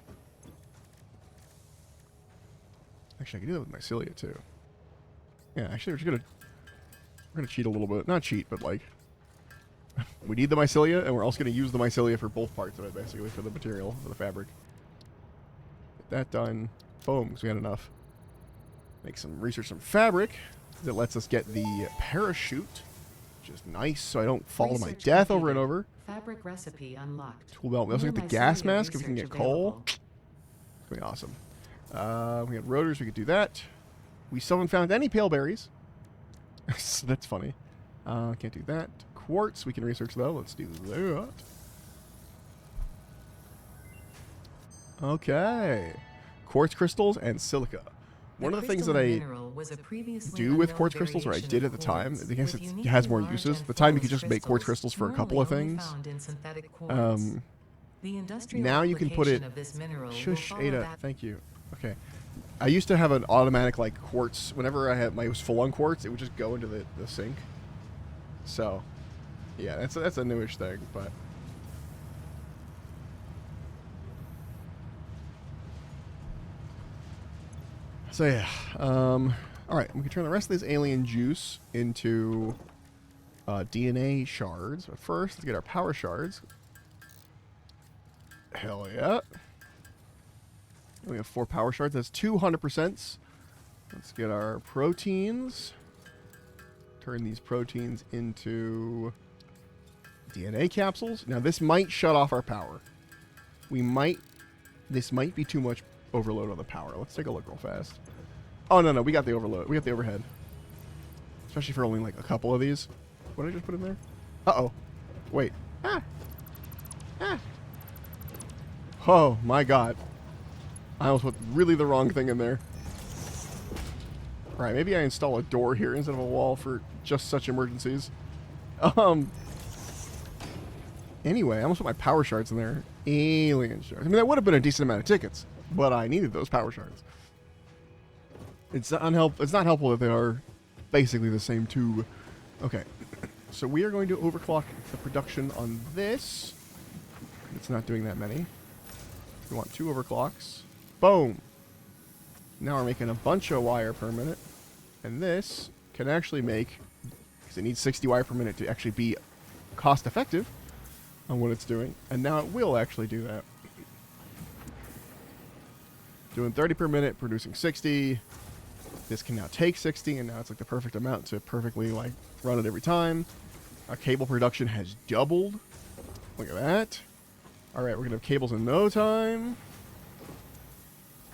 S2: Actually, I can do that with mycelia too. Yeah, actually, we're gonna cheat a little bit. Not cheat, but like we need the mycelia, and we're also gonna use the mycelia for both parts of it, basically, for the material, for the fabric. Get that done. Boom, so we got enough. Make some research, some fabric that lets us get the parachute, which is nice, so I don't fall to my
S3: Research
S2: death
S3: completed.
S2: over and over.
S3: Fabric recipe unlocked.
S2: Tool belt. We also
S3: New
S2: get the gas
S3: mycelia
S2: mask if we can
S3: research
S2: get coal.
S3: available.
S2: It's gonna be awesome. We got rotors. We could do that. We still haven't found any pale berries. So that's funny. Can't do that. Quartz. We can research though. Let's do that. Okay. Quartz crystals and silica. One of the things that I do with quartz crystals, or I did at the time, I guess it has more uses. At the time, you could just make quartz crystals for a couple of things. Now you can put it. Shush, Ada. Thank you. Okay. I used to have an automatic like quartz. Whenever I had my it was full on quartz, it would just go into the sink. So, yeah, that's a newish thing, but. So yeah, all right. We can turn the rest of this alien juice into DNA shards. But first, let's get our power shards. Hell yeah! We have 4 power shards. That's 200%. Let's get our proteins. Turn these proteins into DNA capsules. Now this might shut off our power. This might be too much overload on the power. Let's take a look real fast. Oh, no, we got the overload. We got the overhead. Especially for only like a couple of these. What did I just put in there? Uh-oh. Wait. Ah. Oh, my God. I almost put really the wrong thing in there. Alright, maybe I install a door here instead of a wall for just such emergencies. Anyway, I almost put my power shards in there. Alien shards. I mean, that would have been a decent amount of tickets, but I needed those power shards. It's not helpful that they are basically the same tube. Okay, so we are going to overclock the production on this. It's not doing that many. We want 2 overclocks. Boom! Now we're making a bunch of wire per minute. And this can actually make, because it needs 60 wire per minute to actually be cost effective on what it's doing. And now it will actually do that. Doing 30 per minute, producing 60. This can now take 60, and now it's like the perfect amount to perfectly like run it every time. Our cable production has doubled. Look at that. Alright, we're going to have cables in no time.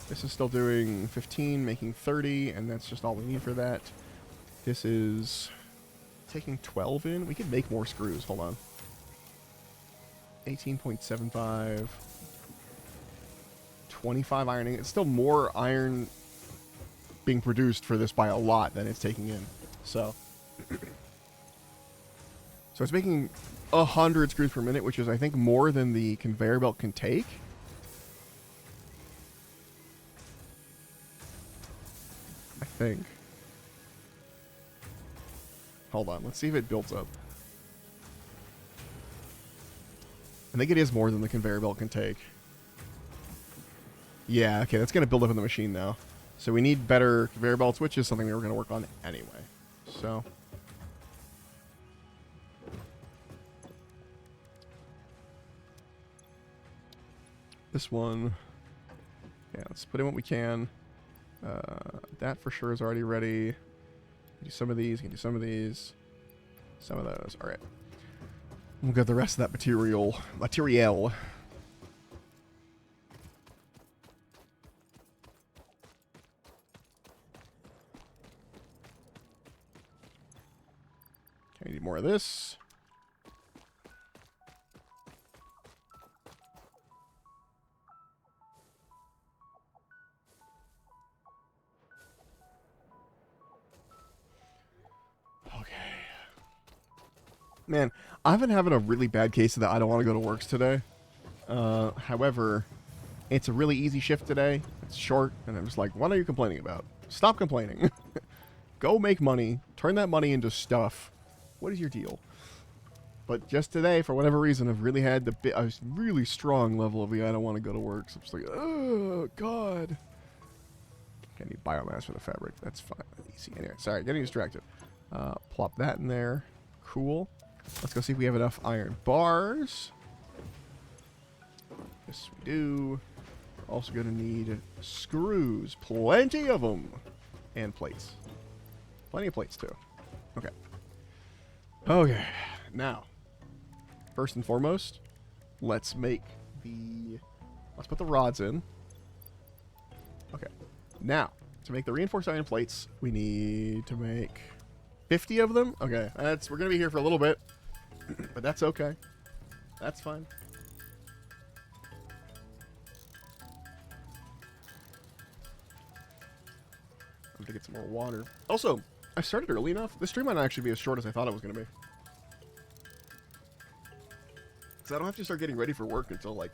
S2: This is still doing 15, making 30, and that's just all we need for that. This is taking 12 in. We could make more screws. Hold on. 18.75. 25 ironing. It's still more iron being produced for this by a lot than it's taking in. So it's making 100 screws per minute, which is, I think, more than the conveyor belt can take. I think. Hold on. Let's see if it builds up. I think it is more than the conveyor belt can take. Yeah, okay. That's going to build up in the machine now. So we need better conveyor belts, which is something we were going to work on anyway. So. This one. Yeah, let's put in what we can. That for sure is already ready. Do some of these. Can do some of these. Some of those. All right. We'll get the rest of that material. Material. Okay, I need more of this. Okay. Man, I've been having a really bad case of that I don't want to go to works today. However, it's a really easy shift today. It's short, and I'm just like, what are you complaining about? Stop complaining. Go make money. Turn that money into stuff. What is your deal? But just today, for whatever reason, I've really had a really strong level of the I don't want to go to work. So I'm just like, oh, God. I need biomass for the fabric. That's fine. Easy. Anyway, sorry, getting distracted. Plop that in there. Cool. Let's go see if we have enough iron bars. Yes, we do. Also going to need screws. Plenty of them. And plates. Plenty of plates, too. Okay. Okay. Now, first and foremost, let's put the rods in. Okay. Now, to make the reinforced iron plates, we need to make 50 of them. Okay. We're going to be here for a little bit, but that's okay. That's fine. I'm going to get some more water. Also, I started early enough. This stream might not actually be as short as I thought it was going to be. Because I don't have to start getting ready for work until, like,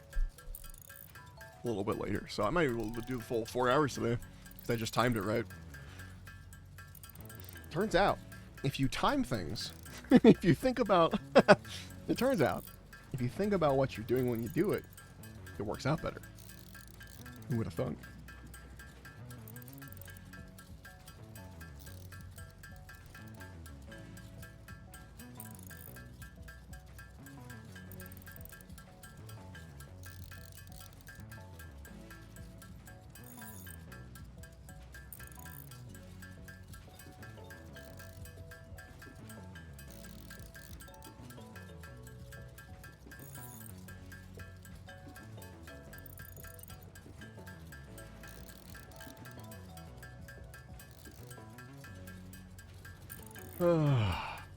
S2: a little bit later. So I might be able to do the full 4 hours today. Because I just timed it right. Turns out, if you time things, if you think about... it turns out, if you think about what you're doing when you do it, it works out better. Who would have thunk?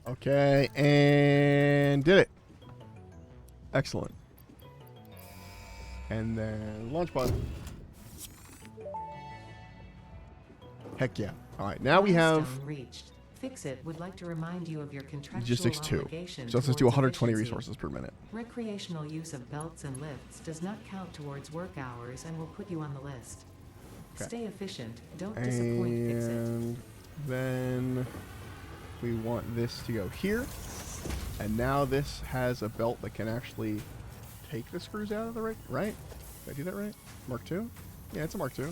S2: Okay, and did it. Excellent. And then launch pod. Heck yeah. All right, now we have
S3: Milestone reached. Fixit would like to remind you of your contractual
S2: logistics 2.
S3: obligation
S2: So let's just do
S3: towards
S2: 120
S3: efficiency.
S2: resources per minute.
S3: Recreational use of belts and lifts does not count towards work hours and will put you on the list.
S2: Okay.
S3: Stay efficient. Don't disappoint Fixit.
S2: And then we want this to go here. And now this has a belt that can actually take the screws out of the right? Did I do that right? Mark II? Yeah, it's a Mark II.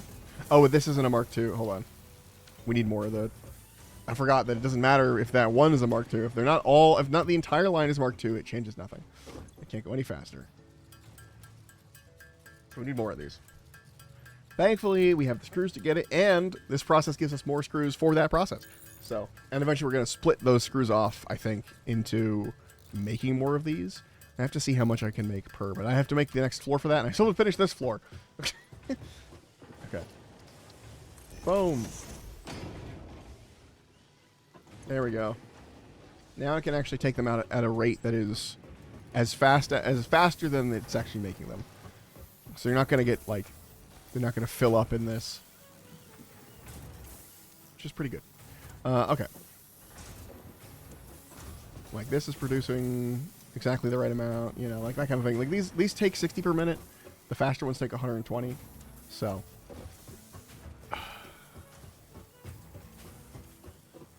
S2: Oh, this isn't a Mark II. Hold on. We need more of that. I forgot that it doesn't matter if that one is a Mark II. If not the entire line is Mark II, it changes nothing. It can't go any faster. So we need more of these. Thankfully, we have the screws to get it, and this process gives us more screws for that process. So, and eventually we're going to split those screws off, I think, into making more of these. I have to see how much I can make per, but I have to make the next floor for that, and I still have to finish this floor. Okay. Boom. There we go. Now I can actually take them out at a rate that is faster than it's actually making them. So you're not going to get, like, they're not going to fill up in this. Which is pretty good. Okay. Like, this is producing exactly the right amount, you know, like that kind of thing. Like, these take 60 per minute. The faster ones take 120. So.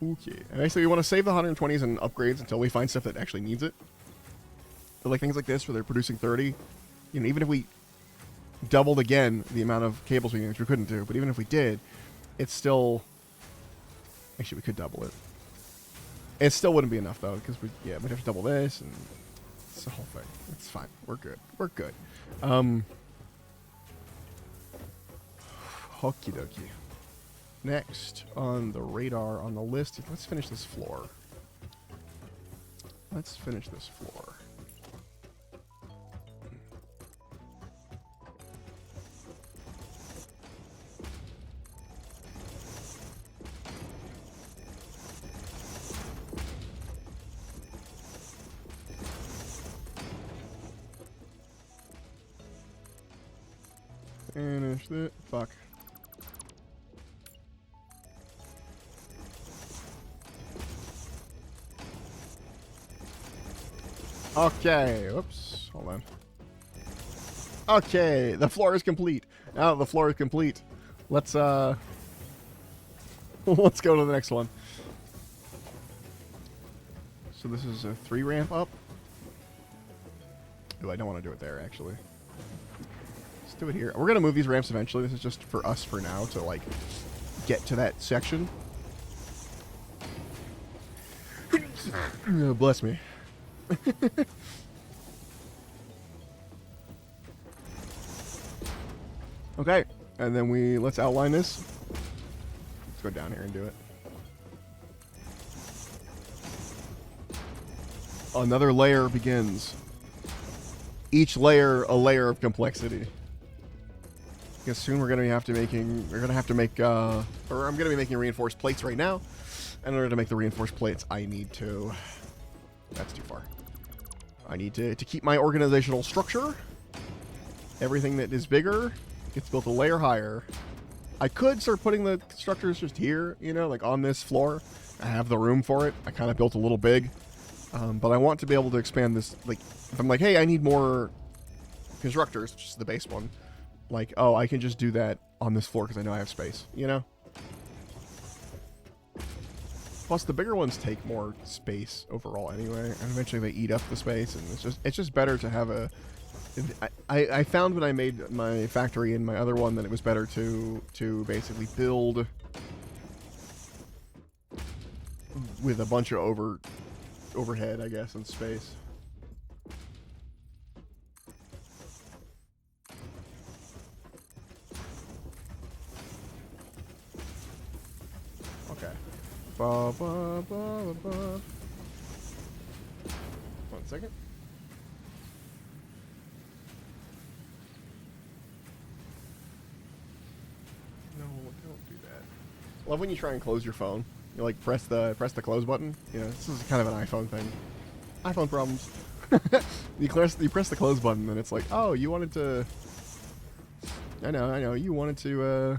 S2: Okay. And basically, we want to save the 120s and upgrades until we find stuff that actually needs it. But like things like this, where they're producing 30, you know, even if we doubled again the amount of cables we need, which we couldn't do, but even if we did, it's still... Actually, we could double it. It still wouldn't be enough, though, because we'd have to double this, and it's the whole thing. It's fine. We're good. We're good. Okie dokie. next on the radar, on the list, let's finish this floor. Let's finish this floor. Finish that. Fuck. Okay. Whoops. Hold on. Okay. The floor is complete. Now that the floor is complete, let's let's go to the next one. So this is a 3 ramp up. Oh, I don't want to do it there actually. Let's do it here. We're gonna move these ramps eventually. This is just for us for now to like get to that section. Oh, bless me. Okay, and then let's outline this. Let's go down here and do it. Another layer begins. Each layer a layer of complexity. Because soon we're gonna have to make, I'm gonna be making reinforced plates right now. And in order to make the reinforced plates, I need to, that's too far. I need to keep my organizational structure. Everything that is bigger gets built a layer higher. I could start putting the structures just here, you know, like on this floor. I have the room for it. I kind of built a little big. But I want to be able to expand this, like, if I'm like, hey, I need more constructors, which is the base one. Like, oh, I can just do that on this floor because I know I have space, you know? Plus, the bigger ones take more space overall anyway, and eventually they eat up the space, and it's just better to have a... I found when I made my factory in my other one that it was better to basically build with a bunch of overhead, I guess, and space. Okay. Ba, ba, ba, ba. 1 second. No, don't do that. Love when you try and close your phone. You like press the close button. You know, this is kind of an iPhone thing. iPhone problems. you press the close button, and it's like, oh, you wanted to. I know. You wanted to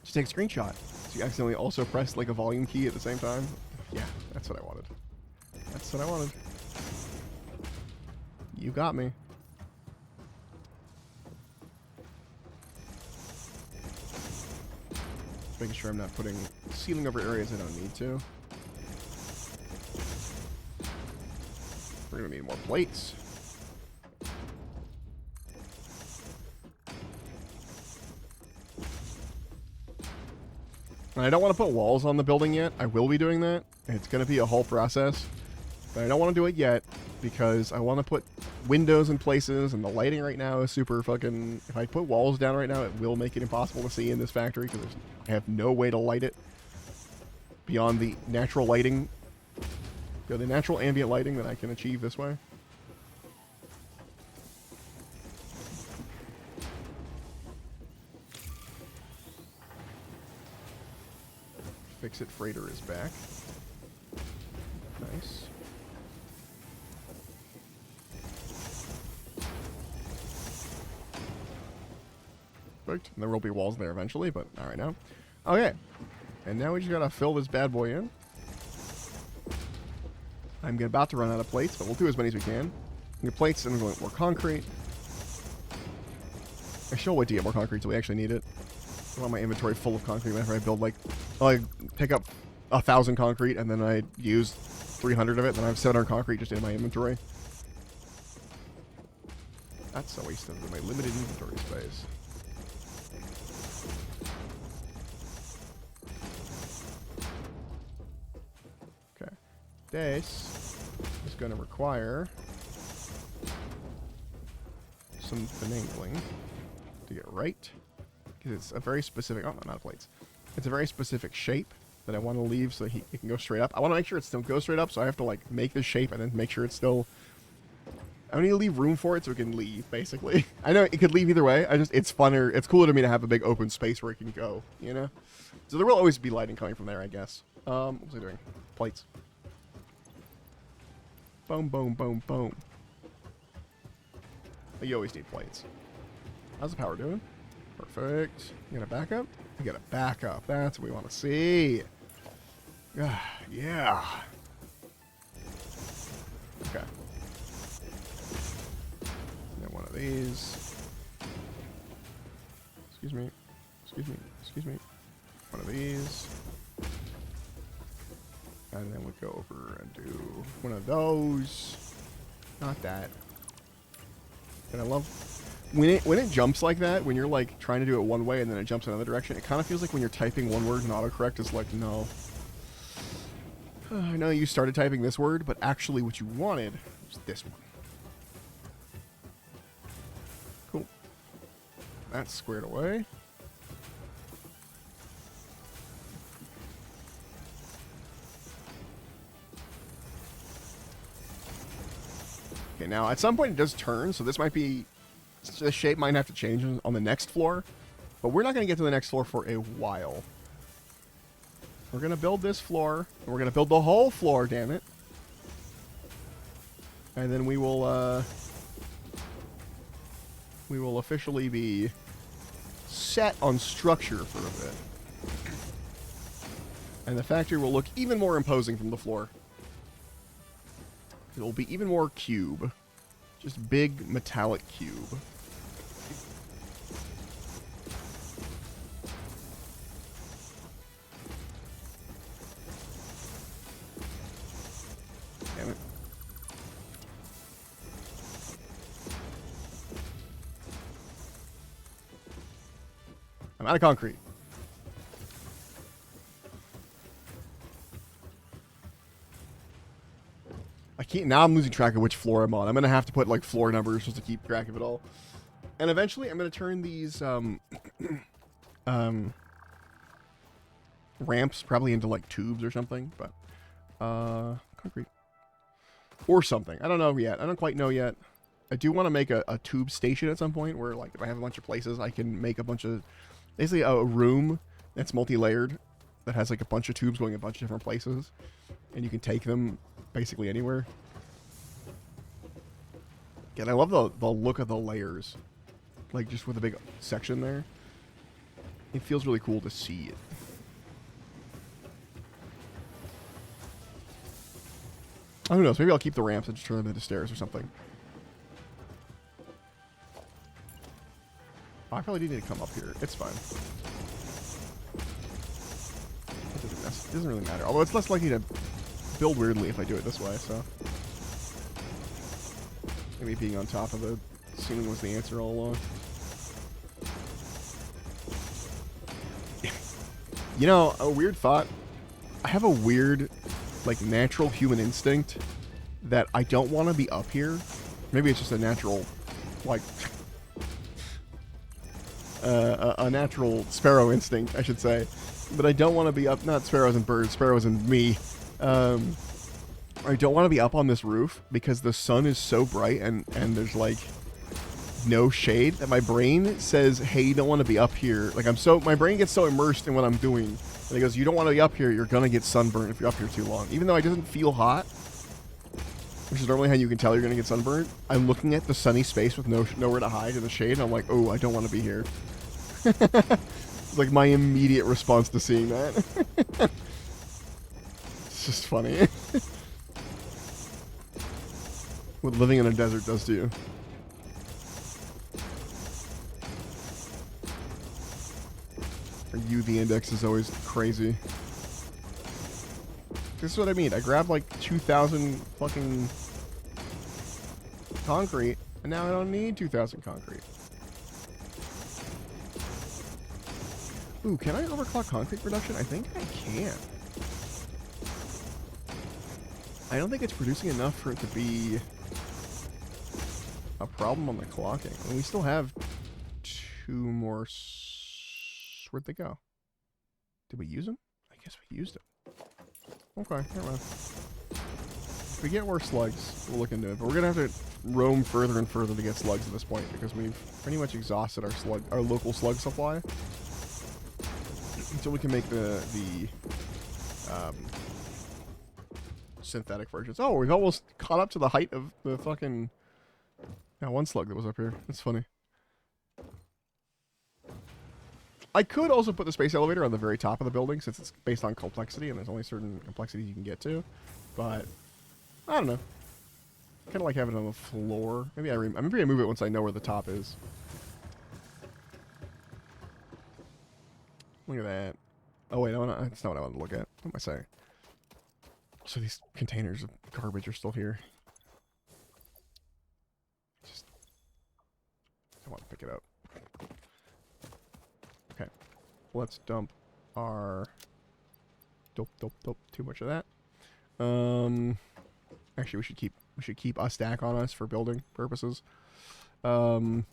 S2: just take a screenshot. So you accidentally also pressed like a volume key at the same time. Yeah, that's what I wanted. That's what I wanted. You got me. Making sure I'm not putting ceiling over areas I don't need to. We're gonna need more plates. And I don't want to put walls on the building yet. I will be doing that. It's gonna be a whole process. But I don't want to do it yet because I want to put windows in places, and the lighting right now is super fucking... If I put walls down right now, it will make it impossible to see in this factory because I have no way to light it beyond the natural lighting, the natural ambient lighting that I can achieve this way. Fix-It Freighter is back. Nice. Perfect. And there will be walls there eventually, but not right now. Okay. And now we just gotta fill this bad boy in. I'm about to run out of plates, but we'll do as many as we can. Get plates, and we're going more concrete. I should wait to get more concrete until we actually need it. I want my inventory full of concrete whenever I build, like, I pick up 1,000 concrete, and then I use 300 of it, then I have 700 concrete just in my inventory. That's a waste of my limited inventory space. Okay. This is going to require some finagling to get right. Because it's a very specific... Oh, not plates. It's a very specific shape that I want to leave so it can go straight up. I want to make sure it still goes straight up, so I have to like make this shape and then make sure it's still... I need to leave room for it so it can leave, basically. I know it could leave either way. It's funner. It's cooler to me to have a big open space where it can go, you know? So there will always be lighting coming from there, I guess. What was I doing? Plates. Boom, boom, boom, boom. Oh, you always need plates. How's the power doing? Perfect. You got a backup? You got a backup. That's what we want to see. Yeah. Okay. And one of these. Excuse me. Excuse me. Excuse me. One of these. And then we go over and do one of those. Not that. And I love when it jumps like that, when you're like trying to do it one way and then it jumps another direction, it kind of feels like when you're typing one word and autocorrect is like, no. I know you started typing this word, but actually what you wanted was this one. Cool. That's squared away. Okay, now at some point it does turn, so this might be... the shape might have to change on the next floor, but we're not going to get to the next floor for a while. We're going to build this floor, and we're going to build the whole floor, damn it. And then we will officially be set on structure for a bit. And the factory will look even more imposing from the floor. It will be even more cube. Just big metallic cube. Damn it. I'm out of concrete. Now I'm losing track of which floor I'm on. I'm going to have to put like floor numbers just to keep track of it all. And eventually I'm going to turn these ramps probably into like tubes or something, but concrete or something. I don't know yet. I don't quite know yet. I do want to make a tube station at some point where like if I have a bunch of places I can make a bunch of basically a room that's multi-layered that has like a bunch of tubes going a bunch of different places and you can take them basically anywhere. And I love the look of the layers. Like, just with a big section there. It feels really cool to see it. Who knows? Maybe I'll keep the ramps and just turn them into stairs or something. Oh, I probably do need to come up here. It's fine. It doesn't really matter. Although it's less likely to build weirdly if I do it this way, so... maybe being on top of the ceiling was the answer all along. You know, a weird thought. I have a weird, like, natural human instinct that I don't want to be up here. Maybe it's just a natural, like, a natural sparrow instinct, I should say. But I don't want to be up, not sparrows and birds, sparrows and me. I don't want to be up on this roof because the sun is so bright and there's like no shade that my brain says, hey, you don't want to be up here. Like my brain gets so immersed in what I'm doing. And it goes, you don't want to be up here. You're going to get sunburned if you're up here too long. Even though it doesn't feel hot, which is normally how you can tell you're going to get sunburned. I'm looking at the sunny space with nowhere to hide in the shade. And I'm like, oh, I don't want to be here. It's like my immediate response to seeing that. It's just funny. What living in a desert does to you. For you, the index is always crazy. This is what I mean. I grabbed like 2,000 fucking concrete, and now I don't need 2,000 concrete. Ooh, can I overclock concrete production? I think I can. I don't think it's producing enough for it to be a problem on the clocking. And we still have 2 more... Where'd they go? Did we use them? I guess we used them. Okay, never mind. If we get more slugs, we'll look into it. But we're gonna have to roam further and further to get slugs at this point because we've pretty much exhausted our local slug supply. Until we can make the synthetic versions. Oh, we've almost caught up to the height of the fucking one slug that was up here. That's funny. I could also put the space elevator on the very top of the building since it's based on complexity and there's only certain complexities you can get to. But I don't know. Kind of like having it on the floor. Maybe maybe I move it once I know where the top is. Look at that. Oh wait, no, that's not what I wanted to look at. What am I saying? So these containers of garbage are still here. I want to pick it up. Okay. Let's dump our dope. Too much of that. Actually we should keep a stack on us for building purposes. Okay.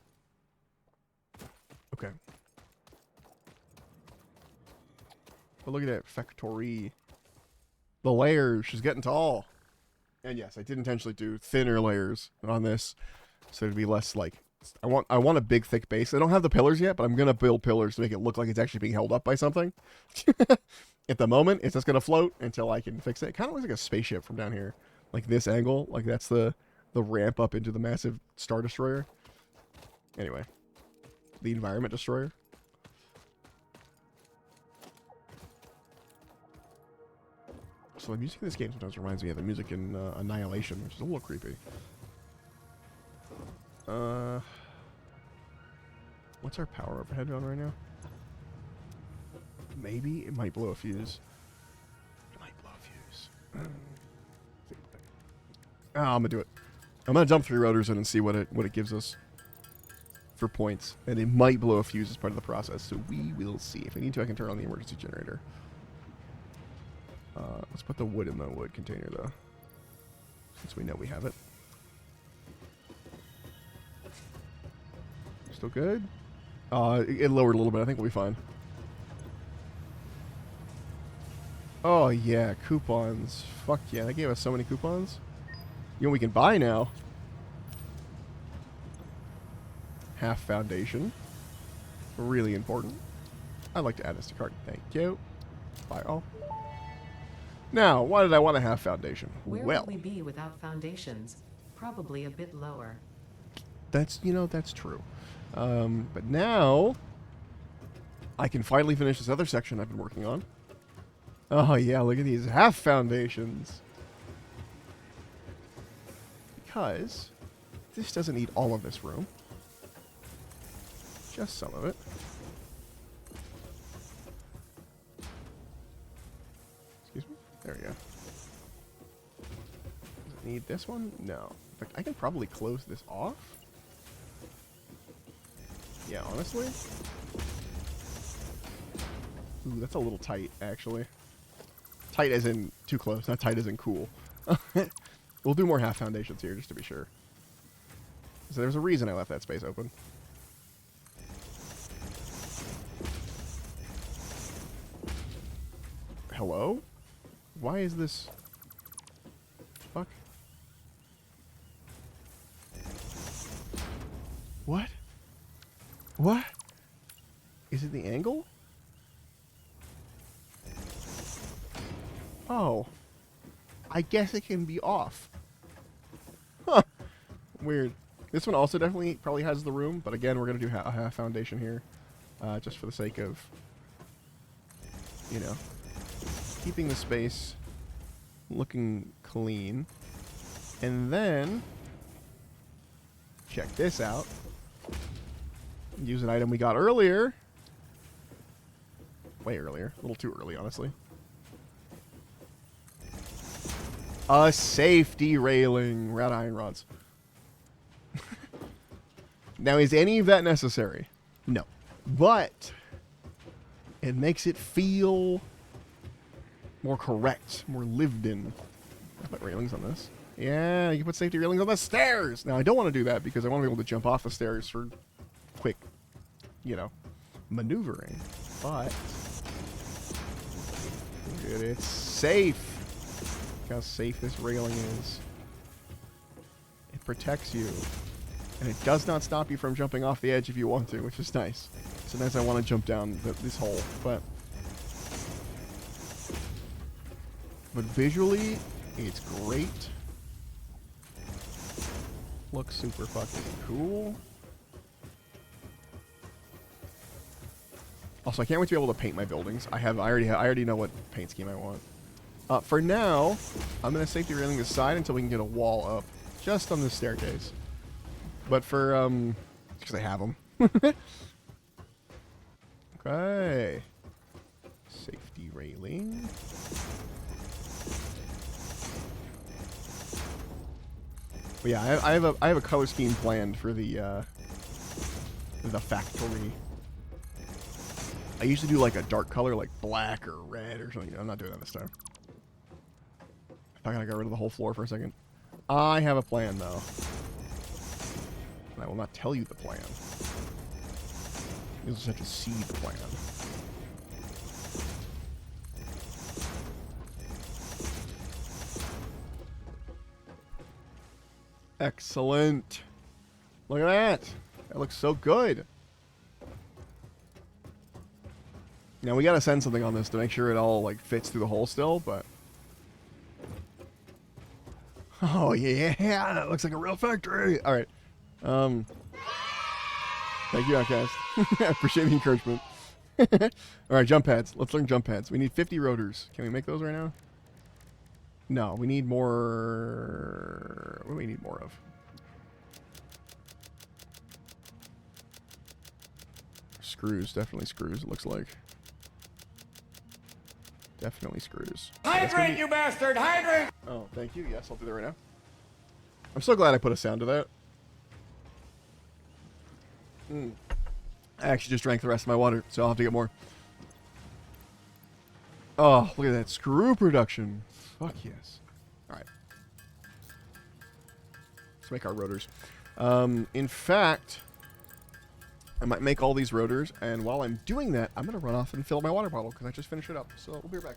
S2: But look at that factory. The layers, she's getting tall. And yes, I did intentionally do thinner layers on this, so it'd be less like. I want a big thick base. I don't have the pillars yet, but I'm gonna build pillars to make it look like it's actually being held up by something. At the moment, it's just gonna float until I can fix it. It kind of looks like a spaceship from down here, like this angle. Like that's the ramp up into the massive Star Destroyer. Anyway, the Environment Destroyer. So the music in this game sometimes reminds me of the music in Annihilation, which is a little creepy. What's our power overhead on right now? Maybe it might blow a fuse. It might blow a fuse. Oh, I'm gonna do it. I'm gonna dump 3 rotors in and see what it gives us for points, and it might blow a fuse as part of the process. So we will see. If I need to, I can turn on the emergency generator. Let's put the wood in the wood container, though, since we know we have it. Still good? It lowered a little bit. I think we'll be fine. Oh, yeah. Coupons. Fuck yeah. They gave us so many coupons. You know what we can buy now? Half foundation. Really important. I'd like to add this to cart. Thank you. Buy all. Now, why did I want to have foundation?
S3: Where
S2: Well,
S3: would we be without foundations? Probably a bit lower.
S2: that's true. But now I can finally finish this other section I've been working on. Oh yeah, look at these half foundations. Because this doesn't need all of this room. Just some of it. Excuse me? There we go. Does it need this one? No. In fact, I can probably close this off. Yeah, honestly. Ooh, that's a little tight, actually. Tight as in too close, not tight as in cool. We'll do more half foundations here, just to be sure. So there's a reason I left that space open. Hello? Why is this... Fuck? What? What? Is it the angle? Oh. I guess it can be off. Huh. Weird. This one also definitely probably has the room, but again, we're going to do a half foundation here. Just for the sake of, you know, keeping the space looking clean. And then, check this out. Use an item we got earlier. Way earlier. A little too early, honestly. A safety railing. Wrought iron rods. Now, is any of that necessary? No. But it makes it feel more correct, more lived in. I put railings on this. Yeah, you can put safety railings on the stairs. Now, I don't want to do that because I want to be able to jump off the stairs for quick, you know, maneuvering. But dude. It's safe. Look how safe this railing is. It protects you. And it does not stop you from jumping off the edge if you want to, which is nice. Sometimes I want to jump down this hole, but visually, it's great. Looks super fucking cool. Also, I can't wait to be able to paint my buildings. I already know what paint scheme I want. For now, I'm gonna safety railing this side until we can get a wall up, just on this staircase. But for because I have them. Okay. Safety railing. But yeah, I have a color scheme planned for the factory. I usually do like a dark color, like black or red or something. I'm not doing that this time. I gotta get rid of the whole floor for a second. I have a plan though. And I will not tell you the plan. You'll just have to see the plan. Excellent. Look at that. That looks so good. Now we gotta send something on this to make sure it all like fits through the hole still, but oh yeah, that looks like a real factory. All right. Thank you, Outcast. I appreciate the encouragement. All right, jump pads. Let's learn jump pads. We need 50 rotors. Can we make those right now? No, we need more. What do we need more of? Screws, definitely screws. It looks like. Definitely screws.
S5: Hydrate, you bastard! Hydrate!
S2: Oh, thank you. Yes, I'll do that right now. I'm so glad I put a sound to that. I actually just drank the rest of my water, so I'll have to get more. Oh, look at that screw production. Fuck yes. Alright. Let's make our rotors. In fact, I might make all these rotors, and while I'm doing that, I'm going to run off and fill up my water bottle, because I just finished it up. So we'll be right back.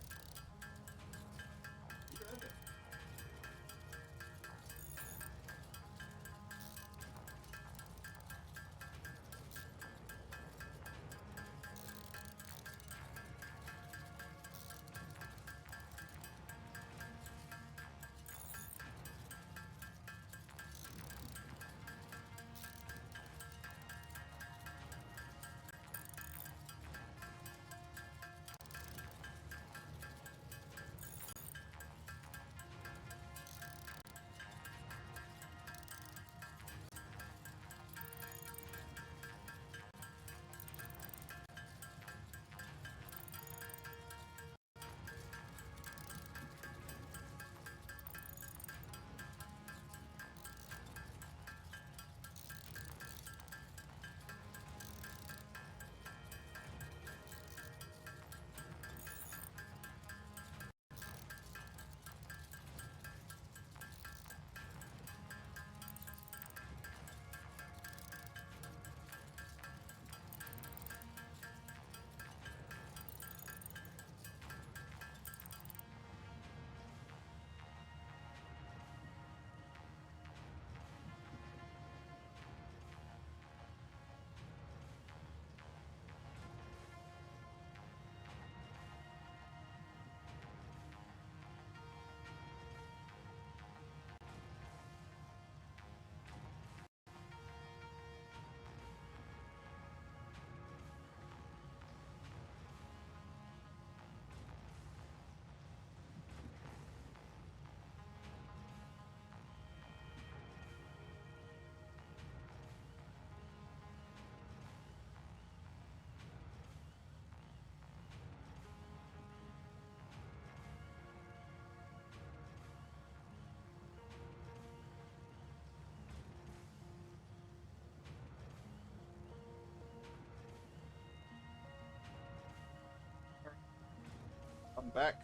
S2: I'm back.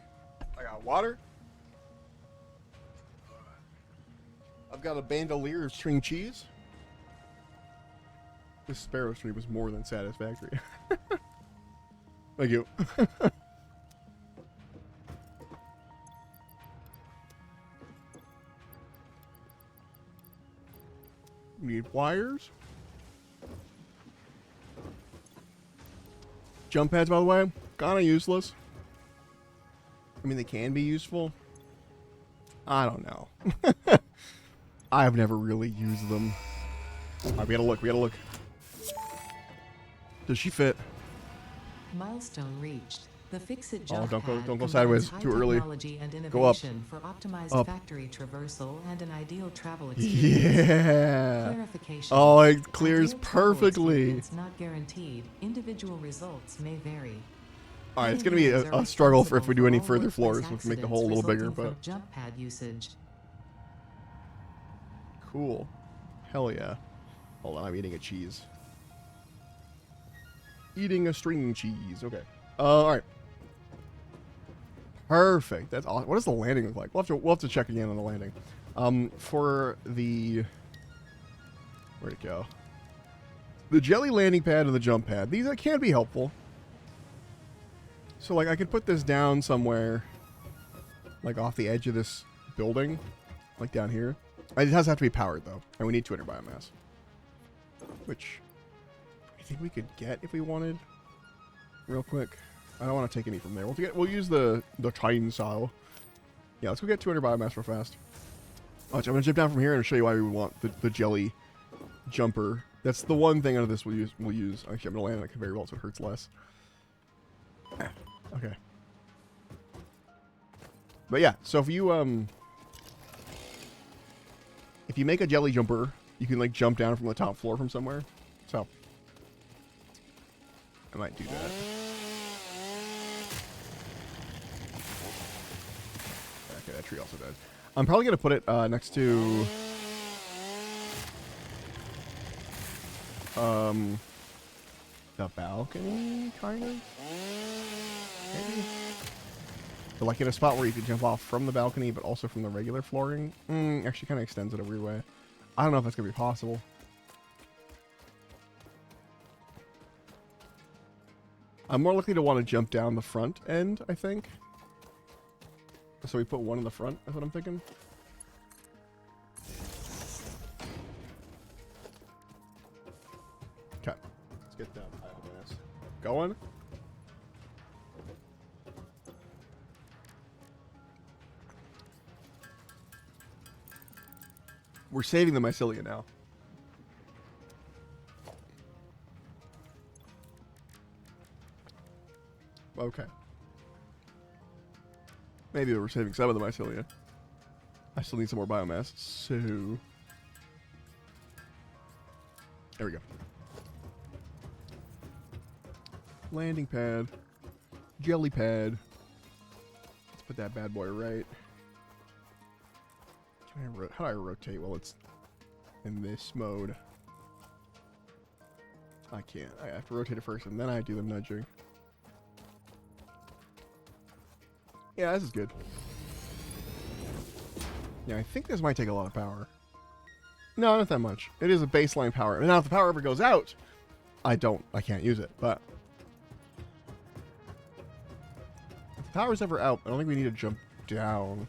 S2: I got water. I've got a bandolier of string cheese. This sparrow tree was more than satisfactory. Thank you. We need wires. Jump pads, by the way, kind of useless. I mean, they can be useful. I don't know. I've never really used them. All right, we gotta look. We gotta look. Does she fit?
S3: Milestone reached. The Fix-It
S2: Oh,
S3: jump
S2: don't go
S3: pad
S2: sideways.
S3: combines
S2: Too
S3: high
S2: early.
S3: technology and
S2: Go up.
S3: innovation for optimized
S2: Up.
S3: factory traversal and an ideal travel experience.
S2: Yeah.
S3: Clarification.
S2: Oh, it clears
S3: Ideal travel
S2: perfectly.
S3: experience not guaranteed. Individual results may vary.
S2: All right, it's
S3: Many
S2: gonna be
S3: users are
S2: a struggle for if we do any
S3: responsible for
S2: further
S3: all
S2: floors. We have to make the hole a little
S3: accidents
S2: bigger,
S3: resulting
S2: but
S3: from jump pad usage.
S2: cool. Hell yeah. Hold on, I'm eating a cheese. Eating a string cheese. Okay. All right. Perfect. That's awesome. What does the landing look like? We'll have to check again on the landing. For the where'd it go? The jelly landing pad and the jump pad. These can be helpful. So like I could put this down somewhere, like off the edge of this building, like down here. It does have to be powered though, and we need 200 biomass, which I think we could get if we wanted. Real quick. I don't want to take any from there. We'll use the chainsaw. Yeah, let's go get 200 biomass real fast. Watch, I'm gonna jump down from here and show you why we want the jelly jumper. That's the one thing out of this we'll use. Actually, I'm gonna land on a conveyor belt so it hurts less. Okay. But yeah, so if you make a jelly jumper, you can like jump down from the top floor from somewhere. So I might do that. Okay, that tree also died. I'm probably gonna put it next to the balcony, kind of. Maybe. But like in a spot where you can jump off from the balcony, but also from the regular flooring. Actually, kind of extends it a weird way. I don't know if that's gonna be possible. I'm more likely to want to jump down the front end, I think. So we put one in the front, that's what I'm thinking. Okay. Let's get that biomass going. We're saving the mycelia now. Okay. Maybe we're saving some of the mycelia. I still need some more biomass, so... There we go. Landing pad. Jelly pad. Let's put that bad boy right. How do I rotate while it's in this mode? I can't. I have to rotate it first and then I do the nudging. Yeah, this is good. Yeah, I think this might take a lot of power. No, not that much. It is a baseline power. Now, if the power ever goes out, I can't use it, but... If the power's ever out, I don't think we need to jump down.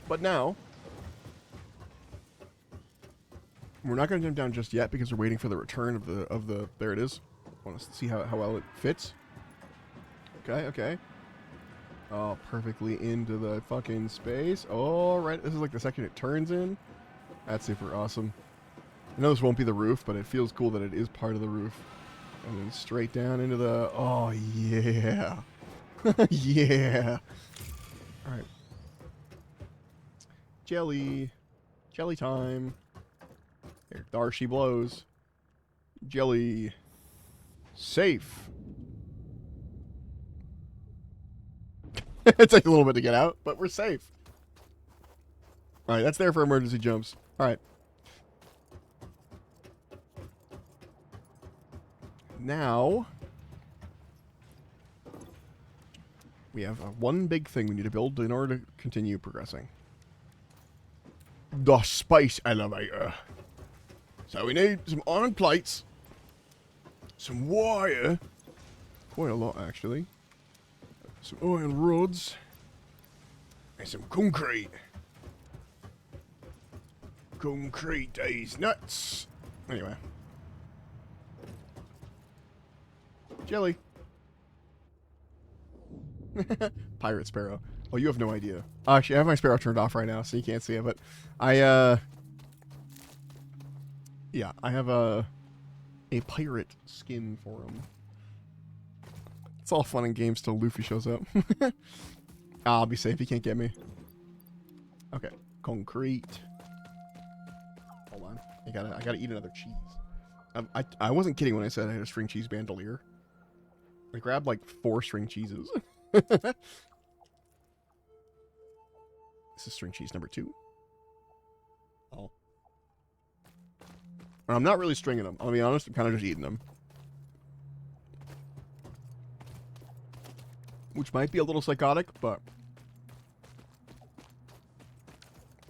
S2: But now... We're not going to jump down just yet because we're waiting for the return of the there it is. I want to see how well it fits. Okay, okay. Oh, perfectly into the fucking space. All right, this is like the section it turns in. That's super awesome. I know this won't be the roof, but it feels cool that it is part of the roof. And then straight down into the... Oh, yeah. Yeah. All right. Jelly. Jelly time. There she blows. Jelly. Safe. It takes a little bit to get out, but we're safe. Alright, that's there for emergency jumps. Alright. Now, we have one big thing we need to build in order to continue progressing. The space elevator. So we need some iron plates, some wire, quite a lot actually, Some iron rods. And some concrete. Concrete is nuts. Anyway. Jelly. Pirate sparrow. Oh, you have no idea. Actually, I have my sparrow turned off right now, so you can't see it, but yeah, I have a pirate skin for him. It's all fun and games till Luffy shows up. I'll be safe, he can't get me. Okay, concrete. Hold on. I gotta eat another cheese. I wasn't kidding when I said I had a string cheese bandolier. I grabbed like 4 string cheeses. This is string cheese number 2. Oh. And I'm not really stringing them. I'll be honest, I'm kind of just eating them. Which might be a little psychotic, but...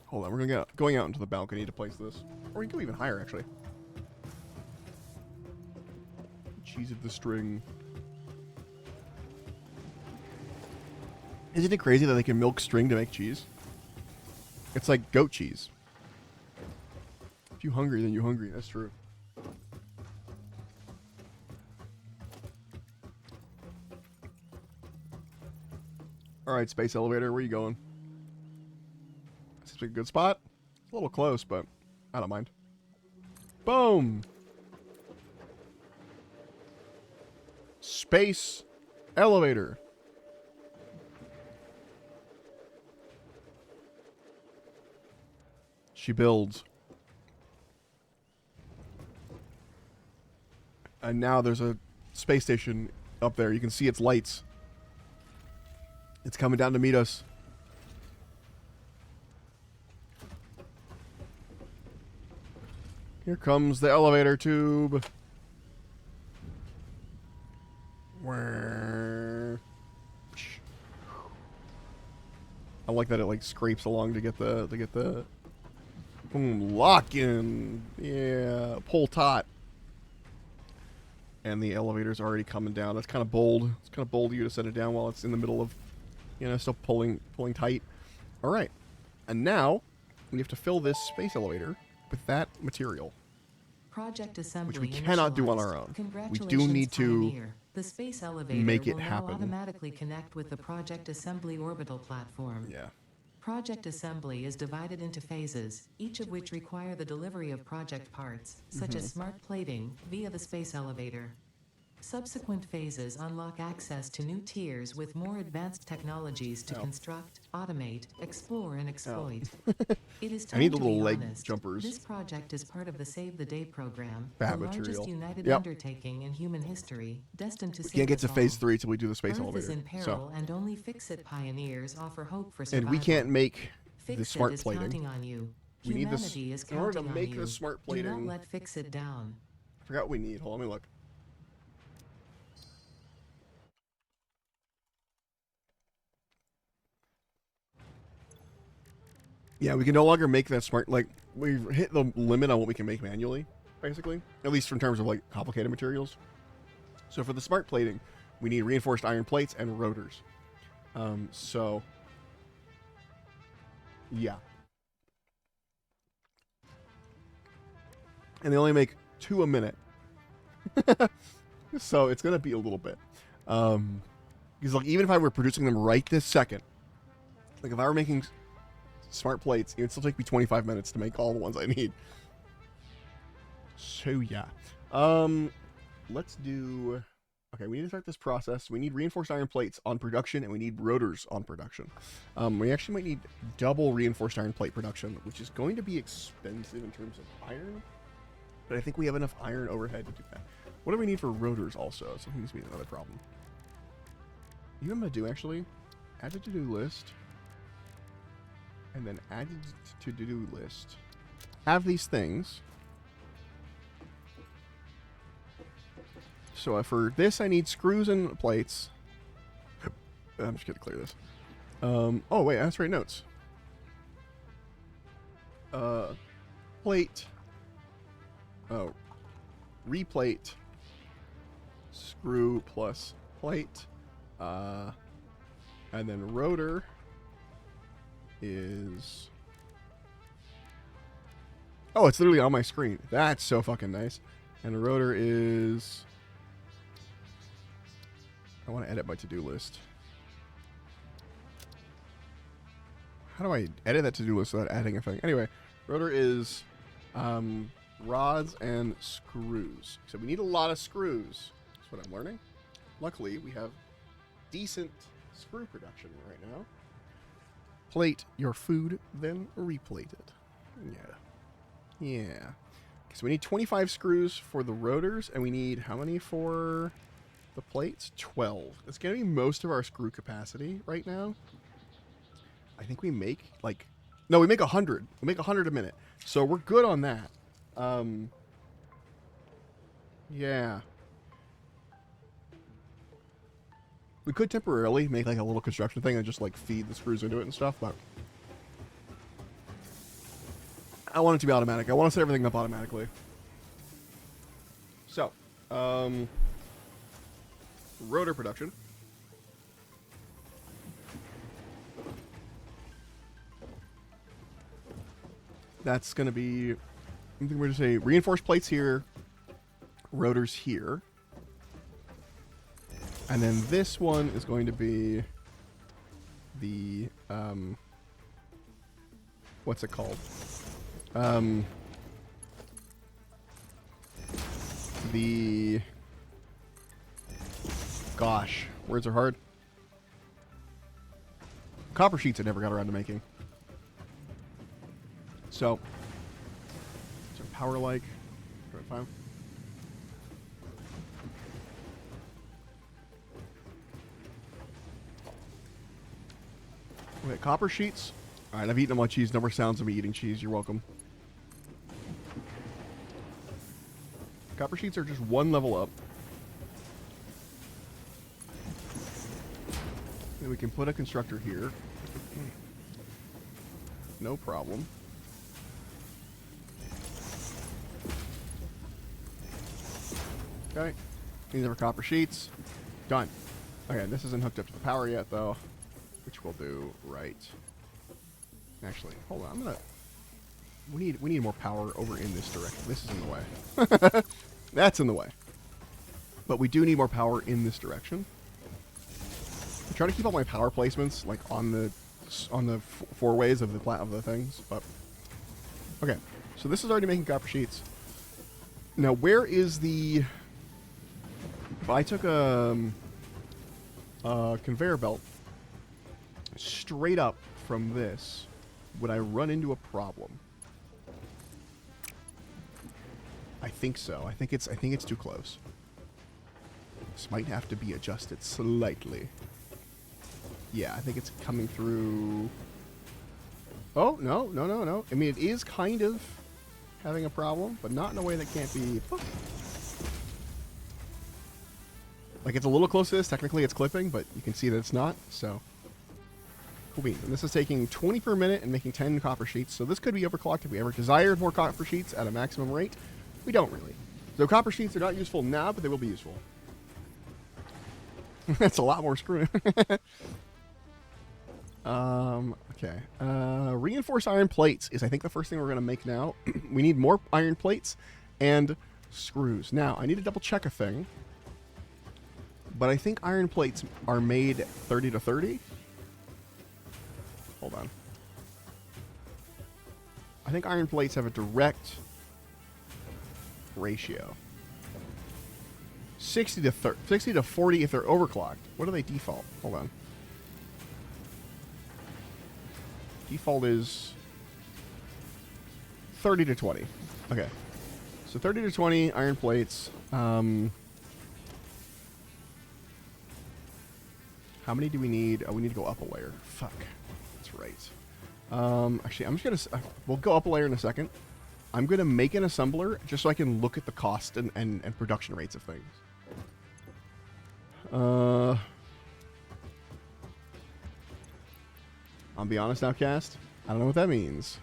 S2: Hold on, we're going out into the balcony to place this. Or we can go even higher, actually. Cheese of the string. Isn't it crazy that they can milk string to make cheese? It's like goat cheese. If you're hungry, then you're hungry. That's true. Alright, space elevator, where are you going? Seems like a good spot. It's a little close, but I don't mind. Boom! Space elevator. She builds. And now there's a space station up there. You can see its lights. It's coming down to meet us. Here comes the elevator tube. I like that it like scrapes along to get the boom, lock in. Yeah, pull taut. And the elevator's already coming down. That's kind of bold. It's kind of bold of you to set it down while it's in the middle of, you know, still pulling tight. All right. And now we have to fill this space elevator with that material.
S3: Project assembly
S2: which we cannot do on our own. We do need to
S3: Pioneer. The space elevator
S2: make it
S3: will
S2: happen.
S3: now automatically connect with the Project Assembly orbital platform.
S2: Yeah.
S3: Project Assembly is divided into phases, each of which require the delivery of project parts, such as smart plating, via the space elevator. Subsequent phases unlock access to new tiers with more advanced technologies to construct, automate, explore, and exploit. It is time
S2: I need the
S3: to
S2: little
S3: be
S2: leg
S3: honest.
S2: jumpers.
S3: This project is part of the Save the Day program,
S2: Bad
S3: the
S2: material.
S3: largest united
S2: Yep.
S3: undertaking in human history, destined to
S2: We
S3: save
S2: can't get
S3: us
S2: to phase
S3: all.
S2: 3 till we do the space
S3: Earth
S2: elevator.
S3: is in peril,
S2: So,
S3: and only Fix-It pioneers offer hope for survival.
S2: and we can't make the
S3: Fix-It
S2: smart
S3: is
S2: plating.
S3: counting on you.
S2: We need this
S3: Humanity is
S2: in order to
S3: counting on
S2: make
S3: you.
S2: the smart
S3: Do not
S2: plating.
S3: let Fix-It down.
S2: I forgot what we need. Hold on, let me look. Yeah, we can no longer make that smart, like, we've hit the limit on what we can make manually, basically. At least in terms of, like, complicated materials. So for the smart plating, we need reinforced iron plates and rotors. So, yeah. And they only make 2 a minute. So it's going to be a little bit. Because, like, even if I were producing them right this second, like, if I were making smart plates, it would still take me 25 minutes to make all the ones I need. So, yeah. Let's do... Okay, we need to start this process. We need reinforced iron plates on production, and we need rotors on production. We actually might need double reinforced iron plate production, which is going to be expensive in terms of iron. But I think we have enough iron overhead to do that. What do we need for rotors also? So that seems to be another problem. You know what I'm going to do, actually? Add to to-do list. And then add to to-do list. Have these things. So for this, I need screws and plates. I'm just going to clear this. Oh, wait, that's right, notes. Plate. Oh. Replate. Screw plus plate. And then rotor is... Oh, it's literally on my screen. That's so fucking nice. And rotor is... I want to edit my to-do list. How do I edit that to-do list without adding a thing? Anyway, rotor is rods and screws. So we need a lot of screws. That's what I'm learning. Luckily, we have decent screw production right now. Plate your food, then replate it. Yeah. Okay, so we need 25 screws for the rotors, and we need how many for the plates? 12. That's going to be most of our screw capacity right now. I think we make, like... No, we make 100. We make 100 a minute. So we're good on that. Yeah. We could temporarily make, like, a little construction thing and just, like, feed the screws into it and stuff, but... I want it to be automatic. I want to set everything up automatically. So, rotor production. That's going to be, I think we're going to say reinforced plates here, rotors here. And then this one is going to be the, what's it called? The, gosh, words are hard. Copper sheets I never got around to making. So power like, fine. Okay, copper sheets. All right, I've eaten my cheese. No more sounds of me eating cheese. You're welcome. Copper sheets are just one level up. And we can put a constructor here. No problem. Okay. These are copper sheets. Done. Okay, this isn't hooked up to the power yet, though. Which we'll do right. Actually, hold on. I'm gonna... We need more power over in this direction. This is in the way. That's in the way. But we do need more power in this direction. I try to keep all my power placements like on the four ways of the things, but okay. So this is already making copper sheets. Now, where is the... If I took a conveyor belt straight up from this, would I run into a problem? I think so. I think it's too close. This might have to be adjusted slightly. Yeah, I think it's coming through... Oh, no. I mean, it is kind of having a problem, but not in a way that can't be... Like, it's a little close to this. Technically, it's clipping, but you can see that it's not, so... Cool beans. And this is taking 20 per minute and making 10 copper sheets, so this could be overclocked if we ever desired more copper sheets at a maximum rate. We don't really. So copper sheets are not useful now, but they will be useful. That's a lot more screw. Okay. Reinforced iron plates is, I think, the first thing we're going to make now. We need more iron plates and screws. Now, I need to double check a thing. But I think iron plates are made 30 to 30. Hold on. I think iron plates have a direct ratio. 60 to 40 if they're overclocked. What do they default? Hold on. Default is 30 to 20. Okay. So 30 to 20 iron plates. How many do we need? Oh, we need to go up a layer. Fuck. That's right. Actually, I'm just going to... we'll go up a layer in a second. I'm going to make an assembler just so I can look at the cost and production rates of things. I'll be honest now, Cast. I don't know what that means.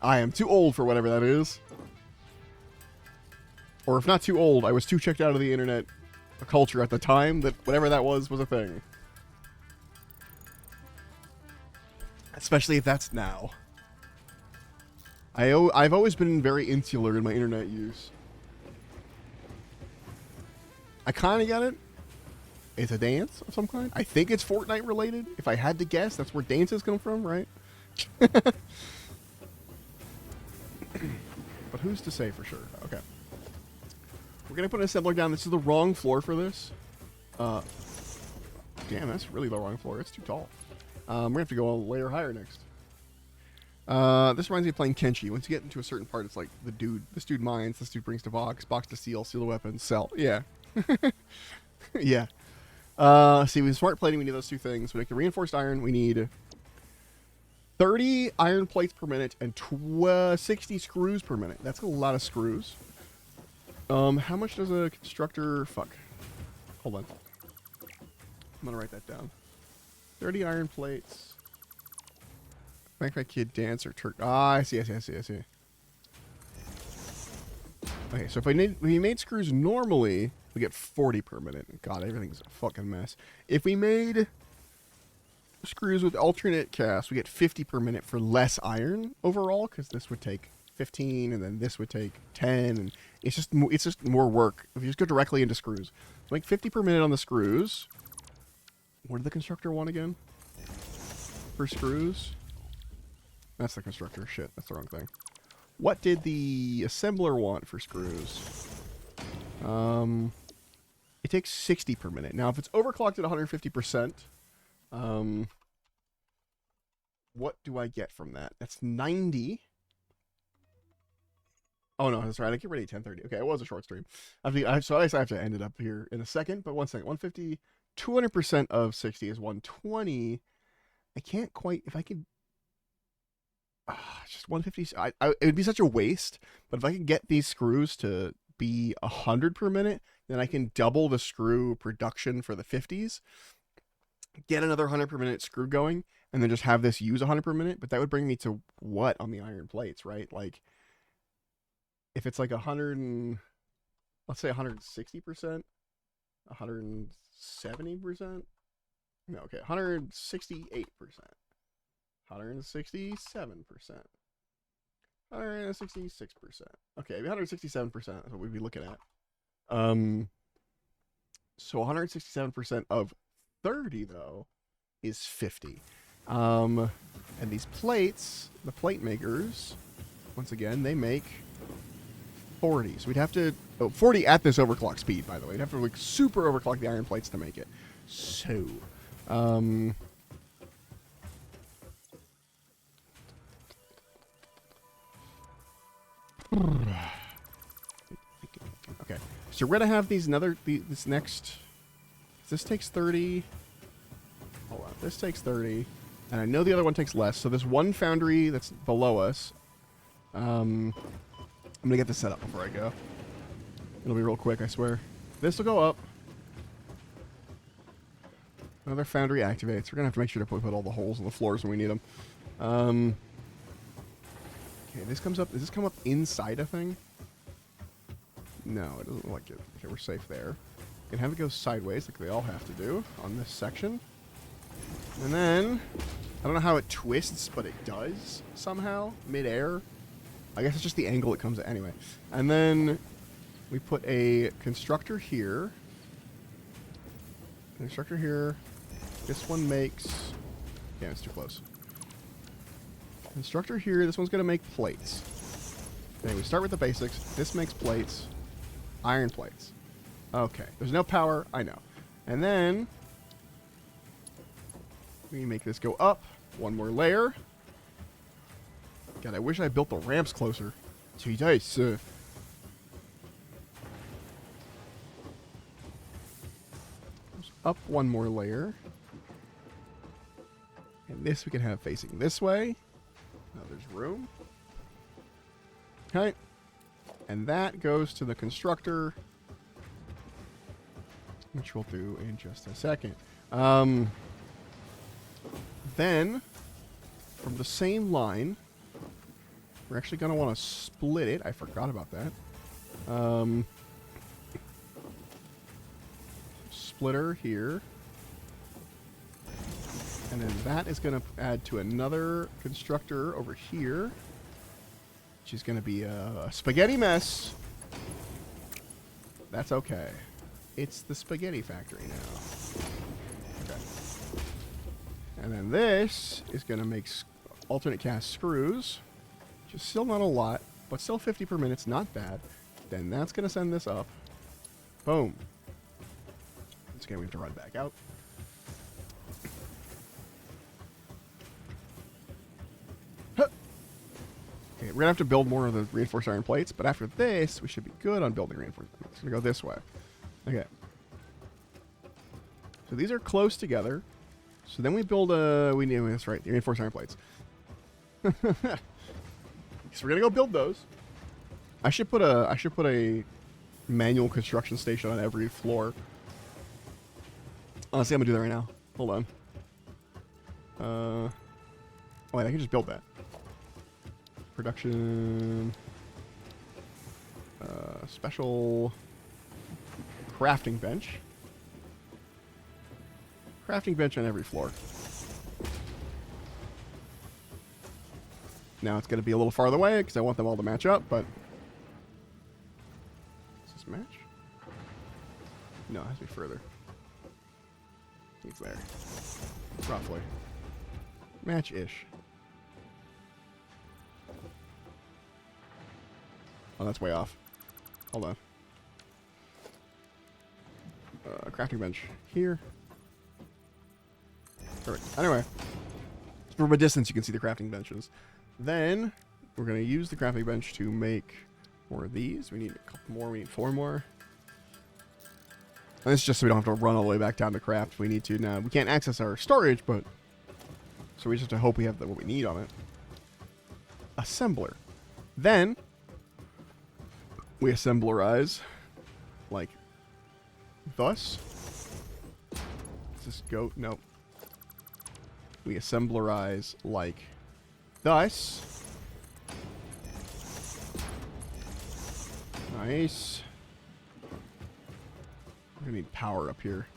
S2: I am too old for whatever that is. Or if not too old, I was too checked out of the internet culture at the time that whatever that was a thing. Especially if that's now. I've always been very insular in my internet use. I kind of get it. It's a dance of some kind. I think it's Fortnite related. If I had to guess, that's where dances come from, right? But who's to say for sure? Okay. We're going to put an assembler down. This is the wrong floor for this. Damn, that's really the wrong floor. It's too tall. We're going to have to go a layer higher next. This reminds me of playing Kenshi. Once you get into a certain part, it's like this dude mines, this dude brings to box to seal the weapon, sell. Yeah. Yeah. See, with smart plating, we need those two things. We make the reinforced iron. We need 30 iron plates per minute and 60 screws per minute. That's a lot of screws. How much does a constructor... Fuck. Hold on. I'm gonna write that down. 30 iron plates. Make my kid dance or Turk. Ah, I see. Okay, so if we made screws normally, we get 40 per minute. God, everything's a fucking mess. If we made screws with alternate cast, we get 50 per minute for less iron overall, because this would take 15, and then this would take 10, and it's just more work. If you just go directly into screws, so make 50 per minute on the screws. What did the constructor want again? For screws? That's the constructor. Shit, that's the wrong thing. What did the assembler want for screws? It takes 60 per minute. Now, if it's overclocked at 150%, what do I get from that? That's 90. Oh, no, that's right. I get ready at 10:30. Okay, it was a short stream. So I have to end it up here in a second, but 1 second. 150, 200% of 60 is 120. I can't quite... If I could... just 150. It would be such a waste. But if I could get these screws to be 100 per minute, then I can double the screw production for the 50s, get another 100 per minute screw going, and then just have this use 100 per minute. But that would bring me to what on the iron plates, right? Like, if it's like 100 and let's say 160%, 170%. No, okay, 168%. 167%. 166%. Okay, 167% is what we'd be looking at. So 167% of 30, though, is 50. And these plates, the plate makers, once again, they make 40. So we'd have to... Oh, 40 at this overclock speed, by the way. We'd have to, like, super overclock the iron plates to make it. So... Okay, so we're gonna have this next. This takes 30. Hold on, this takes 30, and I know the other one takes less. So this one foundry that's below us. I'm gonna get this set up before I go. It'll be real quick, I swear. This will go up. Another foundry activates. We're gonna have to make sure to put all the holes in the floors when we need them. Okay, this comes up. Does this come up inside a thing? No, it doesn't look like it. Okay, we're safe there. You can have it go sideways, like they all have to do on this section. And then, I don't know how it twists, but it does somehow, mid-air. I guess it's just the angle it comes at anyway. And then, we put a constructor here. Constructor here. This one makes... Yeah, it's too close. Constructor here. This one's going to make plates. Okay, we start with the basics. This makes plates. Iron plates. Okay. There's no power. I know. And then we make this go up. One more layer. God, I wish I built the ramps closer. Too nice. Up one more layer. And this we can have facing this way. Now there's room. Okay. And that goes to the constructor, which we'll do in just a second. Then, from the same line, we're actually going to want to split it. I forgot about that. Splitter here. And then that is going to add to another constructor over here, which is going to be a spaghetti mess. That's okay. It's the spaghetti factory now. Okay. And then this is going to make alternate cast screws, which is still not a lot, but still 50 per minute's not bad. Then that's going to send this up. Boom. It's going to have to run back out. Okay, we're going to have to build more of the reinforced iron plates, but after this, we should be good on building reinforced. It's going to go this way. Okay. So these are close together. So then we build that's right, the reinforced iron plates. So we're going to go build those. I should put a manual construction station on every floor. Honestly, I'm going to do that right now. Hold on. Oh, wait, I can just build that. Production, special crafting bench. Crafting bench on every floor. Now it's going to be a little farther away because I want them all to match up, but... Does this match? No, it has to be further. It's there. Roughly. Match-ish. Oh, that's way off. Hold on. Crafting bench here. Perfect. Anyway, from a distance you can see the crafting benches. Then we're going to use the crafting bench to make more of these. We need a couple more. We need 4 more. And this is just so we don't have to run all the way back down to craft. We need to now. We can't access our storage, but so we just have to hope we have what we need on it. Assembler. Then we assemblerize like thus. Is this goat? Nope. We assemblerize like thus. Nice. We're gonna need power up here.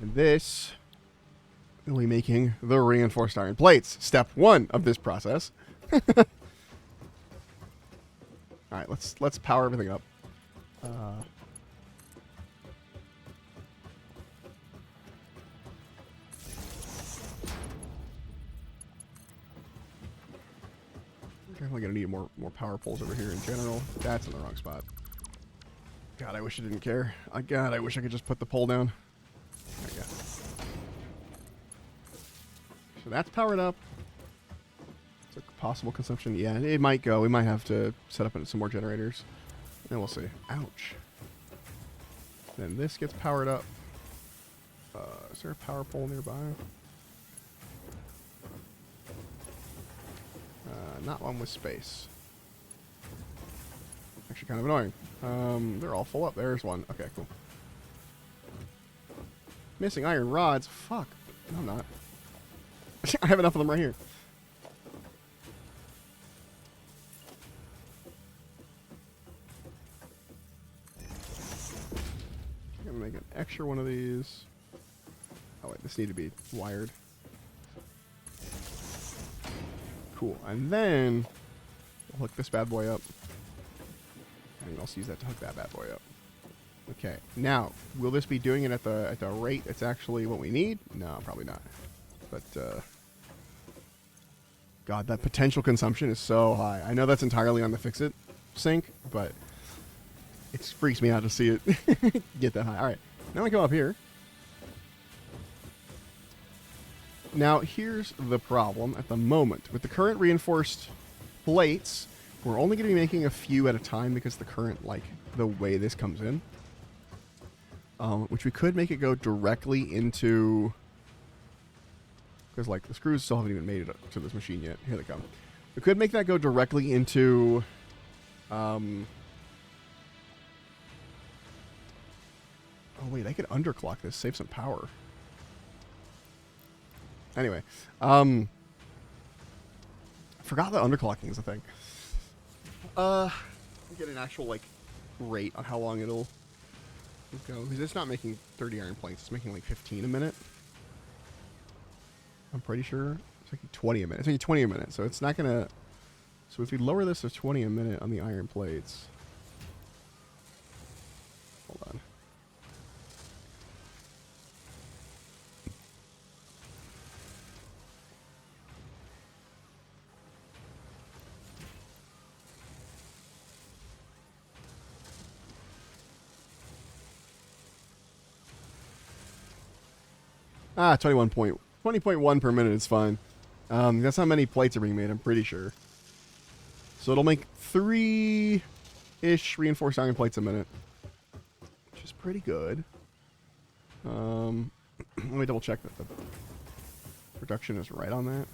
S2: And this will be making the reinforced iron plates. Step 1 of this process. Alright, let's power everything up. Definitely gonna need more power poles over here in general. That's in the wrong spot. God, I wish I didn't care. God, I wish I could just put the pole down. There we go. So that's powered up. It's a possible consumption. Yeah, it might go. We might have to set up some more generators. And we'll see. Ouch. Then this gets powered up. Is there a power pole nearby? Not one with space. Actually kind of annoying. They're all full up. There's one. Okay, cool. Missing iron rods. Fuck. No, I'm not. I have enough of them right here. I'm gonna make an extra one of these. Oh wait, this need to be wired. Cool. And then we'll hook this bad boy up. And we'll also use that to hook that bad boy up. Okay. Now, will this be doing it at the rate that's actually what we need? No, probably not. But God, that potential consumption is so high. I know that's entirely on the Fix-It sync, but it freaks me out to see it get that high. All right. Now we come up here. Now, here's the problem at the moment. With the current reinforced plates, we're only going to be making a few at a time because the current, like, the way this comes in. Which we could make it go directly into... Because, like, the screws still haven't even made it to this machine yet. Here they come. We could make that go directly into... Oh, wait, I could underclock this, save some power. Anyway, I forgot that underclocking is a thing. Get an actual, like, rate on how long it'll go. Because it's not making 30 iron plates. It's making, like, 15 a minute. I'm pretty sure it's like 20 a minute. It's like 20 a minute, so it's not gonna. So if we lower this to 20 a minute on the iron plates, hold on. Ah, 20.1 per minute is fine. That's how many plates are being made, I'm pretty sure. So it'll make 3-ish reinforced iron plates a minute, which is pretty good. Let me double check that the production is right on that.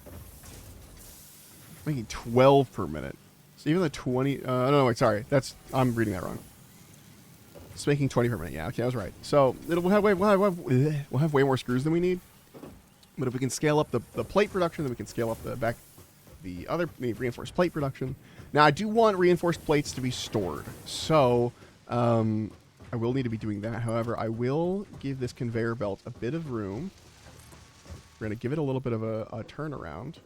S2: Making 12 per minute. So even the 20, no, wait, sorry. I'm reading that wrong. It's making 20 per minute. Yeah, okay, I was right. So we'll have way more screws than we need. But if we can scale up the plate production, then we can scale up the other reinforced plate production. Now I do want reinforced plates to be stored, so I will need to be doing that. However, I will give this conveyor belt a bit of room. We're gonna give it a little bit of a turnaround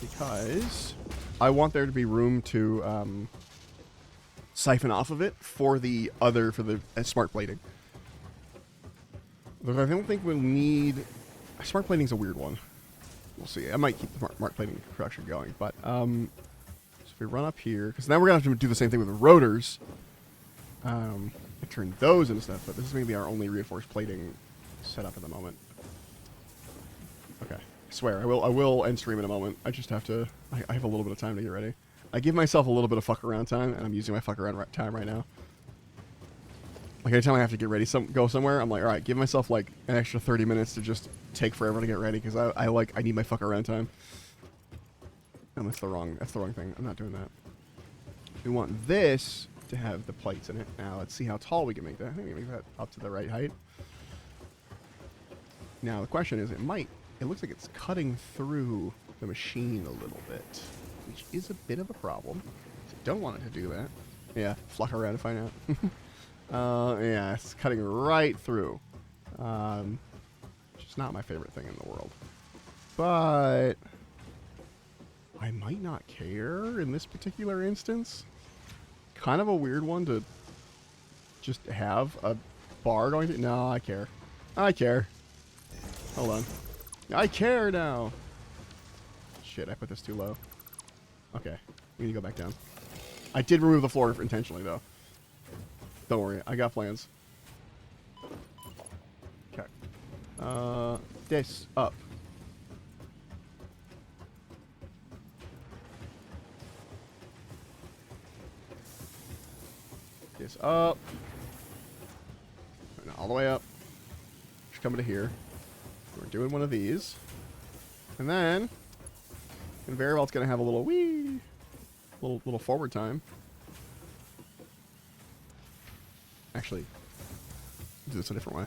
S2: because I want there to be room to siphon off of it for the smart plating. But I don't think we'll need... Smart plating's a weird one. We'll see. I might keep the smart plating production going, but so if we run up here, because now we're gonna have to do the same thing with the rotors. And turn those into stuff, but this is gonna be our only reinforced plating setup at the moment. Okay, I swear I will end stream in a moment. I just have to. I have a little bit of time to get ready. I give myself a little bit of fuck around time, and I'm using my fuck around time right now. Like anytime I have to get ready, go somewhere, I'm like, all right, give myself like an extra 30 minutes to just take forever to get ready because I need my fuck around time. And that's the wrong thing. I'm not doing that. We want this to have the plates in it. Now let's see how tall we can make that. I think we can make that up to the right height. Now the question is, it looks like it's cutting through the machine a little bit, which is a bit of a problem. So don't want it to do that. Yeah, fluck around and find out. Yeah, it's cutting right through. Which is not my favorite thing in the world. But I might not care in this particular instance. Kind of a weird one to just have a bar going through. No, I care. I care. Hold on. I care now. Shit, I put this too low. Okay, we need to go back down. I did remove the floor intentionally, though. Don't worry, I got plans. Okay. This up. This up. And all the way up. Just coming to here. We're doing one of these. And then conveyor belt's gonna have a little wee, little forward time. Actually, do this a different way.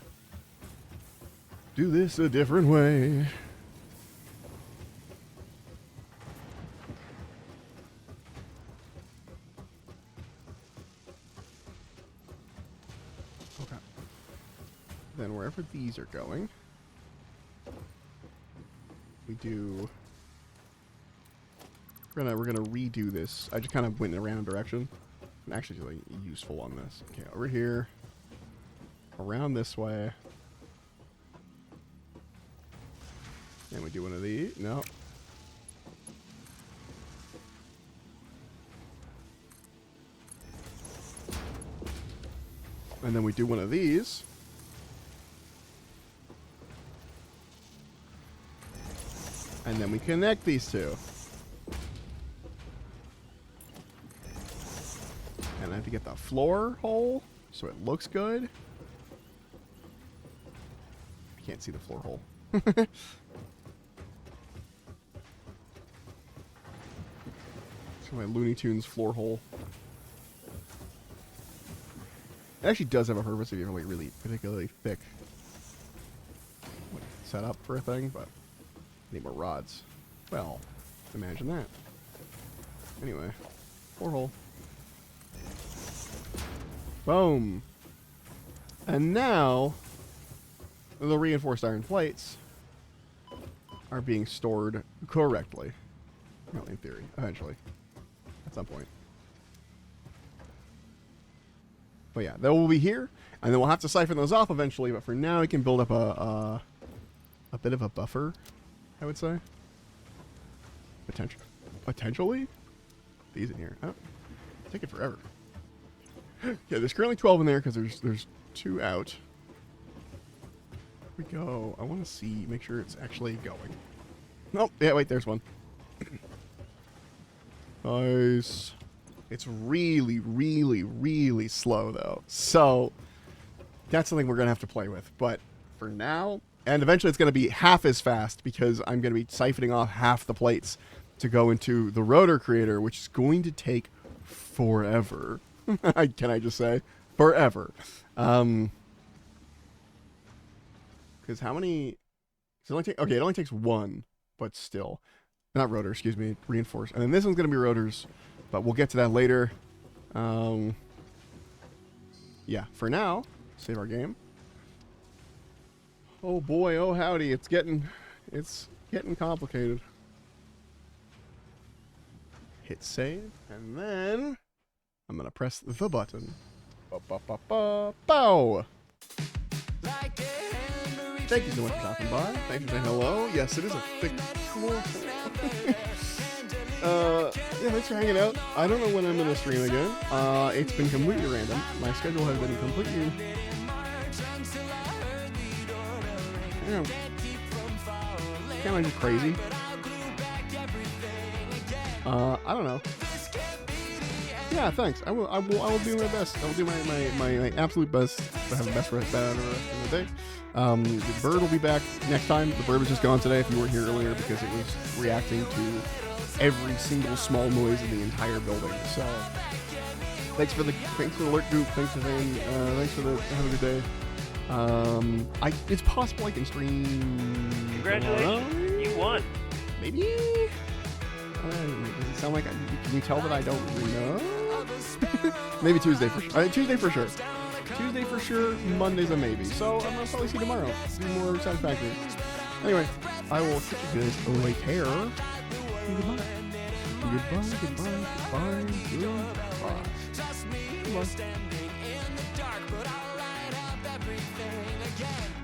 S2: Do this a different way. Okay. Then wherever these are going, we do. We're gonna redo this. I just kind of went in a random direction. I'm actually really useful on this. Okay, over here, around this way, and we do one of these. No. And then we do one of these. And then we connect these two. And I have to get the floor hole so it looks good. I can't see the floor hole. So my Looney Tunes floor hole. It actually does have a purpose if you have like really particularly thick setup for a thing, but I need more rods. Well, imagine that. Anyway, floor hole. Boom. And now the reinforced iron plates are being stored correctly. Well, in theory, eventually, at some point. But yeah, they will be here, and then we'll have to siphon those off eventually. But for now, we can build up a bit of a buffer, I would say. Potentially, these in here. Oh, take it forever. Yeah, there's currently 12 in there because there's 2 out. Here we go. I want to see, make sure it's actually going. Nope. Yeah, wait, there's one. Nice. It's really, really, really slow, though. So, that's something we're going to have to play with. But for now, and eventually it's going to be half as fast because I'm going to be siphoning off half the plates to go into the rotor creator, which is going to take forever. Can I just say? Forever. Because how many... it only takes 1, but still. Not rotor, excuse me. Reinforced. And then this one's going to be rotors. But we'll get to that later. Yeah, for now, save our game. Oh boy, oh howdy, it's getting complicated. Hit save, and then I'm gonna press the button. Bow! Thank you so much for stopping by. Thanks for saying hello. Yes, it is a fictional. Yeah, thanks for hanging out. I don't know when I'm gonna stream again. It's been completely random. My schedule has been completely... kind of just crazy. I don't know. Yeah, thanks. I will do my best. I will do my absolute best to have the best rest of the day. The bird will be back next time. The bird was just gone today if you weren't here earlier because it was reacting to every single small noise in the entire building. So thanks for the alert group. Thanks for saying thanks for the have a good day. It's possible I can stream.
S6: Congratulations, you won.
S2: Maybe. Does it sound like can you tell that I don't know? Maybe Tuesday for sure. Tuesday for sure. Tuesday for sure. Monday's a maybe. So I'm gonna probably see you tomorrow. Be more satisfactory. Anyway, I will catch you guys later. Goodbye. Goodbye. Goodbye. Goodbye. Goodbye. Goodbye.